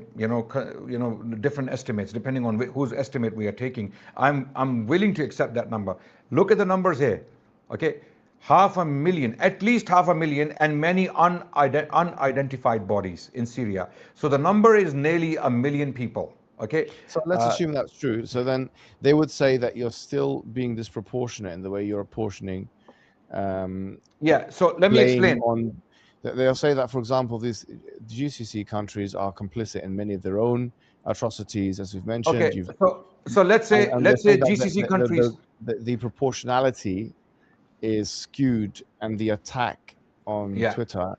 different estimates, depending on whose estimate we are taking. I'm willing to accept that number. Look at the numbers here, okay. 500,000, at least 500,000, and many unidentified bodies in Syria. So the number is nearly 1 million people. Okay. So let's assume that's true. So then they would say that you're still being disproportionate in the way you're apportioning. Yeah. So let me explain. They'll say that, for example, these GCC countries are complicit in many of their own atrocities, as we've mentioned. Okay. So let's say GCC countries. The proportionality is skewed, and the attack on Twitter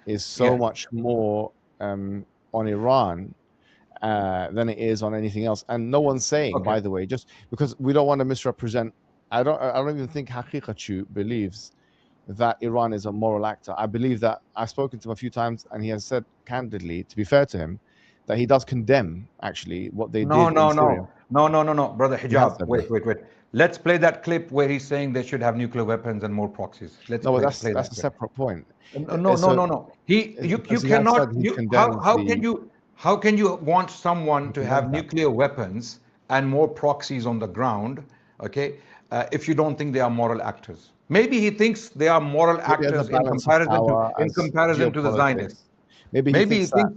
is so much more on Iran than it is on anything else. And no one's saying, by the way, just because we don't want to misrepresent. I don't even think Haqiqachu believes that Iran is a moral actor. I believe that I've spoken to him a few times, and he has said candidly, to be fair to him, that he does condemn actually what they did in Syria. No, brother Hijab. Wait. Let's play that clip where he's saying they should have nuclear weapons and more proxies. That's a separate point. No. You cannot. How can you want someone to have nuclear weapons and more proxies on the ground? Okay, if you don't think they are moral actors. Maybe he thinks they are moral actors in comparison to the Zionists. Maybe he thinks that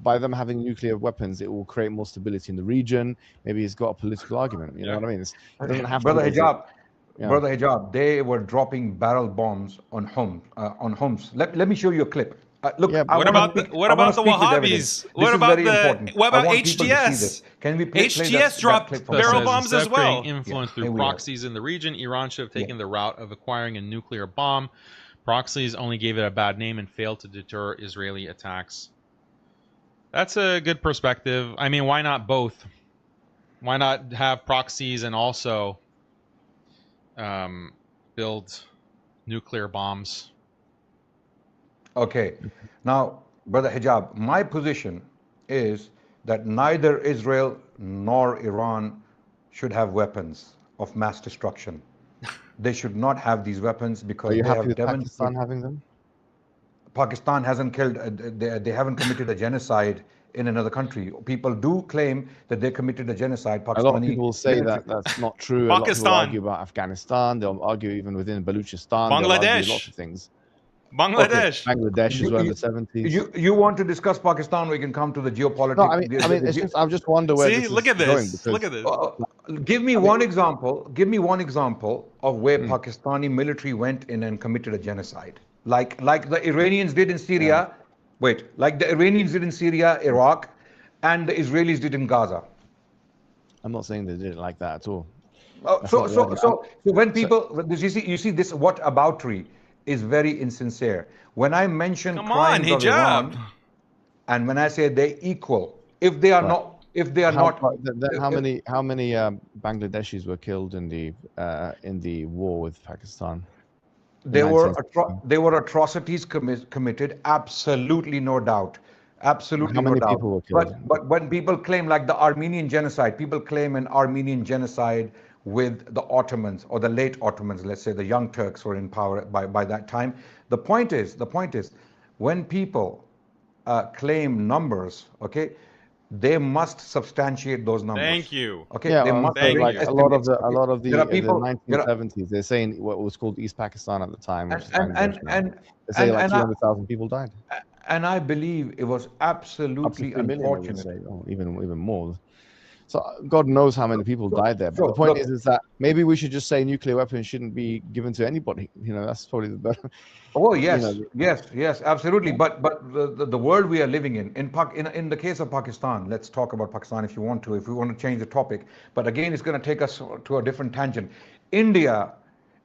by them having nuclear weapons, it will create more stability in the region. Maybe he's got a political argument. You know what I mean? It doesn't have Brother Hijab, they were dropping barrel bombs on homes. Let me show you a clip. Look, what about the Wahhabis? What about HTS? Can we HTS dropped barrel bombs as well? Influence through proxies in the region. Iran should have taken the route of acquiring a nuclear bomb. Proxies only gave it a bad name and failed to deter Israeli attacks. That's a good perspective. I mean, why not both? Why not have proxies and also build nuclear bombs? Okay. Now, Brother Hijab, my position is that neither Israel nor Iran should have weapons of mass destruction. They should not have these weapons because they have Pakistan having them? Pakistan hasn't killed, they haven't committed a genocide in another country. People do claim that they committed a genocide. A lot of people say that that's not true. Pakistan. A lot of people argue about Afghanistan. They'll argue even within Baluchistan. Bangladesh. Lots of things. Bangladesh. Okay. Bangladesh as well in the 70s. You want to discuss Pakistan? We can come to the geopolitics. No, I mean, it's just, I just wonder where this is look at this. Going. Look at this. Give me one example. Give me one example of where Pakistani military went in and committed a genocide, like the Iranians did in Syria. Yeah. Wait, like the Iranians did in Syria, Iraq, and the Israelis did in Gaza. I'm not saying they did it like that at all. So when people, you see this whataboutery is very insincere. When I mention crimes of Iran, and when I say they equal, if they are not, how many Bangladeshis were killed in the war with Pakistan? There were atrocities committed, absolutely no doubt. Absolutely no doubt. People were killed? But when people claim, like the Armenian genocide, people claim an Armenian genocide with the Ottomans or the late Ottomans, let's say the Young Turks were in power by that time. The point is, when people claim numbers, okay, they must substantiate those numbers. Thank you. Okay, yeah, they must like a lot of the people, in the 1970s, they're saying what was called East Pakistan at the time, which they say like 200,000 people died. And I believe it was absolutely unfortunate. Even more. So God knows how many people died there. But the point is that maybe we should just say nuclear weapons shouldn't be given to anybody. You know, that's probably the better. Oh yes, yes, absolutely. But the world we are living in the case of Pakistan, let's talk about Pakistan if you want to, if we want to change the topic. But again, it's going to take us to a different tangent. India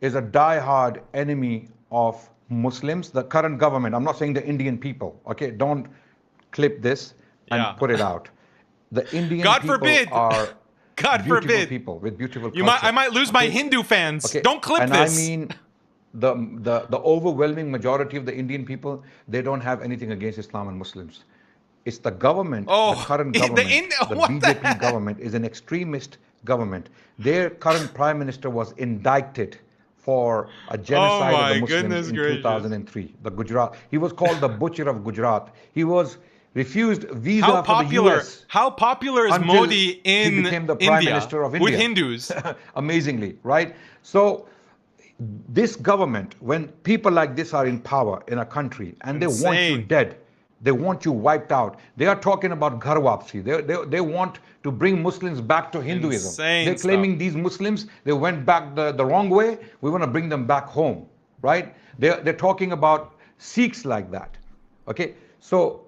is a die-hard enemy of Muslims, the current government, I'm not saying the Indian people, okay? Don't clip this and Yeah. put it out. The Indian God people forbid. are God beautiful forbid. people with beautiful You culture. I might lose my Hindu fans. Okay. Don't clip and this. I mean, the overwhelming majority of the Indian people, they don't have anything against Islam and Muslims. It's the government, the current government, the BJP government is an extremist government. Their current prime minister was indicted for a genocide of the Muslims in 2003. The Gujarat, he was called the butcher of Gujarat. He was refused visa for the US. How popular is Modi in he became the prime minister of India with Hindus? Amazingly, right? So this government, when people like this are in power in a country and they want you dead, they want you wiped out. They are talking about ghar wapsi. They want to bring Muslims back to Hinduism. They're claiming these Muslims, they went back the wrong way. We want to bring them back home, right? They're talking about Sikhs like that. Okay, so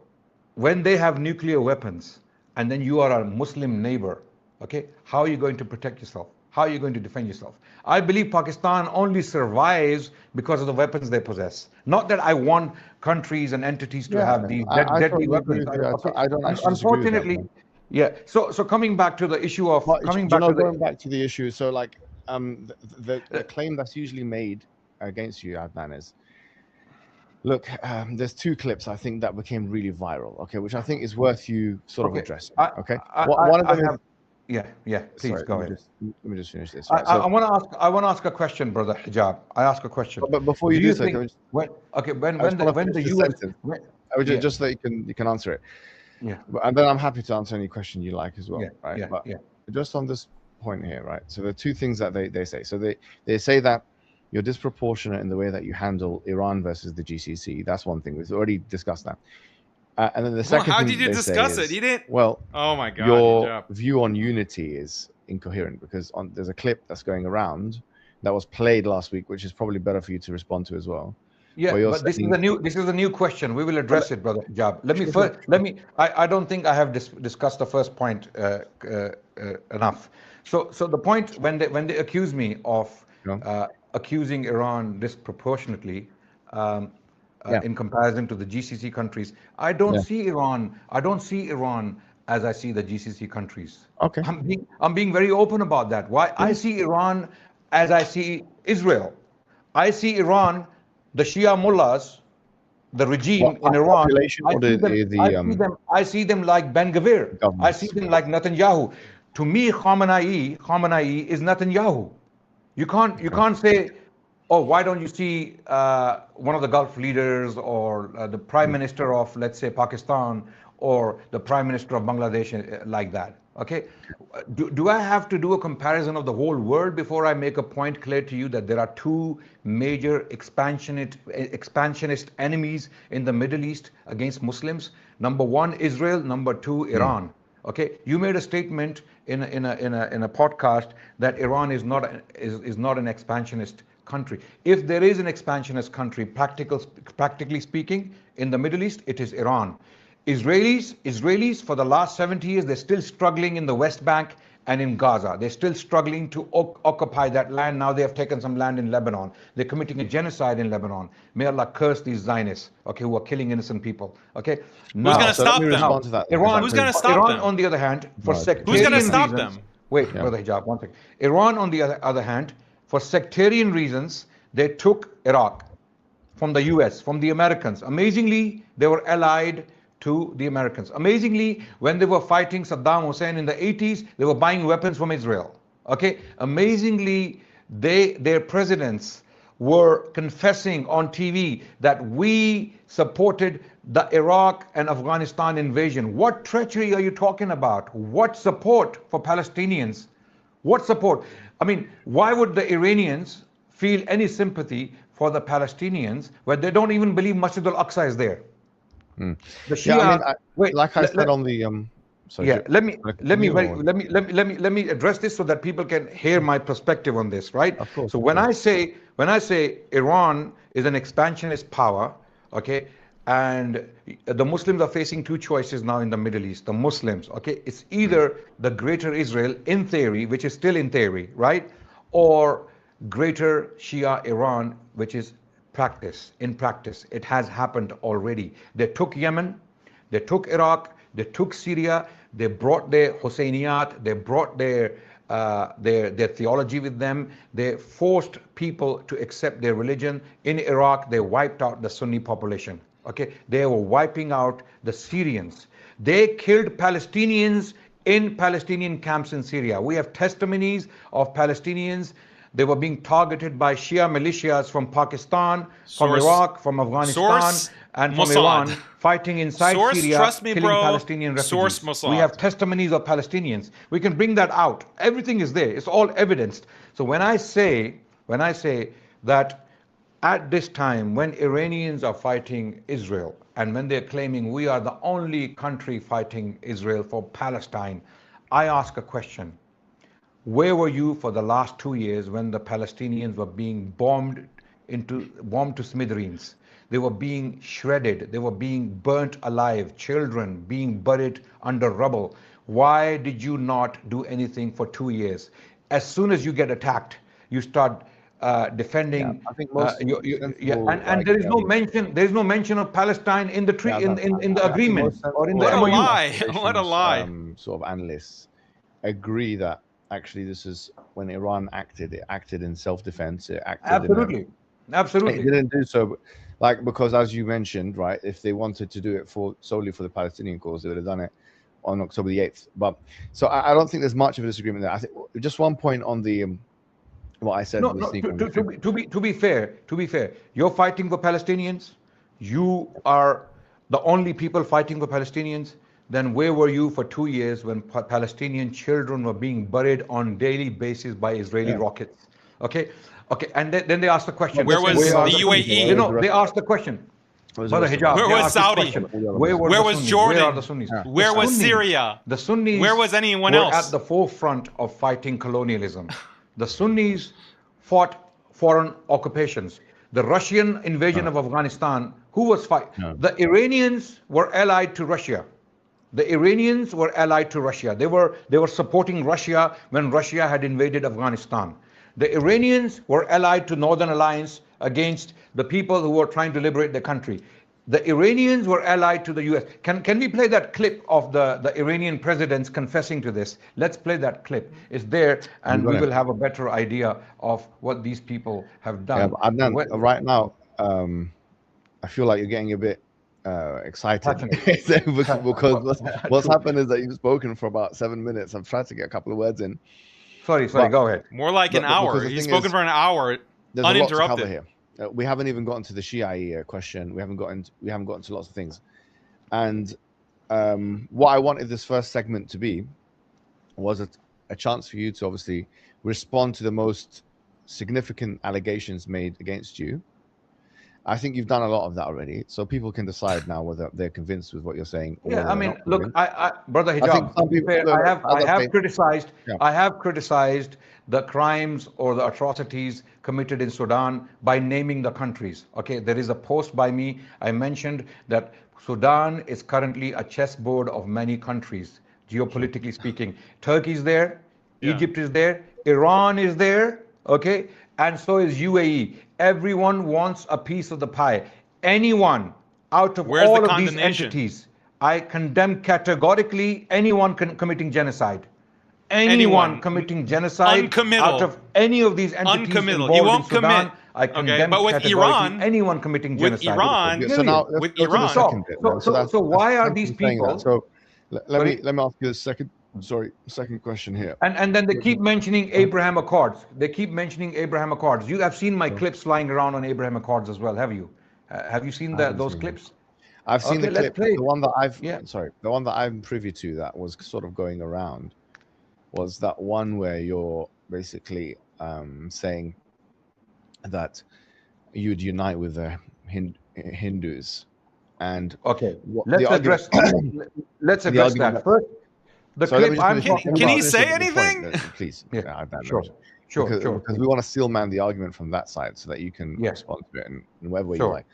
when they have nuclear weapons and then you are a Muslim neighbor, okay, how are you going to protect yourself? How are you going to defend yourself? I believe Pakistan only survives because of the weapons they possess. Not that I want countries and entities to have these deadly weapons. I don't actually Unfortunately, yeah. So coming back to the issue of going back to the issue. So like the claim that's usually made against you, Adnan, is look, there's two clips I think that became really viral. Okay, which I think is worth you sort of addressing. Okay, one of them is. Yeah. Please sorry, go ahead. Let me just finish this. Right, I want to ask a question, brother Hijab. I ask a question. But before you do so, when the US, just so you can answer it. Yeah. And then I'm happy to answer any question you like as well. Yeah. Right. Yeah. But just on this point here, right? So there are two things that they say. So they say that you're disproportionate in the way that you handle Iran versus the GCC. That's one thing. We've already discussed that. And then the second how thing did you discuss it? You didn't. Well, oh my God, your view on unity is incoherent because there's a clip that's going around that was played last week, which is probably better for you to respond to as well. Yeah, but this is a new question. We will address it, brother Hijab. I don't think I have discussed the first point enough. So the point when they accuse me of accusing Iran disproportionately. In comparison to the GCC countries, I don't see Iran as I see the GCC countries. Okay. I'm being very open about that. Why? I see Iran as I see Israel. I see Iran, the Shia mullahs, the regime in Iran. I see them like Ben Gvir. I see them like Netanyahu. To me, Khamenei is Netanyahu. You can't say, oh, why don't you see one of the Gulf leaders or the prime minister of, let's say, Pakistan or the prime minister of Bangladesh like that? Okay. Do I have to do a comparison of the whole world before I make a point clear to you that there are two major expansionist enemies in the Middle East against Muslims? Number one, Israel. Number two, Iran. Okay. You made a statement in a podcast that Iran is not an expansionist country. If there is an expansionist country, practically speaking, in the Middle East, it is Iran. Israelis for the last 70 years, they're still struggling in the West Bank and in Gaza. They're still struggling to occupy that land. Now they have taken some land in Lebanon. They're committing a genocide in Lebanon. May Allah curse these Zionists, okay, who are killing innocent people. Okay. Now, who's going to stop them? Iran, who's going to stop them? Iran, on the other hand, for sectarian who's going to stop reasons, them? Wait, Brother Hijab, one thing. Iran, on the other hand, for sectarian reasons, they took Iraq from the US, from the Americans. Amazingly, they were allied to the Americans. Amazingly, when they were fighting Saddam Hussein in the 80s, they were buying weapons from Israel. Okay? Amazingly, their presidents were confessing on TV that we supported the Iraq and Afghanistan invasion. What treachery are you talking about? What support for Palestinians? What support? I mean, why would the Iranians feel any sympathy for the Palestinians when they don't even believe Masjid al-Aqsa is there? The Shia, let me address this so that people can hear my perspective on this, right? Of course. So when I say Iran is an expansionist power, okay, and the Muslims are facing two choices now in the Middle East. The Muslims, okay, it's either the Greater Israel in theory, which is still in theory, right, or Greater Shia Iran, which is practice, it has happened already. They took Yemen, they took Iraq, they took Syria, they brought their Husseiniat, they brought their theology with them. They forced people to accept their religion. In Iraq, they wiped out the Sunni population. Okay, they were wiping out the Syrians. They killed Palestinians in Palestinian camps in Syria. We have testimonies of Palestinians. They were being targeted by Shia militias from Pakistan, from Iraq, from Afghanistan, and from Iran, fighting inside Syria, trust me, killing bro. Palestinian refugees. Mossad. We have testimonies of Palestinians. We can bring that out. Everything is there. It's all evidenced. So when I say that at this time, when Iranians are fighting Israel, and when they're claiming we are the only country fighting Israel for Palestine, I ask a question. Where were you for the last 2 years when the Palestinians were being bombed to smithereens? They were being shredded. They were being burnt alive. Children being buried under rubble. Why did you not do anything for 2 years? As soon as you get attacked, you start defending. I think most and there is no mention. There is no mention of Palestine in the in the agreement or in the What a MOU. lie! What a lie! Sort of analysts agree that actually this is when Iran acted. It acted in self-defense. It acted absolutely. It didn't do so, because as you mentioned, right? If they wanted to do it solely for the Palestinian cause, they would have done it on October the 8th. But so I don't think there's much of a disagreement there. I think just one point on the what I said. To be fair, you're fighting for Palestinians. You are the only people fighting for Palestinians. Then where were you for 2 years when Palestinian children were being buried on daily basis by Israeli rockets? Okay, and then they asked the question. Where was the UAE? They asked the question. Brother Hijab, where was Saudi? Where was Jordan? Where are the Sunnis? Where was Syria? The Sunnis. Where was anyone were else? At the forefront of fighting colonialism. The Sunnis fought foreign occupations. The Russian invasion of Afghanistan, who was fighting? The Iranians were allied to Russia. The Iranians were allied to Russia. They were supporting Russia when Russia had invaded Afghanistan. The Iranians were allied to Northern Alliance against the people who were trying to liberate the country. The Iranians were allied to the US. Can we play that clip of the Iranian presidents confessing to this? Let's play that clip. It's there, and we will have a better idea of what these people have done. Yeah, right now, I feel like you're getting a bit excited because what's happened is that you've spoken for about 7 minutes. I've tried to get a couple of words in. Sorry, go ahead. More like an hour. You've spoken for an hour, uninterrupted. A lot to cover here. We haven't even gotten to the Shia question. We haven't gotten to lots of things. And what I wanted this first segment to be was a chance for you to obviously respond to the most significant allegations made against you. I think you've done a lot of that already, so people can decide now whether they're convinced with what you're saying. Yeah, I mean, look, Brother Hijab, I have criticized the crimes or the atrocities committed in Sudan by naming the countries. Okay, there is a post by me. I mentioned that Sudan is currently a chessboard of many countries, geopolitically speaking. Turkey is there, Egypt is there, Iran is there, okay, and so is UAE. Everyone wants a piece of the pie. Anyone out of all of these entities, I condemn categorically anyone committing genocide. Anyone committing genocide out of any of these entities involved in Sudan, I condemn but with Iran, anyone committing genocide. With Iran. So why are these people? So let me ask you a second question here. And then they keep mentioning Abraham Accords. You have seen my clips flying around on Abraham Accords as well, have you? Have you seen those clips? I've seen the clip. The one that I'm privy to that was sort of going around was that one where you're basically saying that you'd unite with the Hindus. And let's address that first. Can he say anything? Please. Sure. Because we want to steel man the argument from that side so that you can respond to it in whatever way you like.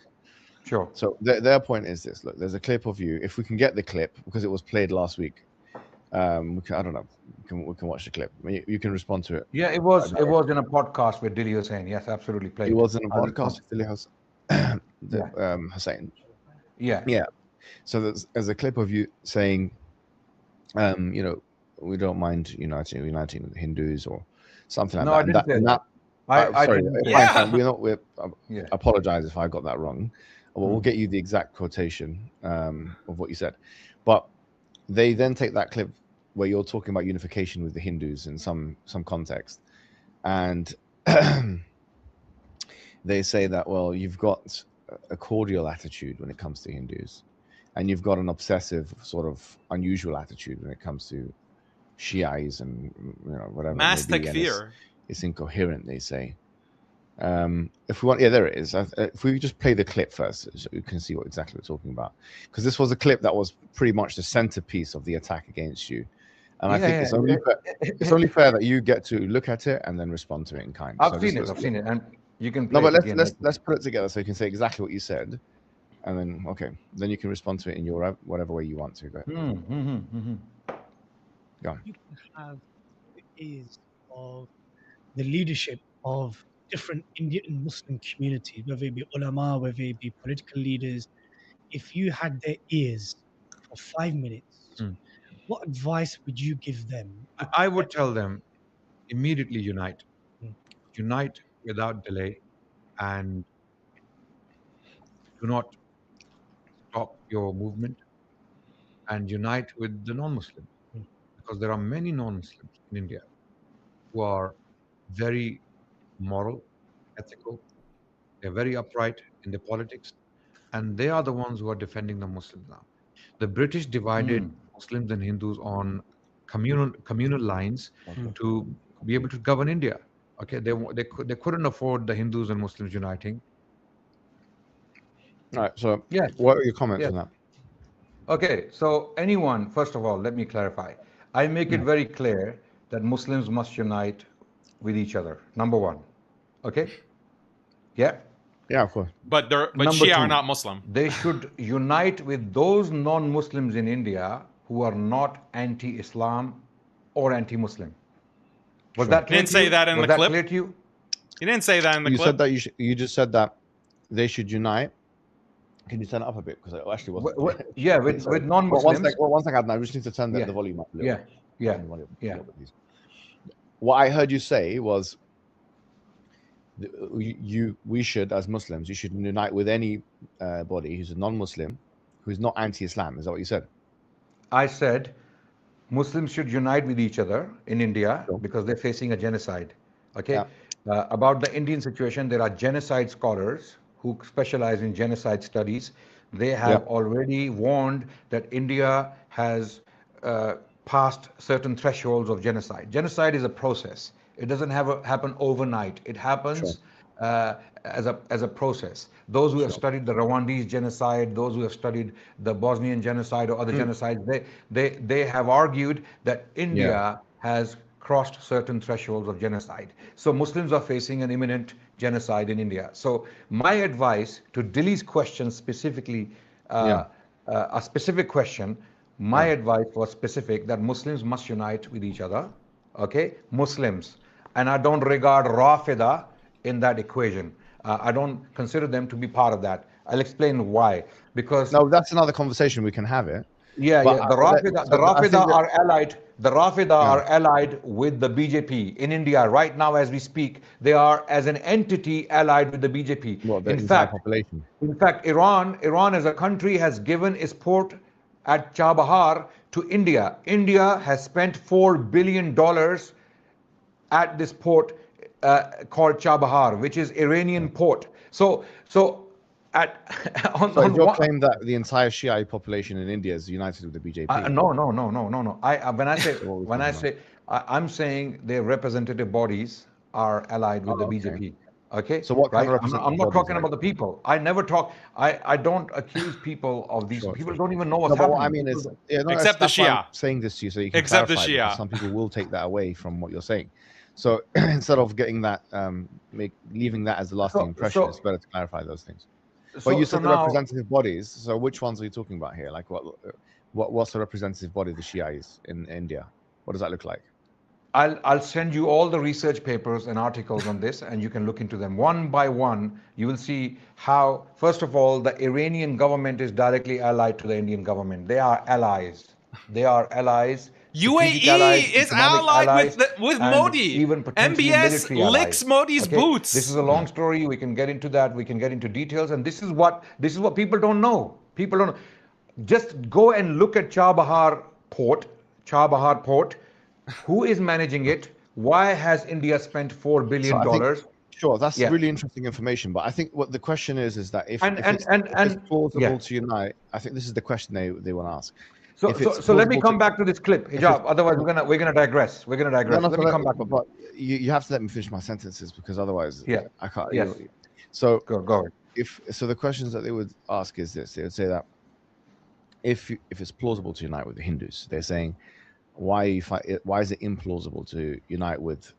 Sure. So their point is this. Look, there's a clip of you. If we can get the clip, because it was played last week, we can watch the clip. You can respond to it. Yeah, it was in a podcast with Dilly Hussain. Yes, absolutely. It was in a podcast with Dilly Hussain. Hussein. Yeah. Yeah. So there's a clip of you saying, you know, we don't mind uniting Hindus or something like No, that. I didn't say that. I Sorry, didn't say fine, that. fine. Yeah. We're Yeah. apologize if I got that wrong. We'll get you the exact quotation of what you said. But they then take that clip where you're talking about unification with the Hindus in some context, and they say that, well, you've got a cordial attitude when it comes to Hindus, and you've got an obsessive sort of unusual attitude when it comes to Shiites and whatever Mass it may be, and takfir. it's incoherent, they say. If we want, yeah, there it is. If we just play the clip first, so you can see what exactly we're talking about, because this was a clip that was pretty much the centerpiece of the attack against you, and I think it's only fair that you get to look at it and then respond to it in kind. I've seen it, and you can play no, but it again. let's put it together so you can say exactly what you said, and then you can respond to it in your whatever way you want to. Go ahead. Go on. You can have is of the leadership of different Indian Muslim communities, whether it be ulama, whether it be political leaders. If you had their ears for 5 minutes, what advice would you give them? I would tell them immediately unite. Mm. Unite without delay, and do not stop your movement, and unite with the non-Muslims, Mm. because there are many non-Muslims in India who are very moral, ethical, they're very upright in their politics, and they are the ones who are defending the Muslims now. The British divided Muslims and Hindus on communal lines to be able to govern India. Okay, they couldn't afford the Hindus and Muslims uniting. All right. So, Yes. what are your comments Yes. on that? Okay, so anyone, first of all, let me clarify. I make it very clear that Muslims must unite with each other. Number one. Okay? Yeah? Yeah, of course. But Number Shia are two, not Muslim. they should unite with those non-Muslims in India who are not anti-Islam or anti-Muslim. Was that You clear didn't to say you? that in Was the that clip. clear to you? You didn't say that in the You clip. said that you just said that they should unite. Can you turn it up a bit, because it actually wasn't. Yeah, with Sorry. non-Muslims. One second, I just need to turn the Yeah. volume up a little bit. Yeah. Turn the volume up a Yeah. little bit, please. What I heard you say was, we should, as Muslims, you should unite with any body who's a non-Muslim, who's not anti-Islam. Is that what you said? I said Muslims should unite with each other in India Sure. because they're facing a genocide. Okay. Yeah. About the Indian situation, there are genocide scholars who specialize in genocide studies. They have already warned that India has passed certain thresholds of genocide. Genocide is a process. It doesn't happen overnight. It happens as a process. Those who have studied the Rwandese genocide, those who have studied the Bosnian genocide or other genocides, they have argued that India has crossed certain thresholds of genocide. So Muslims are facing an imminent genocide in India. So my advice to Dilly's question specifically, a specific question, my advice was specific, that Muslims must unite with each other. Okay, Muslims. And I don't regard Rafida in that equation. I don't consider them to be part of that. I'll explain why. Because no, that's another conversation. We can have it. yeah, But yeah. The Rafida are allied. The Rafida are allied with the BJP in India right now as we speak. They are, as an entity, allied with the BJP. Well, the entire population. In fact, Iran as a country has given its port at Chabahar to India. India has spent $4 billion at this port called Chabahar, which is Iranian port. So your claim that the entire Shia population in India is united with the BJP? No. I'm saying their representative bodies are allied with the BJP. Okay. So what kind of I'm not talking about the people. I never talk. I don't accuse people of these. People don't even know what's happening. What I mean is, except the Shia. I'm saying this to you so you can except clarify, the Shia. because some people will take that away from what you're saying. So instead of getting that, leaving that as the lasting impression, it's better to clarify those things. But you said the representative bodies. So which ones are you talking about here? Like what's the representative body of the Shia is in India? What does that look like? I'll send you all the research papers and articles on this, and you can look into them one by one. You will see how, first of all, the Iranian government is directly allied to the Indian government. They are allies. They are allies. Strategic allies, UAE is economic allied allies, with and Modi. even potentially MBS military allies. licks Modi's Okay? boots. This is a long story. We can get into that. We can get into details. And this is what people don't know. People don't. Just go and look at Chabahar Port. Chabahar Port. Who is managing it? Why has India spent $4 billion? So I think, sure, that's Yeah. really interesting information. But I think what the question is that if And- it's plausible yeah. to unite, I think this is the question they want to ask. So, If it's so let me plausible come back to this clip, Hijab. Otherwise, we're gonna digress. We're gonna digress. No, Let me come back. But you have to let me finish my sentences, because otherwise, Yeah. I can't. Yes. So Go ahead. so the questions that they would ask is this: they would say that if it's plausible to unite with the Hindus, they're saying, why is it implausible to unite with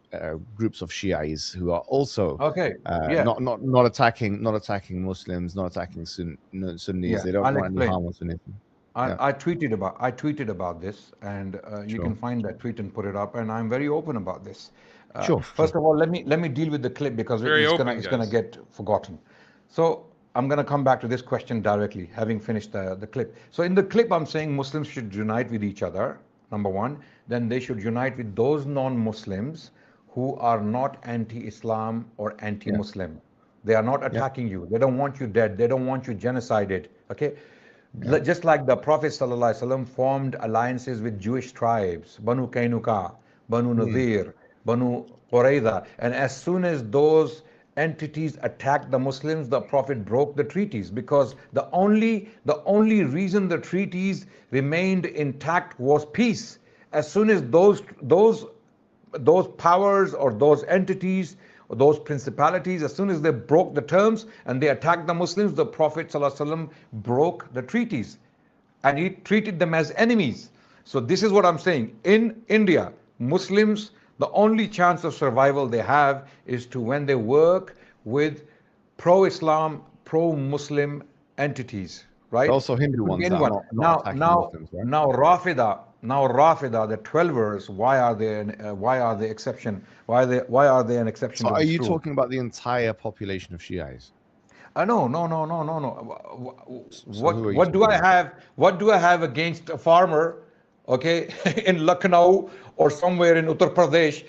groups of Shiites who are also not attacking Muslims, not attacking Sunnis? Yeah, They don't I'll want any explain. harm on Sunnis. I tweeted about this, and you can find that tweet and put it up. And I'm very open about this. First of all, let me deal with the clip, because it's gonna get forgotten. So I'm gonna come back to this question directly, having finished the clip. So in the clip, I'm saying Muslims should unite with each other. Number one, then they should unite with those non-Muslims who are not anti-Islam or anti-Muslim. They are not attacking you. They don't want you dead. They don't want you genocided. Okay. Just like the Prophet ﷺ formed alliances with Jewish tribes, Banu Kainuka, Banu Nadir, Banu Qurayza, and as soon as those entities attacked the Muslims, the Prophet broke the treaties, because the only reason the treaties remained intact was peace. As soon as those powers or those entities or those principalities, as soon as they broke the terms and they attacked the Muslims, the Prophet ﷺ broke the treaties, and he treated them as enemies. So this is what I'm saying. In India, Muslims, the only chance of survival they have is to when they work with pro-Islam, pro-Muslim entities, right? Also Hindu ones that are not attacking Muslims, right? Now Rafida, the 12ers, why are they exception? Why are they an exception? So to are this you rule? talking about the entire population of Shiites? No. What do I have? What do I have against a farmer, okay, in Lucknow or somewhere in Uttar Pradesh,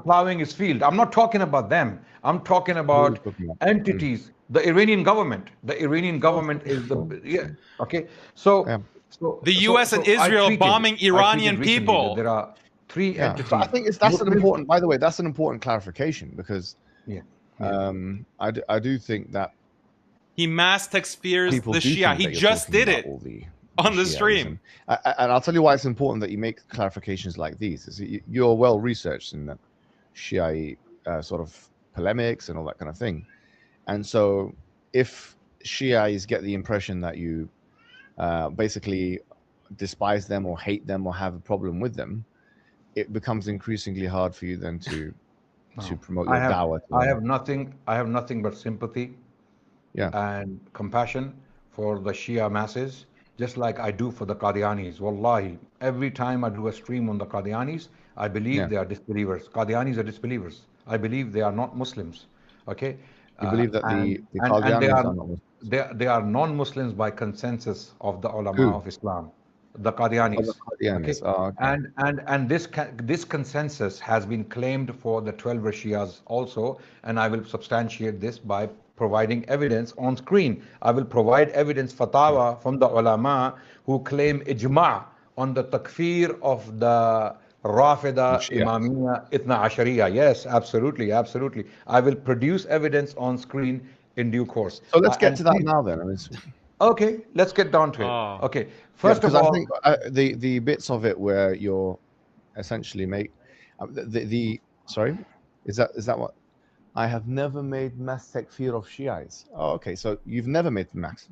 plowing his field? I'm not talking about them. I'm talking about entities. The Iranian government. The Iranian government is okay. So the U.S. and Israel bombing Iranian people. There are three entities. But I think that's an important. By the way, that's an important clarification, because I do think that he mass takfirs the do Shia. think He that you're just talking did about it all the on the Shiism. stream. And I'll tell you why it's important that you make clarifications like these. Is you're well researched in that Shiite sort of polemics and all that kind of thing. And so if Shiites get the impression that you basically despise them or hate them or have a problem with them, it becomes increasingly hard for you then to promote your dawah. I have nothing but sympathy and compassion for the Shia masses, just like I do for the Qadianis. Wallahi, every time I do a stream on the Qadianis, I believe they are disbelievers. Qadianis are disbelievers. I believe they are not Muslims. Okay. You believe that the Qadianis and are not Muslims? They are non-Muslims by consensus of the ulama of Islam, the Qadianis. And this consensus has been claimed for the 12 Shias also, and I will substantiate this by providing evidence on screen. I will provide evidence fatwa from the ulama who claim ijma' on the takfir of the Rafida, Imamiyya, Ithna Ashariya. Yes, absolutely. I will produce evidence on screen in due course. So let's get to that now then. Okay, let's get down to it. Okay, first of all, I think the bits of it where you're essentially sorry, is that what? I have never made mass takfir of Shiites. Oh, okay. So you've never made mass.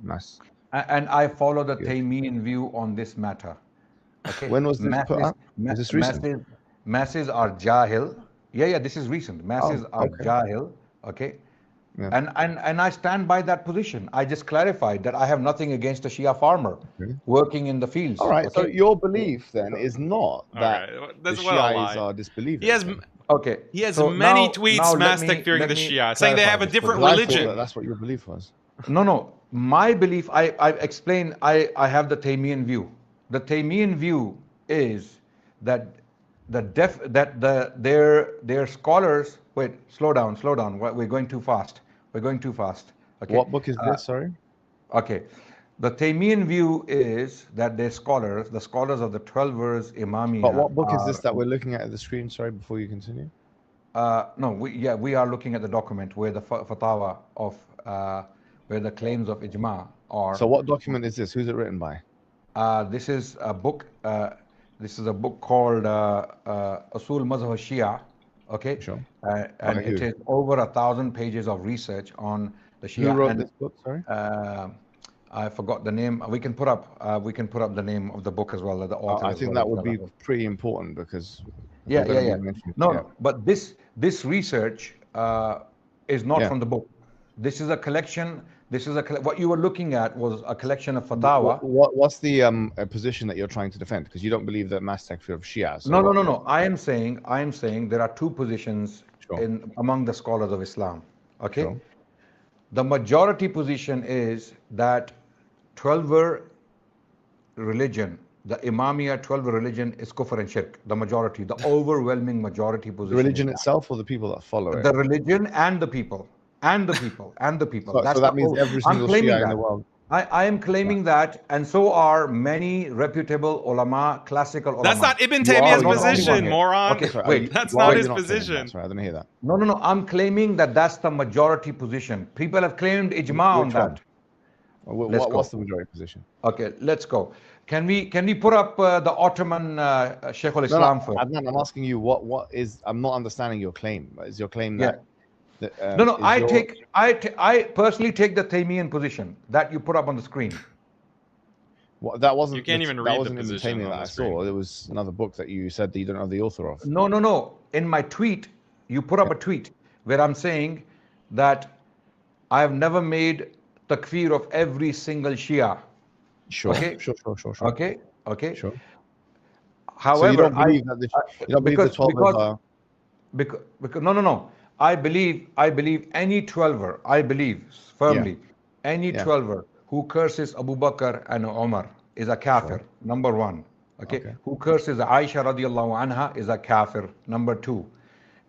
And I follow the Taymiyyun view on this matter. Okay. When was this put up? Is this recent? Masses are jahil. Yeah, this is recent. Masses are jahil. Okay. Yeah. And I stand by that position. I just clarified that I have nothing against a Shia farmer Okay. working in the fields. All right. So Okay. your belief then is not All that right, the that's what a Shiites lie. are disbelievers. He has then. Okay. he has So many now tweets let mass me takfiring the Shia, saying they clarify have a this for different you. Because I thought that religion. that's what your belief was. No. My belief, I explained, I have the Taymian view. The Taymian view is that their scholars. Wait, slow down. We're going too fast. Okay. What book is this? Sorry. Okay. The Taymian view is that their scholars, the scholars of the 12 verse But Imamiyya, what book is this are, that we're looking at the screen? Sorry, before you continue. no, we are looking at the document where the fatawa of where the claims of ijma are. So what document is this? Who's it written by? This is a book. This is a book called Usul Mazhab Shia. Okay, Sure. and Okay, it who? is over 1,000 pages of research on the Shia. Who wrote and this book? Sorry. I forgot the name. We can put up the name of the book as well, the author. I as think well that would be as pretty important because yeah, we're going yeah, to be yeah. mentioning. No, but this research is not Yeah. from the book. This is a collection. What you were looking at was a collection of fatawa. What's the position that you're trying to defend? Because you don't believe that mass takfir of Shia. So No. I am saying there are two positions Sure. among the scholars of Islam. Okay. Sure. The majority position is that 12 religion, the Imamiyya 12 religion is kufr and shirk. The majority, the overwhelming majority The position. religion is itself or the people that follow it? the religion and the people. So that means every I'm single claiming Shia in that. the world. I am claiming that, and so are many reputable ulama, classical ulama. That's not Ibn You are Taymiyyah's or you're not position, claiming it? moron. Okay, Sorry, wait. That's you are not or his you're not claiming that? position. Sorry, I didn't hear that. No. I'm claiming that that's the majority position. People have claimed ijma on Which that. one? Let's What's go. the majority position? Okay, let's go. Can we put up the Ottoman Sheikh al-Islam first? Adnan, I'm asking you what is. I'm not understanding your claim. Is your claim Yeah. that? No. is I personally take the Taymiyan position that you put up on the screen. that wasn't. You can't even that read the wasn't Ibn position Taymiyyah on that the I screen. saw. There was another book that you said that you don't know the author of. No. In my tweet, you put up a tweet where I'm saying that I have never made takfir of every single Shia. Sure. Okay. Sure. Okay. Sure. However, So you don't believe that you don't believe the 12 are. Because no. I believe any 12er, I believe firmly, any 12er who curses Abu Bakr and Umar is a kafir, number one. Okay? Who curses Aisha radiallahu anha is a kafir, number two.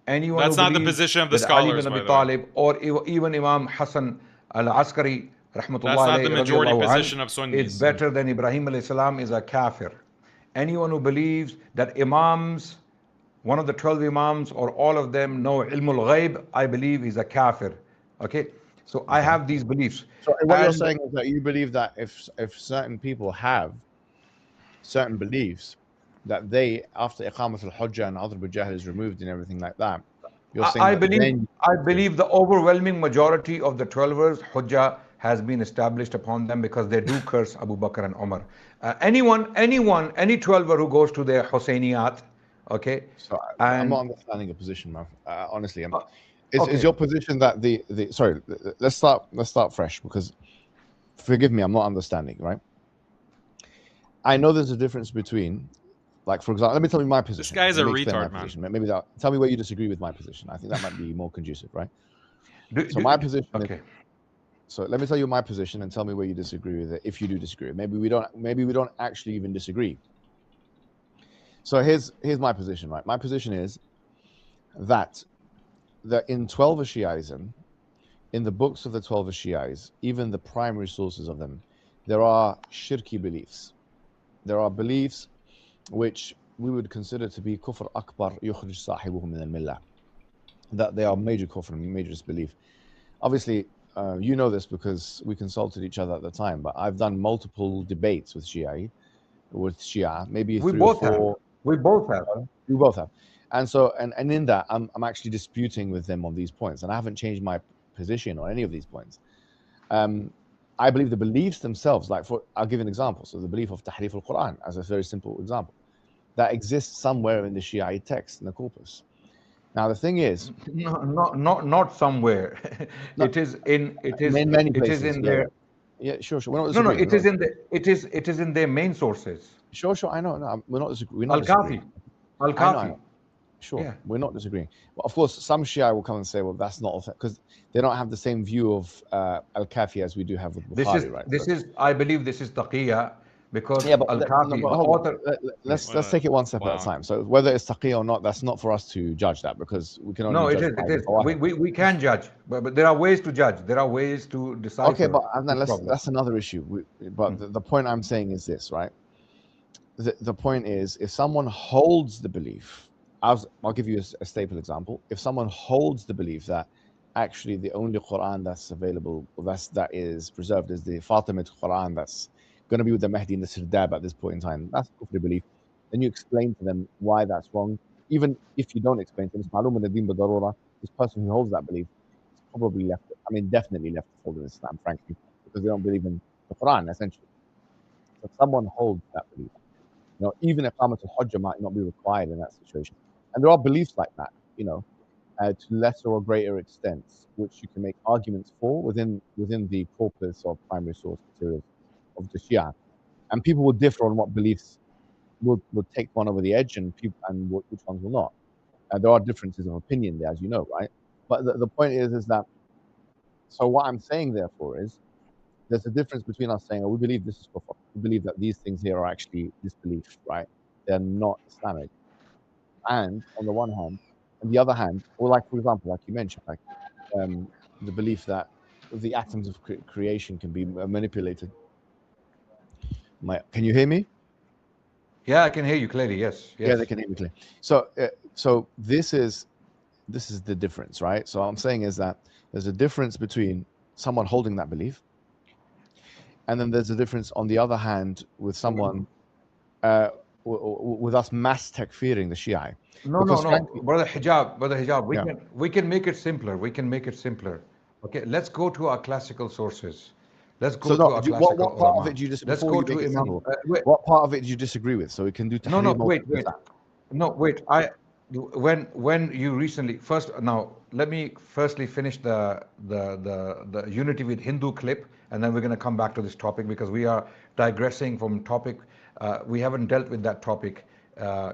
Anyone That's who not the believes position of the that Ali scholars, bin by Abi the way. Talib or even Imam Hassan al-Askari rahmatullah That's not the alayhi majority radiallahu position anh, of Sunnis. is better than Ibrahim alayhi salam is a kafir. Anyone who believes that imams, one of the 12 imams or all of them know ilmul ghaib, I believe is a kafir. Okay? So I have these beliefs. So what you're saying is that you believe that if certain people have certain beliefs, that they, after Iqamat al-Hujjah and Adr al-Jahl is removed and everything like that, you're saying I believe the overwhelming majority of the 12ers Hujjah has been established upon them because they do curse Abu Bakr and Umar. Any 12er who goes to their Hussainiyat, okay? So I'm not understanding your position, man. Honestly, is your position that the sorry? Let's start fresh because, forgive me, I'm not understanding. Right? I know there's a difference between, like, for example, let me tell you my position. This guy's a retard, man. Position. Maybe tell me where you disagree with my position. I think that might be more conducive, right? My position. Okay. So let me tell you my position and tell me where you disagree with it. If you do disagree, maybe we don't actually even disagree. So here's my position, right? My position is that in 12 Shiaism, in the books of the 12 Shiais, even the primary sources of them, there are shirki beliefs. There are beliefs which we would consider to be kufr akbar yukhrij sahibuhu min al-millah. That they are major kufr, major disbelief. Obviously, you know this because we consulted each other at the time, but I've done multiple debates with Shia, maybe We 3 both or 4. have. We both have. We both have. And so, and in that, I'm actually disputing with them on these points, and I haven't changed my position on any of these points. I believe the beliefs themselves, I'll give an example. So the belief of Tahrif al-Quran, as a very simple example, that exists somewhere in the Shiite text, in the corpus. Now the thing is, not somewhere. no, It is in in many it is places, in yeah, their yeah, sure, we're not no no disagreeing. it is in the it is in their main sources. Sure, I know, no, we're not Al disagreeing. Kafi, Al I know. Kafi. Sure, Yeah. we're not disagreeing. But of course, some Shia will come and say, well, that's not because they don't have the same view of Al-Kafi as we do have with Bukhari, right? This is I believe this is taqiyya, because Yeah, but Al no, Kafi, but the hold on. author. Let's take it one step at a time. So whether it's taqiyya or not, that's not for us to judge that, because we can only No, it judge is. by It the is. Zawahir. We can judge, but there are ways to judge. There are ways to decipher. Okay, but this problem. that's another issue. But the point I'm saying is this, right? The point is, if someone holds the belief, I'll give you a staple example. If someone holds the belief that actually the only Quran that's available, that is preserved, is the Fatimid Quran that's going to be with the Mahdi in the Sirdab at this point in time, that's kufr belief. Then you explain to them why that's wrong. Even if you don't explain to them, it's ma'lum min ad-din bi-darura, this person who holds that belief is probably left, I mean, definitely left the fold in Islam, frankly, because they don't believe in the Quran, essentially. So if someone holds that belief, even Iqamat al-Hujjah might not be required in that situation. And there are beliefs like that, to lesser or greater extents, which you can make arguments for within the corpus or primary source materials of the Shia. And people will differ on what beliefs will take one over the edge, and which ones will not. There are differences of opinion there, as you know, right? But the point is that, so what I'm saying, therefore, is there's a difference between us saying, oh, we believe this is kufr. We believe that these things here are actually disbelief, right? They're not Islamic. And on the one hand, on the other hand, or like, for example, like you mentioned, like the belief that the atoms of creation can be manipulated. Can you hear me? Yeah, I can hear you clearly. Yes. Yeah, they can hear me clearly. So this is the difference, right? So what I'm saying is that there's a difference between someone holding that belief, and then there's a difference, on the other hand, with someone, with us mass takfiring the Shia. No, brother Hijab. We can make it simpler. We can make it simpler. Okay, let's go to our classical sources. Let's go to our classical what part of it do you disagree? Let's go to Imam. What part of it do you disagree with? So we can do. Wait. When you recently now let me firstly finish the unity with Hindu clip, and then we're going to come back to this topic, because we are digressing from topic. We haven't dealt with that topic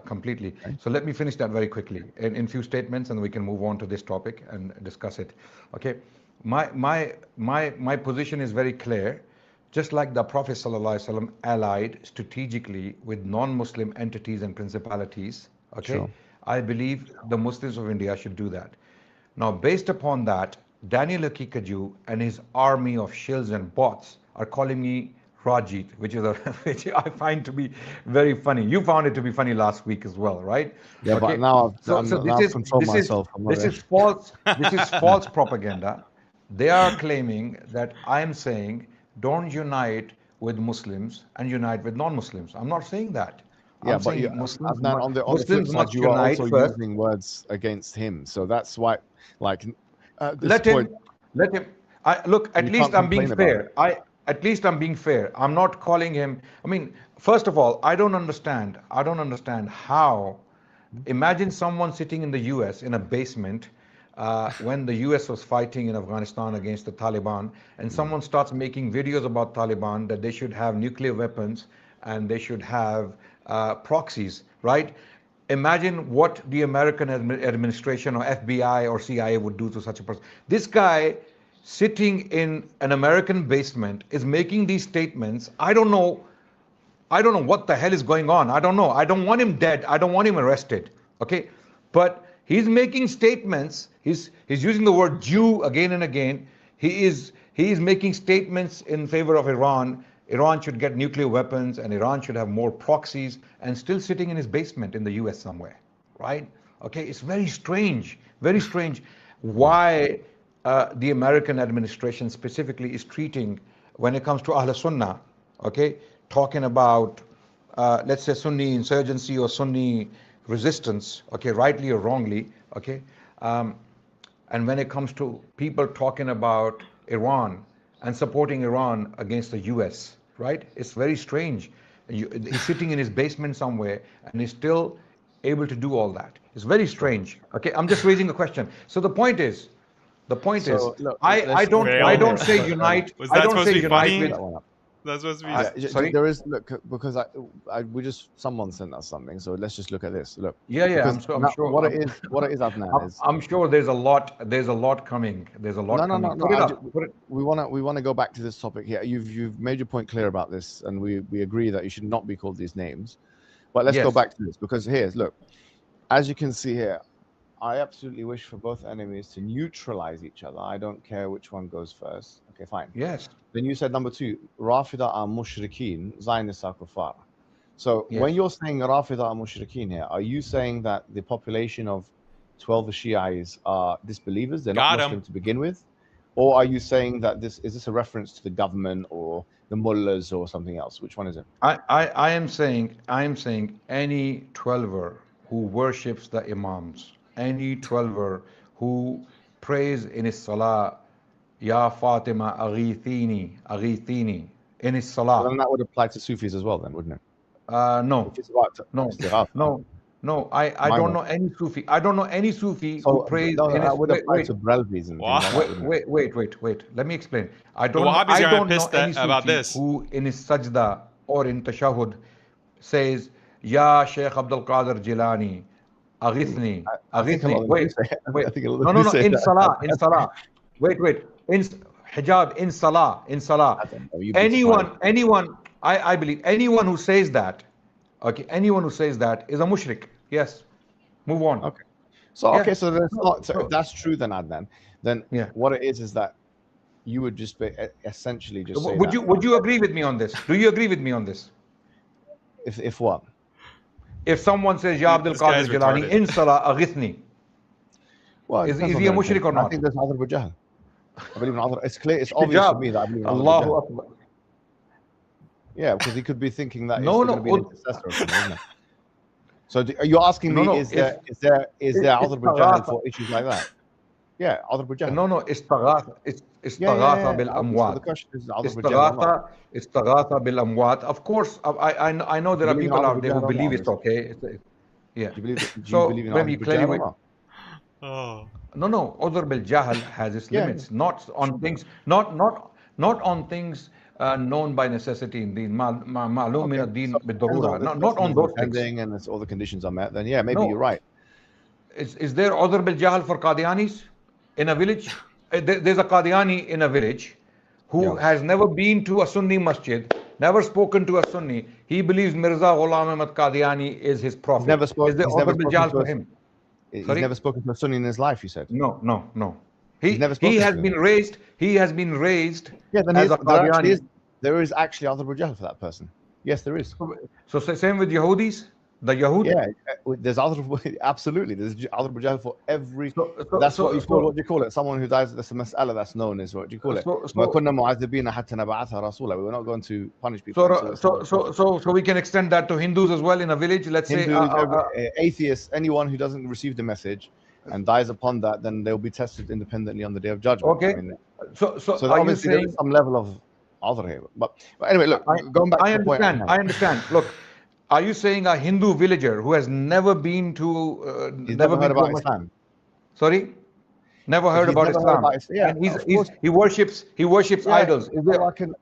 completely. Okay. So let me finish that very quickly in few statements, and we can move on to this topic and discuss it. Okay, my position is very clear. Just like the Prophet ﷺ allied strategically with non-Muslim entities and principalities, okay, sure, I believe the Muslims of India should do that. Now, based upon that, Daniel Akikaju and his army of shills and bots are calling me Rajit, which I find to be very funny. You found it to be funny last week as well, right? Yeah, okay. But now this is false. This is false propaganda. They are claiming that I am saying don't unite with Muslims and unite with non-Muslims. I'm not saying that. Yeah, I'm but saying Muslims on the flip side, you are also using words against him. So that's why, like, let him. Look, at least I'm being fair. At least I'm being fair. I'm not calling him. I mean, first of all, I don't understand how. Imagine someone sitting in the U.S. in a basement when the US was fighting in Afghanistan against the Taliban, and someone starts making videos about Taliban, that they should have nuclear weapons and they should have proxies, right? Imagine what the American administration or FBI or CIA would do to such a person. This guy sitting in an American basement is making these statements. I don't know what the hell is going on. I don't know. I don't want him dead. I don't want him arrested. Okay? But he's making statements. He's using the word Jew again and again. He is making statements in favor of Iran. Iran should get nuclear weapons and Iran should have more proxies, and still sitting in his basement in the US somewhere, right? Okay, it's very strange why the American administration specifically is treating, when it comes to Ahl Sunnah, okay, talking about, let's say, Sunni insurgency or Sunni resistance, okay, rightly or wrongly, okay, and when it comes to people talking about Iran and supporting Iran against the US, right? It's very strange. He's sitting in his basement somewhere and he's still able to do all that? It's very strange. Okay, I'm just raising a question. So the point is, look, I don't say unite. Was I that don't supposed say to be unite funny? with. That's supposed to be. Sorry? There is, look, because someone sent us something, so let's just look at this. Look, Yeah, because I'm sure. what it is, Adnan, is I'm sure there's a lot coming. There's a lot coming. no. Put it up. We want to go back to this topic here. You've made your point clear about this, and we agree that you should not be called these names. But let's go Yes. back to this, because look, as you can see here, I absolutely wish for both enemies to neutralize each other. I don't care which one goes first. Okay, fine. Yes. Then you said number 2, Rafida are mushrikeen, Zionists are kuffar. So Yes. when you're saying Rafida are mushrikeen here, are you saying that the population of 12 Shiites are disbelievers? They're not Muslim to begin with? Or are you saying that is this a reference to the government or the mullahs or something else? Which one is it? I am saying any 12er who worships the imams, any 12er who prays in his salah, Ya Fatima aghithini in his salah. Well, then that would apply to Sufis as well, then, wouldn't it? No. If it's about No. I don't know any Sufi. I don't know any Sufi who prays no, in his. that would apply to Brelvis and things like that, Wait. Let me explain. I don't Wahhabis are know pissed any Sufi about this. who in his sajda or in tashahud says, Ya Sheikh Abdul Qadir Jilani, aghithni. Wait. No. In salah. Wait. In hijab, in salah. Anyone. I believe anyone who says that, okay, anyone who says that is a mushrik. Yes. Move on. Okay. So that's not. So if that's true, then Adnan, then what it is that you would just be essentially just say. Would you agree with me on this? Do you agree with me on this? If what? If someone says Ya Abdul Qadir Jilani in salah aghithni, well, is he a mushrik or not? I think there's Adr Bujahal. I believe in Adr. It's clear. It's obvious to me that I believe in Allahu Akbar. Yeah, because he could be thinking that he's going to be an intercessor or something, isn't it? So you're asking me, is there Adr Bujahal for issues like that? Yeah, Adr Bujahal. No, istaghatha. Istaghatha bil amwat. So the question is Adr Bujahal. Istaghatha bil amwat. Of course, I know there are people out there who believe it's okay. Yeah. Do you believe in Adr Bujahal? No. Adr bil Jahl has its limits, not on things, not on things known by necessity in deen, ma'lum min ad-din bid-darura, not on those things. And all the conditions are met, then maybe you're right. Is there Adr bil Jahl for Qadianis in a village? There's a Qadiani in a village who has never been to a Sunni masjid, never spoken to a Sunni. He believes Mirza Ghulam Ahmad Qadiani is his prophet. Is there Adr bil Jahl for him? He's never spoken to a Sunni in his life, you said? No. He has been raised as a Qadiani. There is actually Adr Bujahal for that person. Yes, there is. So same with Yahudis? The Yahud? Yeah, there's absolutely. There's Adr Bujahal for every. That's what you call. What do you call it? Someone who dies. That's a mas'ala that's known as, what do you call it? We're not going to punish people. So we can extend that to Hindus as well in a village. Let's say atheists, anyone who doesn't receive the message and dies upon that, then they'll be tested independently on the Day of Judgment. Okay. I mean, so obviously there is some level of other here, but anyway, look. Going back to the point. I understand. Look, are you saying a Hindu villager who has never been to, never heard about Islam? Sorry, never heard about Islam. And he worships idols.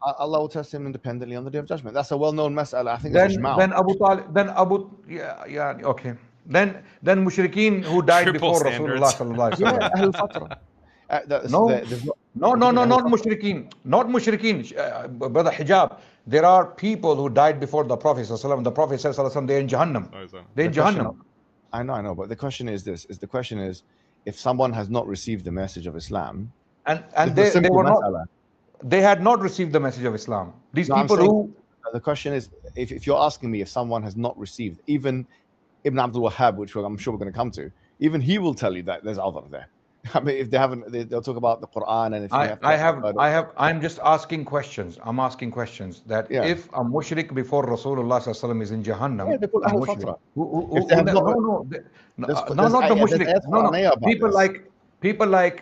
Allah will test him independently on the Day of Judgment. That's a well-known mas'ala. I think okay. Then Mushrikeen who died Triple before standards. Rasulullah sallallahu alaihi wasallam. No, not mushrikeen. Not mushrikeen. Brother Hijab, there are people who died before the Prophet ﷺ. The Prophet ﷺ, they're in Jahannam. They're in Jahannam. I know, but the question is this: the question is, if someone has not received the message of Islam, and they were not, they had not received the message of Islam. These people who. The question is, if you're asking me if someone has not received, even Ibn Abdul Wahhab, which I'm sure we're going to come to, even he will tell you that there's other there. I mean, if they haven't, they'll talk about the Quran, and if I'm just asking questions. I'm asking questions that if a mushrik before Rasulullah sallallahu is in Jahannam, not the mushrik. People like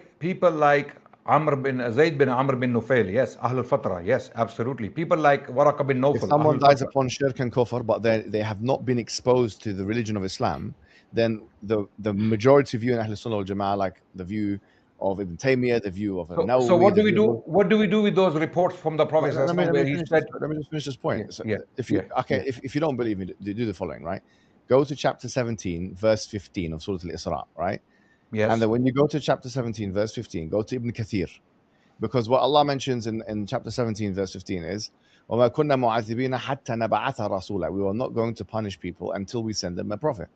Zayd bin Amr bin Nufail, yes, Ahl al-Fatra, yes, absolutely. People like Waraq bin Nawfal. If someone dies upon shirk and kufr, but they have not been exposed to the religion of Islam, then the majority view in Ahl Sunnah wal Jama'ah, like the view of Ibn Taymiyyah, the view of Nawawi. So what do the we view do? of- What do we do with those reports from the Prophet Let me where he said? just finish this point. Yeah, So yeah, if you yeah. if you don't believe me, do the following, right? Go to chapter 17, verse 15 of Surah Al-Isra, right? Yes. And then when you go to chapter 17, verse 15, go to Ibn Kathir. Because what Allah mentions in chapter 17, verse 15 is, وَمَا كُنَّا مُعَذِّبِينَ حَتَّى نَبَعَثَ رَسُولًا. We were not going to punish people until we send them a prophet.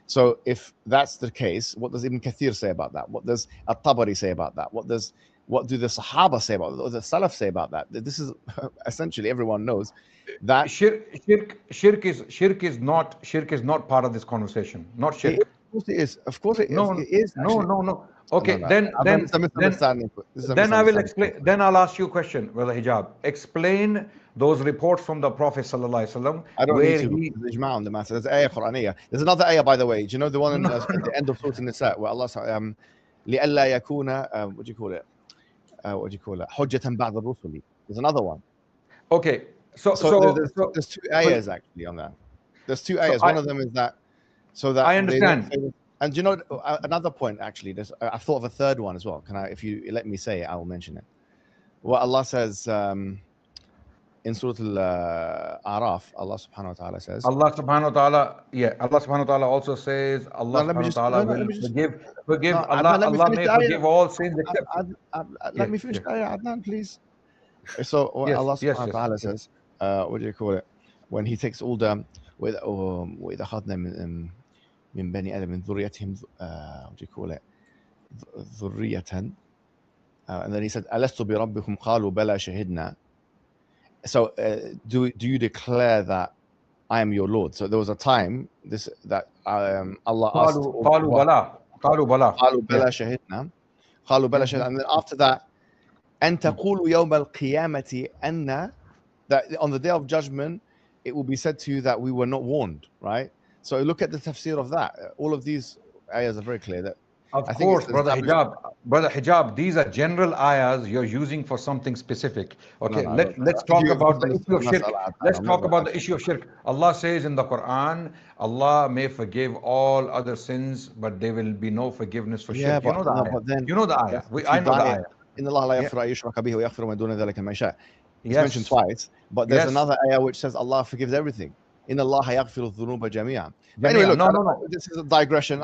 So if that's the case, what does Ibn Kathir say about that? What does At-Tabari say about that? What do the Sahaba say about that? What does the Salaf say about that? This is essentially, everyone knows that Shirk is not part of this conversation. Not shirk. Of course it is. Of course it is. No, It is actually. no. Okay, No. then It's a misunderstanding. This is a then I will misunderstanding. explain. Then I'll ask you a question, Brother Hijab. Explain those reports from the Prophet sallallahu alaihi wasallam I don't where need to. he. There's ijma on the matter. There's ayah Quraniyah. There's another ayah, by the way. Do you know the one at the end of Surah An-Nisa where Allah says, لِأَلَّا يَكُونَ what do you call it? حُجَّةً بَعْدَ الرُّسُلِ. There's another one. Okay, so there's two ayahs actually on that. There's two ayahs. One of them is that so that I understand. They don't say, and you know another point actually. I thought of a third one as well. Can I? If you let me say it, I will mention it. What Allah says in Surah Al-A'raf, Allah Subhanahu wa Taala says. Allah Subhanahu wa Taala also says Allah Subhanahu wa Taala will forgive. Allah may forgive all sins except. Let me finish the ayah, Adnan, please. So Allah Subhanahu wa Taala says, what do you call it? When He takes all the وإذا أخذنا من بني آدم من ذريتهم what do you call it? ذرية and then He said ألست بربكم قالوا بلى شهدنا. So do you declare that I am your Lord? So there was a time that Allah asked قالوا بلى شهدنا and then after that أن تقولوا يوم القيامة أن, that on the day of judgment it will be said to you that we were not warned, right? So look at the tafsir of that. All of these ayahs are very clear that of course, Brother Hijab, these are general ayahs you're using for something specific. Okay, let's talk about the issue of shirk. Let's talk about the issue of shirk. Allah says in the Quran, Allah may forgive all other sins, but there will be no forgiveness for shirk. You know the ayah. You know the ayah. I know the ayah. إن الله لا يغفر أن يشرك به ويغفر ما دون ذلك لمن يشاء. It's mentioned twice, but there's another ayah which says Allah forgives everything. إن الله يغفر الذنوب جميعا. Anyway, look, no. This is a digression.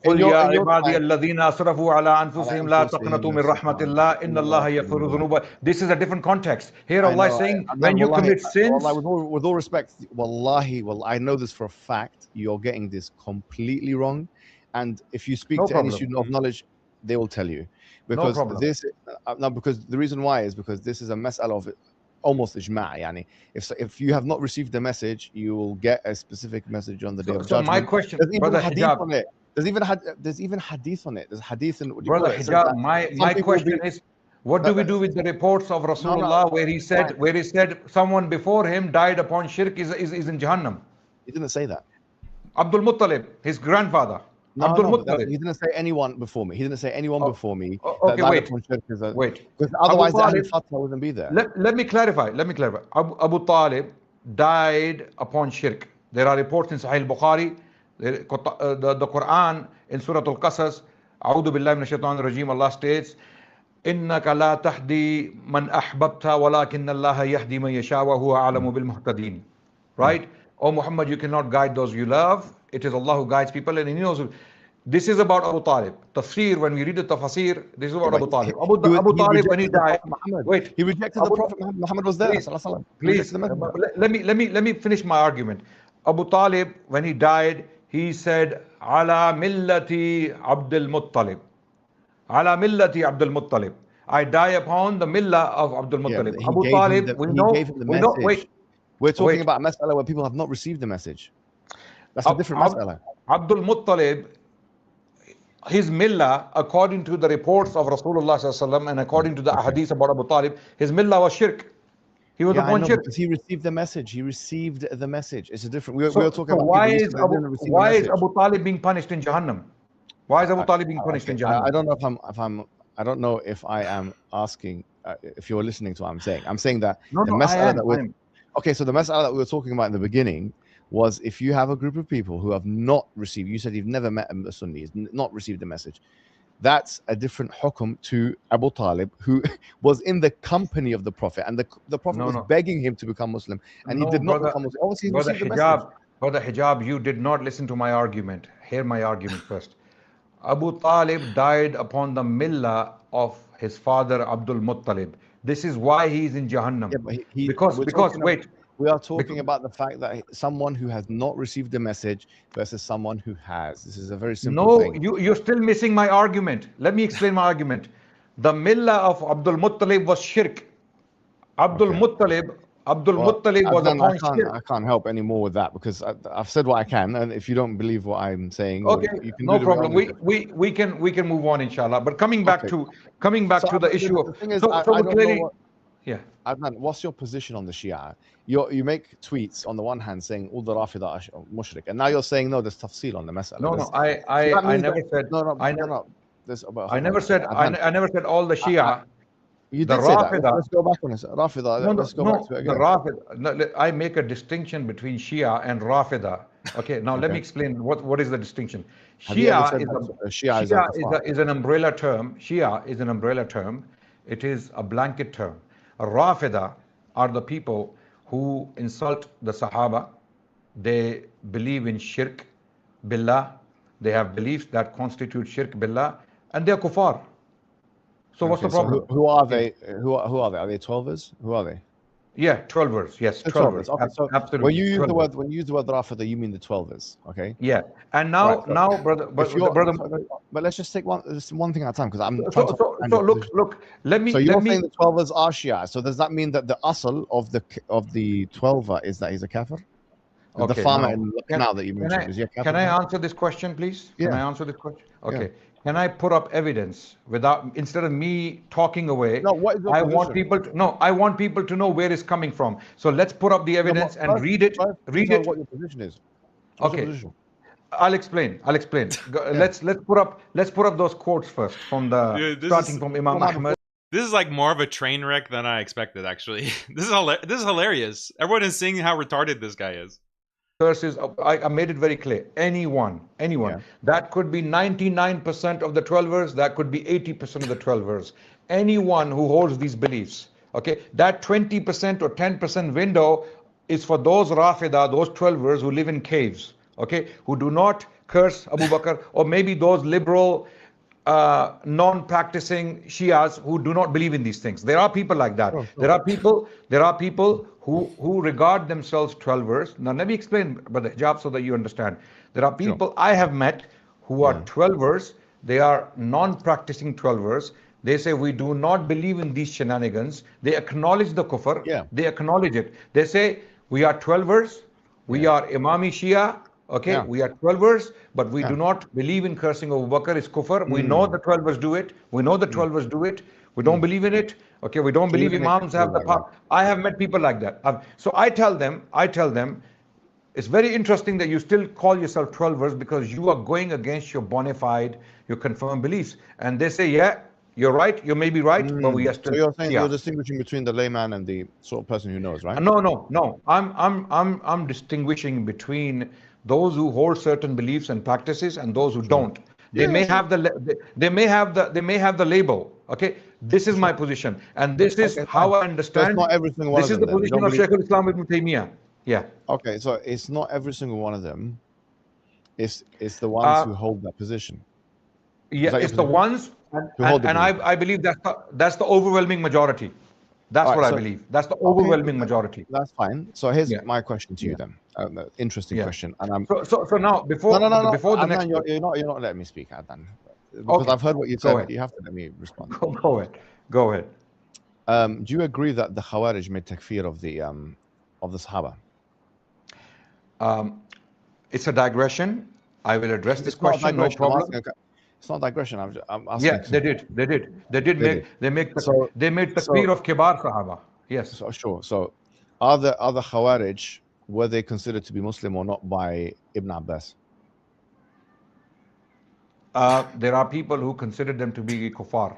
قل يا عبادي الذين أسرفوا على أنفسهم لا تقنطوا من رحمة الله إن الله يغفر الذنوب. This is a different context. Here Allah is saying when you commit sins. With all respect, wallahi, I know this for a fact. You're getting this completely wrong, and if you speak to any student of knowledge, they will tell you. Because because the reason why is because this is a mas'ala of almost ijma'. Yani, if you have not received the message, you will get a specific message on the day of judgment. So my question, Brother Hijab, there's even hadith on it. There's hadith in Brother Hijab. My question is, what do we do with the reports of Rasulullah where he said someone before him died upon shirk is in Jahannam? He didn't say that. Abdul Muttalib, his grandfather. He didn't say anyone before me. He didn't say anyone before me. Okay, wait. Because otherwise the Ahlul Fatwa wouldn't be there. Let me clarify. Abu Talib died upon shirk. There are reports in Sahih Bukhari, the Quran in Surah Al-Qasas, أعوذ بالله من الشيطان الرجيم, Allah states, إنك لا تهدي من أحببت ولكن الله يهدي من يشاء وهو أعلم بالمهتدين. Right? Oh Muhammad, you cannot guide those you love. It is Allah who guides people, and He knows. This is about Abu Talib. Tafsir, when we read the Tafsir, this is about Abu Talib. Abu Talib, when he died, he rejected the Prophet Muhammad. Muhammad was there. Please, let me finish my argument. Abu Talib, when he died, he said, "Ala millati Abdul Muttalib." Ala millati Abdul Muttalib. I die upon the millah of Abdul Muttalib. Abu Talib, we know. Wait. We're talking about a mas'ala where people have not received the message. That's a different mas'ala. Abdul Muttalib, his millah, according to the reports of Rasulullah ﷺ and according to the hadith about Abu Talib, his millah was shirk. He was upon shirk. Because he received the message. It's a different. We're talking about why is Abu Talib being punished in Jahannam? Why is Abu Talib being punished in Jahannam? I don't know if I am asking if you're listening to what I'm saying. I'm saying that the mas'ala that we're okay. So the mas'ala that we were talking about in the beginning was if you have a group of people who have not received, you said you've never met a Sunni, not received the message. That's a different hukum to Abu Talib, who was in the company of the Prophet, and the Prophet was begging him to become Muslim, and he did not become Muslim. Obviously, he received the message. Brother Hijab, you did not listen to my argument. Hear my argument first. Abu Talib died upon the millah of his father Abdul Muttalib. This is why he is in Jahannam. Yeah, because wait. We are talking about the fact that someone who has not received the message versus someone who has. This is a very simple thing. No, you're still missing my argument. Let me explain my argument. The millah of Abdul Muttalib was shirk. Abdul Muttalib was upon shirk. I can't help anymore with that because I've said what I can, and if you don't believe what I'm saying, okay, you can no problem. We can move on, inshallah. But coming back to the issue of Adnan, what's your position on the Shia? You make tweets on the one hand saying all the Rafida are mushrik, and now you're saying no, there's tafsil on the mas'ala. No, I never said. I never said all the Shia. You did say that. Let's go back on this. Rafida. Let's go back to it again. The Rafida. I make a distinction between Shia and Rafida. Okay. Now let me explain what is the distinction. Shia is an umbrella term. Shia is an umbrella term. It is a blanket term. Rafida are the people who insult the Sahaba. They believe in shirk billah. They have beliefs that constitute shirk billah, and they are kuffar. So what's the problem? So who are they? Who are they? Are they 12ers? Who are they? Yeah, 12ers. Yes, 12ers. Okay, so absolutely. When you use the word Rafida, you mean the 12ers, okay? Yeah. And now, brother, but let's just take one thing at a time because I'm. So look. Let me. So you're saying the 12ers are Shia. So does that mean that the asl of the 12er is that he's a kafir? Okay, the farmer now that you mentioned is he a kafir? Can I answer this question, please? Yeah. Can I answer this question? Okay. Yeah. Can I put up evidence instead of me talking away? No, what is your position? I want people to know where it's coming from. So let's put up the evidence and read it. Read it. What your position is? Okay. I'll explain. Yeah. Let's put up those quotes first from starting from Imam Ahmad. This is like more of a train wreck than I expected. Actually, this is hilarious. Everyone is seeing how retarded this guy is. Verses, I made it very clear. Anyone. Yeah. That could be 99% of the 12ers. That could be 80% of the 12ers. Anyone who holds these beliefs. Okay, that 20% or 10% window is for those Rafida, those 12ers who live in caves. Okay, who do not curse Abu Bakr, or maybe those liberal, non-practicing Shias who do not believe in these things. There are people like that. There are people who regard themselves 12ers. Now let me explain, Brother Hijab, so that you understand. There are people I have met who are 12ers. They are non-practicing 12ers. They say we do not believe in these shenanigans. They acknowledge the kufr. Yeah. They acknowledge it. They say we are 12ers. We are Imami Shia. Okay, we are 12ers, but we do not believe in cursing Abu Bakr. It's kufr. We know the 12ers do it. We know the 12ers do it. We don't believe in it. Okay, we don't believe Imams have the power. I have met people like that. So I tell them, it's very interesting that you still call yourself 12ers because you are going against your bona fide, your confirmed beliefs. And they say, yeah, you're right. You may be right, but we are still. So you're saying you're distinguishing between the layman and the sort of person who knows, right? No. I'm distinguishing between those who hold certain beliefs and practices and those who don't. They may have the label. Okay, this is my position, and this is how I understand. So not every single one this is the position of Shaykh al-Islam Ibn Taymiyyah. Yeah. Okay, so it's not every single one of them. It's the ones who hold that position. Yeah, it's the ones, and I believe that's the overwhelming majority. That's what I believe. That's the overwhelming majority. That's fine. So here's my question to you then. Interesting question. And I'm so now before the next. You're not letting me speak, Adnan. Because I've heard what you said. You have to let me respond. Go ahead. Do you agree that the Khawarij made takfir of the Sahaba? It's a digression. I will address this question. No problem. It's not digression. I'm asking. Yeah, they did. They made takfir of Kibar Sahaba. Yes. So, sure. So, are the other Khawarij, were they considered to be Muslim or not by Ibn Abbas? There are people who consider them to be kuffar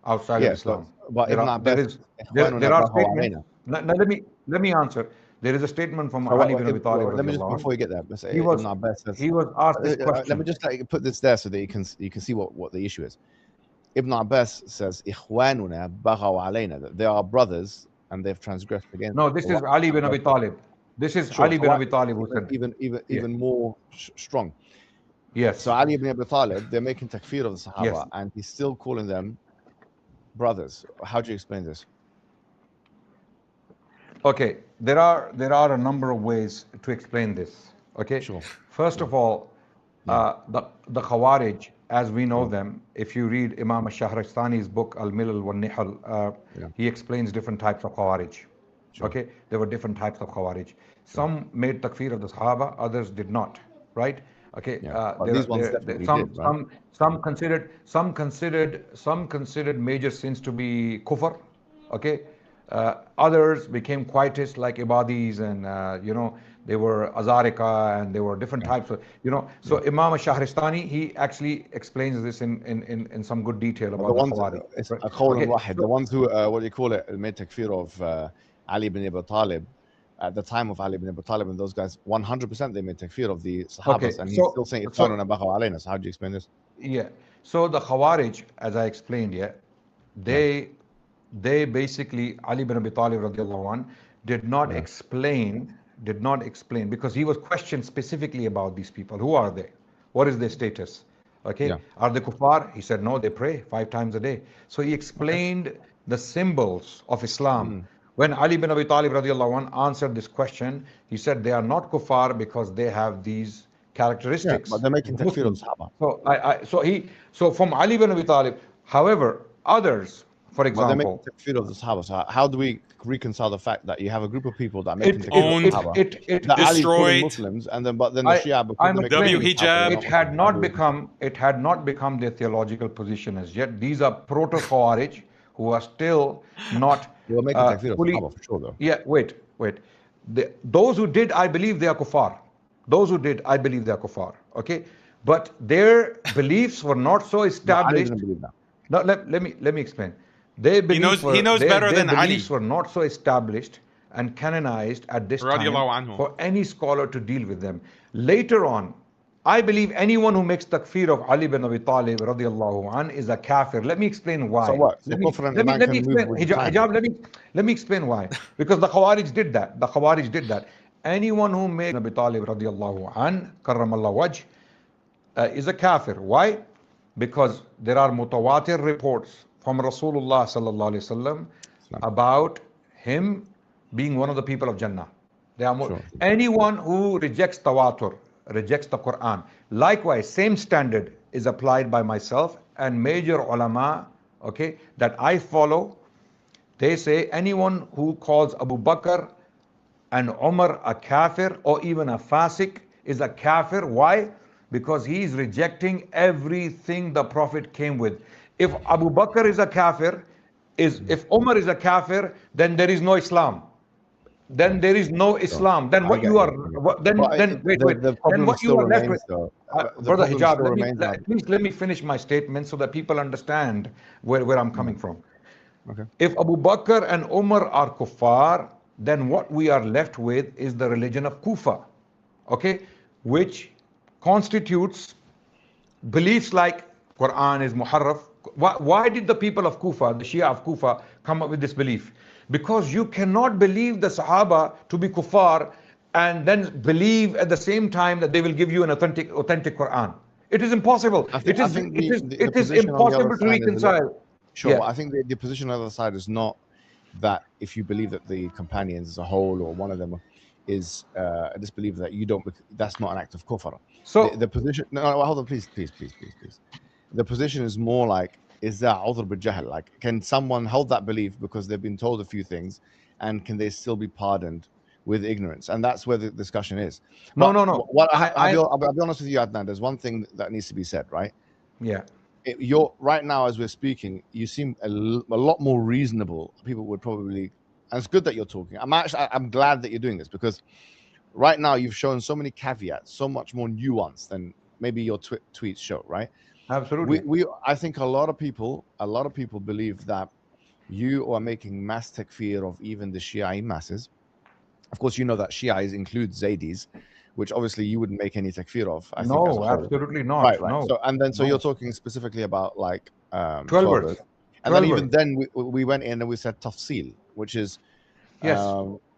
outside of Islam. But Ibn Abbas, there are statements. Now, let me answer. There is a statement from So Ali bin Abi Talib. let me just, before you get there, He was Ibn Abbas says, he was asked this let me question. just like, put this there so that you can see what the issue is. Ibn Abbas says, "Ikhwanuna baghaw alayna," that they are brothers and they've transgressed against. No, this is Ali bin Abi Talib. This is Sure. Ali bin Abi Talib who said even more strong. yes. So Ali ibn Abi Talib, they're making takfir of the Sahaba, Yes. and he's still calling them brothers. How do you explain this? Okay, there are a number of ways to explain this. Okay, Sure. First of all, the Khawarij, as we know them, if you read Imam Shahrastani's book Al-Milal wa Nihal, he explains different types of Khawarij. Sure. Okay, there were different types of Khawarij. Some made takfir of the Sahaba, others did not. Right? Okay, these ones definitely did, right? some considered major sins to be kufr. Okay, others became quietists like Ibadis, and they were Azarika, and there were different types of So Imam Shahristani, he actually explains this in some good detail about the Khawarij. It's a qawl wahid. The ones who what do you call it, made takfir of Ali ibn Abi Talib. At the time of Ali ibn Abi Talib and those guys, 100% they made takfir of the Sahabas, and he's still saying Ikhwanuna baghaw alayna. So how do you explain this? Yeah. So the Khawarij, as I explained, they basically, Ali bin Abi Talib radiallahu anh did not explain because he was questioned specifically about these people. Who are they? What is their status? Okay. Are they kuffar? He said no, they pray 5 times a day. So he explained the symbols of Islam. When Ali bin Abi Talib radiallahu anh answered this question, he said they are not kuffar because they have these characteristics. But they're making takfir of Sahaba. So from Ali bin Abi Talib, however, others, for example, they're making takfir of the Sahaba. So how do we reconcile the fact that you have a group of people that are making takfir of the Sahaba, it destroyed Muslims, and then the Shia hijab. It had not become their theological position as yet. These are proto Khawarij who are still not. They were making takfir of Sahaba for sure, though. Yeah, wait. Those who did, I believe they are kuffar. Those who did, I believe they are kuffar. Okay, but their beliefs were not so established. No, let me explain. Their beliefs he knows better than Ali. Their beliefs were not so established and canonized at this time for any scholar to deal with them. Later on, I believe anyone who makes takfir of Ali bin Abi Talib radiallahu an is a kafir. Let me explain why. So what? Let me explain. Hijab, let me explain why. Because the Khawarij did that. Anyone who makes Abi Talib radiallahu an, karramallahu wajh, is a kafir. Why? Because there are mutawatir reports from Rasulullah sallallahu alaihi wasallam about him being one of the people of Jannah. Anyone who rejects tawatur, rejects the Quran. Likewise, same standard is applied by myself and major ulama, okay, that I follow. They say anyone who calls Abu Bakr and Umar a kafir or even a fasik is a kafir. Why? Because he is rejecting everything the Prophet came with. If Abu Bakr is a kafir, if Umar is a kafir, then there is no Islam. Then there is no Islam. Then what you are, then wait. Then what you are left with, brother Hijab. Please let me finish my statement so that people understand where I'm coming from. Okay. If Abu Bakr and Umar are kuffar, then what we are left with is the religion of Kufa, okay, which constitutes beliefs like Quran is muharraf. Why did the people of Kufa, the Shia of Kufa, come up with this belief? Because you cannot believe the Sahaba to be kuffar and then believe at the same time that they will give you an authentic Quran. It is impossible. It is impossible to reconcile. Sure, I think the position on the other side is not that if you believe that the companions as a whole or one of them is a disbeliever, that you don't, that's not an act of kufr. So the position, no, hold on, please. The position is more like, is that udhr bil jahl? Like, can someone hold that belief because they've been told a few things, and can they still be pardoned with ignorance? And that's where the discussion is. No. I'll be honest with you, Adnan. There's one thing that needs to be said, right? Yeah. You're right now, as we're speaking, you seem a lot more reasonable. People would probably, and it's good that you're talking. I'm glad that you're doing this, because right now you've shown so many caveats, so much more nuance than maybe your tweets show, right? Absolutely. I think a lot of people believe that you are making mass takfir of even the Shia masses, Of course, you know that Shias includes Zaydis, which obviously you wouldn't make any takfir of. I think as a No, whole. absolutely not. Right, right. No. So and then so No. you're talking specifically about like 12ers. and then even then we went in and we said tafsil, which is Yes.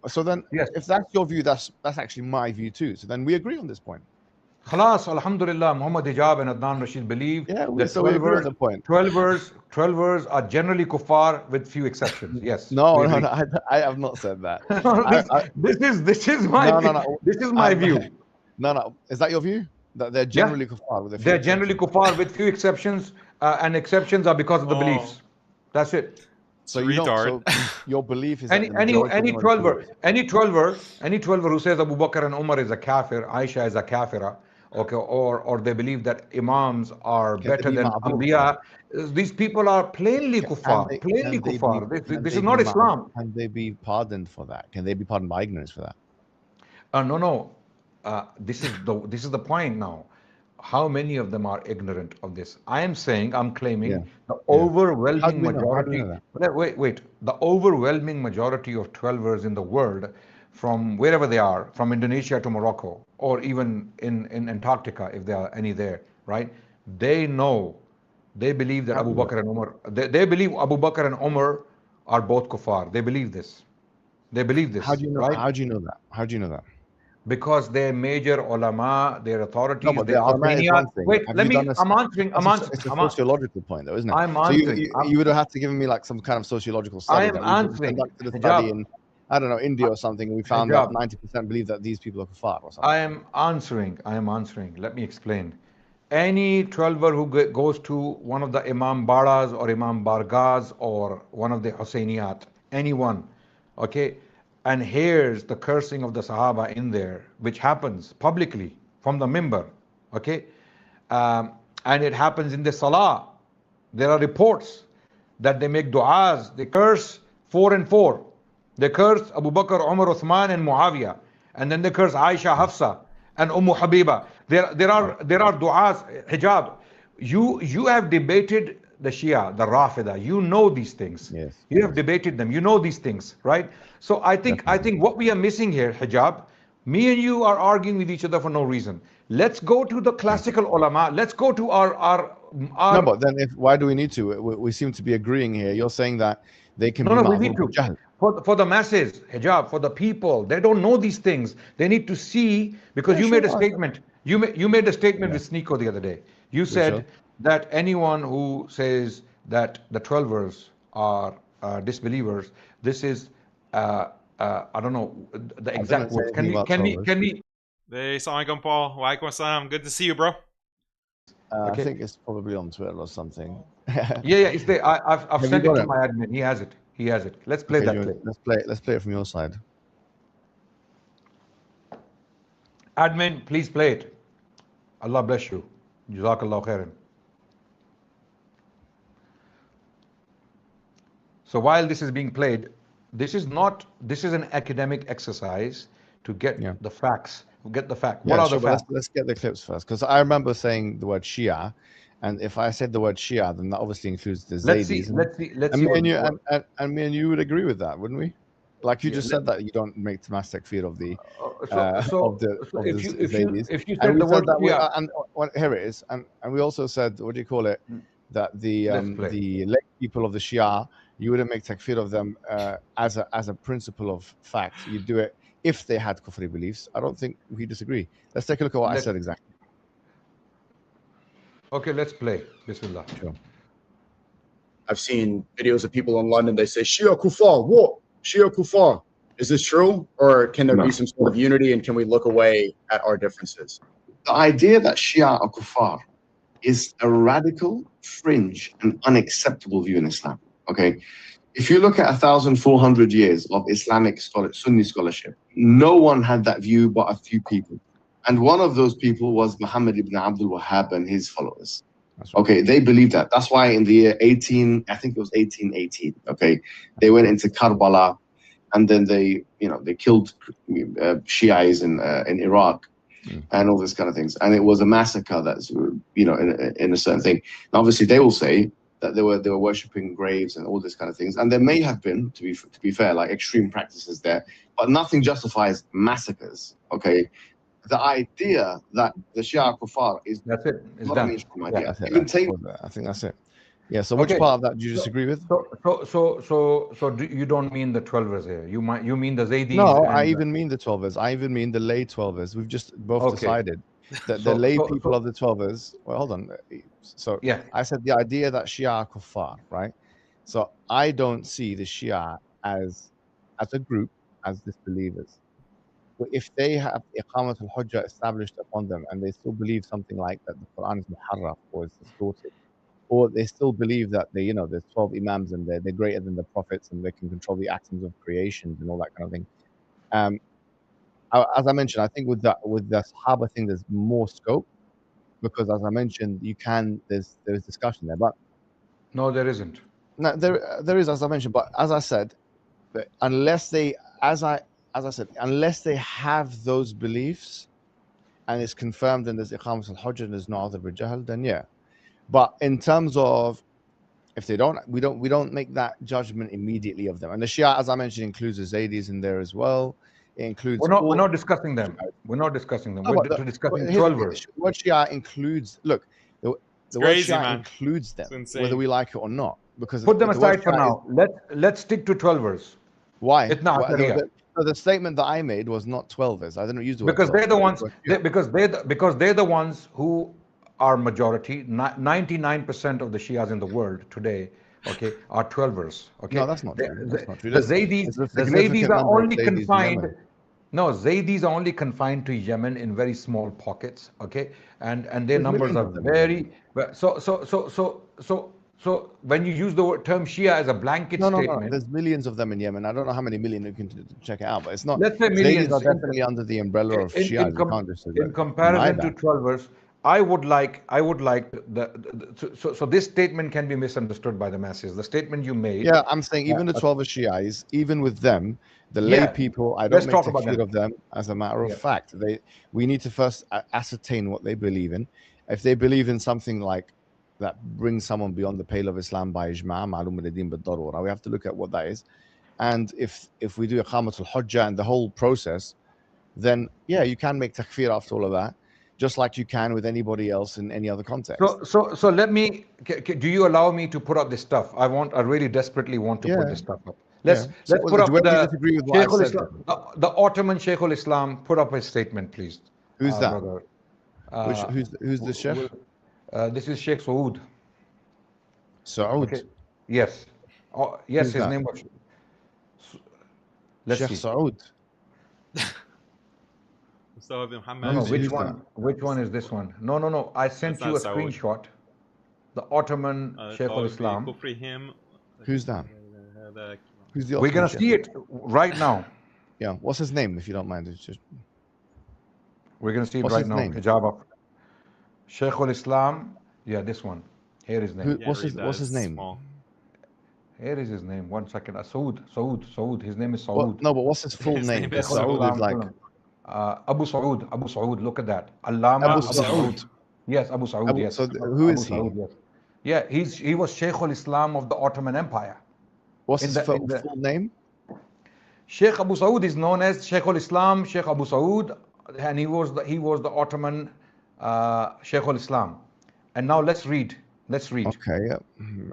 So then Yes. if that's your view, that's actually my view too. So then we agree on this point. Khalas, alhamdulillah, Muhammad Hijab and Adnan Rashid believe that we agree on the point. 12ers are generally kuffar with few exceptions. Yes. No, I have not said that. This is my view. No. Is that your view? That they're generally kuffar with a few They're generally kuffar with few exceptions, and exceptions are because of the beliefs. That's it. So you don't, so your belief is any 12er who says Abu Bakr and Umar is a kafir, Aisha is a kafira, okay, or they believe that imams are better than Anbiya, these people are plainly kuffar. This is not Islam. Can they be pardoned for that? Can they be pardoned by ignorance for that? No. This is the point now. How many of them are ignorant of this? I'm claiming the overwhelming majority. Wait. The overwhelming majority of 12ers in the world, from wherever they are, from Indonesia to Morocco, or even in Antarctica, if there are any there, right? They believe that Abu Bakr and Umar, they believe Abu Bakr and Umar are both kuffar. They believe this. How do you know? Right? How do you know that? How do you know that? Because they're major ulama, their authorities. No, but the ulama is one thing. Wait, I'm answering. It's a sociological point, though, isn't it? I'm answering. So you would have to give me like some kind of sociological study. I'm answering. Conducted a study in, I don't know, India or something. We found that 90% believe that these people are kuffar or something. I am answering. Let me explain. Any 12er who goes to one of the Imam Baras or Imam Bargas or one of the Hussainiyat, anyone, okay, and hears the cursing of the Sahaba in there, which happens publicly from the mimbar, okay, and it happens in the Salah. There are reports that they make du'as, they curse 4 and 4. They curse Abu Bakr, Umar, Uthman and Muawiyah, and then they curse Aisha, Hafsa and Habiba. There are du'as, hijab. You have debated the Shia, the Rafida. You know these things. Yes. You have debated them. You know these things, right? So I think what we are missing here, hijab, me and you are arguing with each other for no reason. Let's go to the classical ulama. Let's go to our No, but then why do we need to? We seem to be agreeing here. You're saying that they can be we need to. For the masses, hijab, for the people, they don't know these things. They need to see, because you made a statement. You made a statement with Sneeko the other day. You said that anyone who says that the 12ers are disbelievers, this is I don't know the exact words. Can we? Hey, Assalamualaikum, Paul. Walaikum assalam. Good to see you, bro. I think it's probably on Twitter or something. Yeah, it's there. I've sent it to my admin. He has it. Let's play that clip. Let's play it from your side. Admin, please play it. Allah bless you. Jazakallah khairan. So while this is being played, this is an academic exercise to get the facts. What are the facts? Let's get the clips first, because I remember saying the word Shia, and if I said the word Shia, then that obviously includes the Zaydis. Let's see. And me and you would agree with that, wouldn't we? Like you just said that you don't make Tamastic fear of the Zaydis. If you said the word Shia, here it is, and we also said, what do you call it? That the lay people of the Shia, you wouldn't make takfir of them as a principle of fact. You do it if they had kufri beliefs. I don't think we disagree. Let's take a look at what I said exactly. Okay, let's play. Bismillah. Sure. I've seen videos of people in London. They say Shia Kufar. What? Shia Kufar. Is this true, or can there be some sort of unity, and can we look away at our differences? The idea that Shia are Kufar is a radical, fringe, and unacceptable view in Islam. Okay, if you look at 1,400 years of Islamic Sunni scholarship, no one had that view but a few people. And one of those people was Muhammad ibn Abdul Wahhab and his followers. Okay, they believed that. That's why in the year 1818, okay, they went into Karbala, and then they killed Shiites in Iraq and all this kind of things. And it was a massacre that's, in a certain thing. And obviously, they will say that they were worshipping graves and all this kind of things. And there may have been, to be fair, like extreme practices there, but nothing justifies massacres. Okay, the idea that the Shia Kuffar is That's it. It's not a done. mainstream Yeah. idea. That's it. Even I think that's it. Yeah. So which Okay. part of that do you disagree with? So you don't mean the 12ers here. You mean the Zaydis? No, and I even mean the 12ers. I even mean the lay 12ers. We've just both Okay. decided that So- the lay so- people so- of the 12ers. Well, hold on. So Yeah. I said the idea that Shia are kuffar, right? So I don't see the Shia as a group as disbelievers. But if they have Iqamat al-Hujjah established upon them and they still believe something like that the Quran is muharraf or is distorted, or they still believe that they, there's 12 imams and they're greater than the prophets and they can control the atoms of creation and all that kind of thing. As I mentioned, I think with the Sahaba thing, there's more scope because, as I mentioned, there's discussion there, but No, there isn't. no, there is, as I mentioned, but as I said, unless they, as I said, unless they have those beliefs and it's confirmed and there's Iqamat al-Hujjah and there's no other Rijal, then yeah. But in terms of if they don't, we don't make that judgment immediately of them. And the Shia, as I mentioned, includes the Zaydis in there as well. It includes. We're not discussing them. We're not discussing them. No, We're but discussing here's the thing, 12ers. the word Shia includes. Look, the word crazy, Shia man. includes them, It's insane. whether we like it or not. Because Put them the word aside for Shia now. Let's stick to 12ers. Why? Itna Ashariya. The statement that I made was not 12ers. I didn't use the word Because they're the 12ers. ones. Because they're the ones who are majority. 99% of the Shias in the world today, okay, are 12ers. Okay, No, that's not true. That's not true. The There's a Zaydis significant are number of only Zaydis in confined. Yemen. No, Zaydis are only confined to Yemen in very small pockets. Okay, and their There's numbers millions are of them. very. So when you use the term Shia as a blanket No. statement, There's millions of them in Yemen. I don't know how many million you can check it out, but it's not. let's say Zaydis millions. are definitely under the umbrella of Shia. You can't just In deny comparison to that. 12ers, I would like so this statement can be misunderstood by the masses. The statement you made. Yeah, I'm saying even the 12 Shias, even with them, the lay Yeah, people, I let's don't make talk about takfir them. of them as a matter of Yeah. fact. We need to first ascertain what they believe in. If they believe in something like that brings someone beyond the pale of Islam by ijma' ma'lum al-din bid-darura, we have to look at what that is. And if we do Iqamat al-Hujjah and the whole process, then yeah, you can make takfir after all of that, just like you can with anybody else in any other context. So let me. Do you allow me to put up this stuff? I really desperately want to put Yeah. this stuff up. Yeah. Let's So put up do you the disagree with what I Shaykhul said? Islam, the Ottoman Shaykhul Islam. Put up his statement, please. Who's that? Brother. Who's the sheikh? This is Sheikh Saud. Saud. Okay. Yes. Oh, yes, Who's his that? name was. Let's Sheikh see. Saud. No, Who's which that? one? Which one is this one? No. I sent you a not Saud. screenshot. The Ottoman Shaykh al-Islam. Who's that? Who's the We're gonna Ottoman see sheikh? it right now. Yeah. What's his name, if you don't mind? It's just We're gonna see it What's right his now. name? Hijab up. Shaykh al-Islam. Yeah, this one. Here is his name. what's his name? Here is his name. 1 second. Saud. His name is Saud. No, but what's his full His name? name Because is Saud Saud. is like Abu Saud. Look at that. Allama Abu Saud. Yes, Abu Saud. Yes. So who is he? Saud, yes. Yeah, he was Shaykh al-Islam of the Ottoman Empire. What's in his the- in the- full name? Sheikh Abu Saud is known as Shaykh al-Islam, Sheikh Abu Saud, and he was the Ottoman Shaykh al-Islam. And now let's read. Okay, yeah.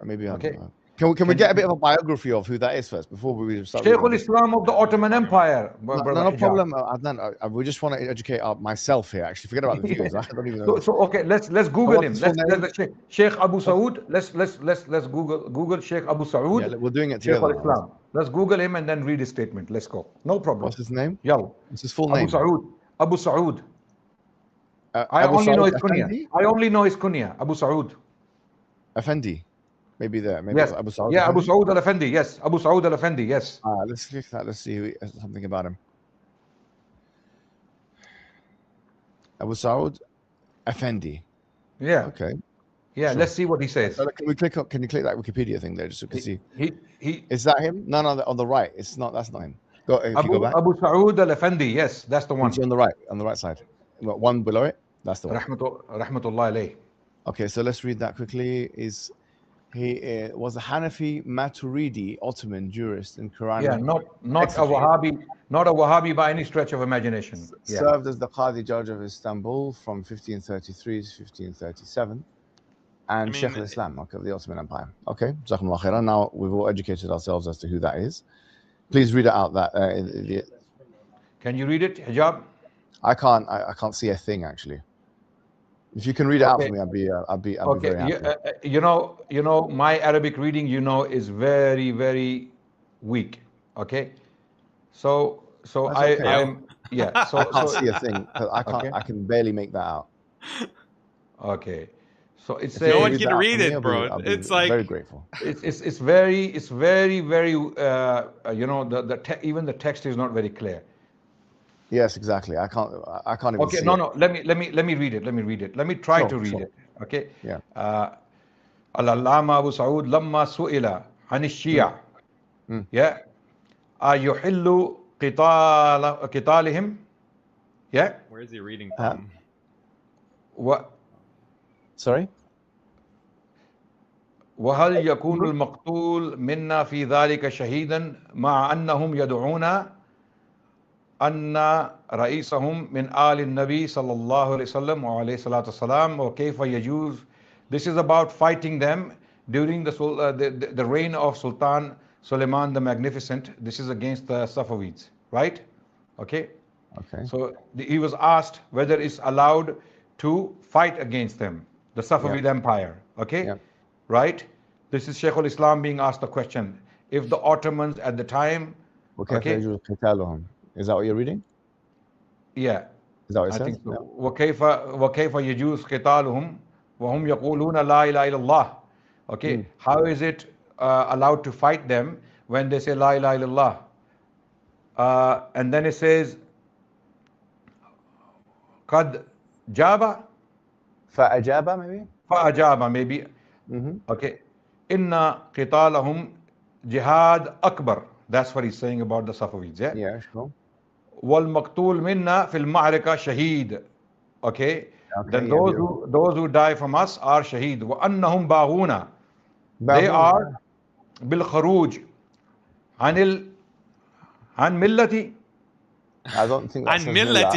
Maybe Okay. Can we get a bit of a biography of who that is first before we start? Shaykh reading this? al-Islam of the Ottoman Empire. No Hijab. problem, Adnan. We just want to educate myself here. Actually, forget about the viewers. I don't even know. So okay, let's Google him. what's his full Let's Sheikh Abu Saud. Let's Google Sheikh Abu Saud. Yeah, we're doing it Shaykh together. al-Islam. Let's Google him and then read his statement. Let's go. No problem. What's his name? Yalla. What's his full name? Abu Saud. I Abu only know Saud his kunya. Effendi? I only know his kunya. Abu Saud. Effendi. Maybe there. Maybe Yes. it's Abu Saud. Yeah, Abu Effendi? Saud al-Effendi. Yes. Abu Saud al-Effendi. Yes. Let's click that. Let's see something about him. Abu Saud Effendi. Yeah. Okay. Yeah. Sure. Let's see what he says. So can you click that Wikipedia thing there just so we can see? He Is that him? No, on the right. It's not. That's not him. Go. If you go back. Abu Saud al-Effendi. Yes, that's the one. It's on the right side. One below it. That's the one. Rahmatullah alayh. Okay, so let's read that quickly. Is He was a Hanafi Maturidi Ottoman jurist and Quranic. Yeah, not a Wahhabi, not a Wahhabi by any stretch of imagination. Yeah. Served as the Qadi Judge of Istanbul from 1533 to 1537. And Sheikh al-Islam of the Ottoman Empire. Okay, Jazakumullah khairan. Now we've all educated ourselves as to who that is. Please read it out. Can you read it, Hijab? I can't see a thing actually. If you can read it out for me, I'd be very happy. You know, my Arabic reading, is very, very weak. Okay, so I'm yeah. So I can't see a thing. I can barely make that out. Okay, so it's no one can read it, bro. It's like very grateful. It's very even the text is not very clear. Yes, exactly. I can't even okay, see no. Let me read it. Let me try to read it. Okay. Yeah. Al-Allama Abu Saud lamma su'ila an ash-Shia. Yeah. Ayuhillu qitalihim. Yeah. Where is he reading from? What? Sorry? وهل يكون المقتول منا في ذلك شهيدا مع أنهم يدعون أن رئيسهم من آل النبي صلى الله عليه وسلم وعليه الصلاة والسلام وكيف يجوز. This is about fighting them during the reign of Sultan Suleiman the Magnificent. This is against the Safavids, right? Okay. So he was asked whether it's allowed to fight against them, the Safavid Empire. Okay. Right? This is Shaykh al-Islam being asked the question. If the Ottomans at the time... Okay. Is that what you're reading? Yeah. Is that what it says? I think so. وكيف يجوز قتالهم وهم يقولون لا إله إلا الله. Okay. How is it allowed to fight them when they say La ilaha illallah? And then it says قد جاب فأجاب maybe? فأجاب maybe. Okay. Inna qitalahum jihad akbar. That's what he's saying about the Safavids. Yeah, sure. Wal maqtul minna fil ma'rika shaheed. Okay. Then those who die from us are shaheed. Wa annahum baghuna. They are bil kharuj an millati. I don't think that's millati.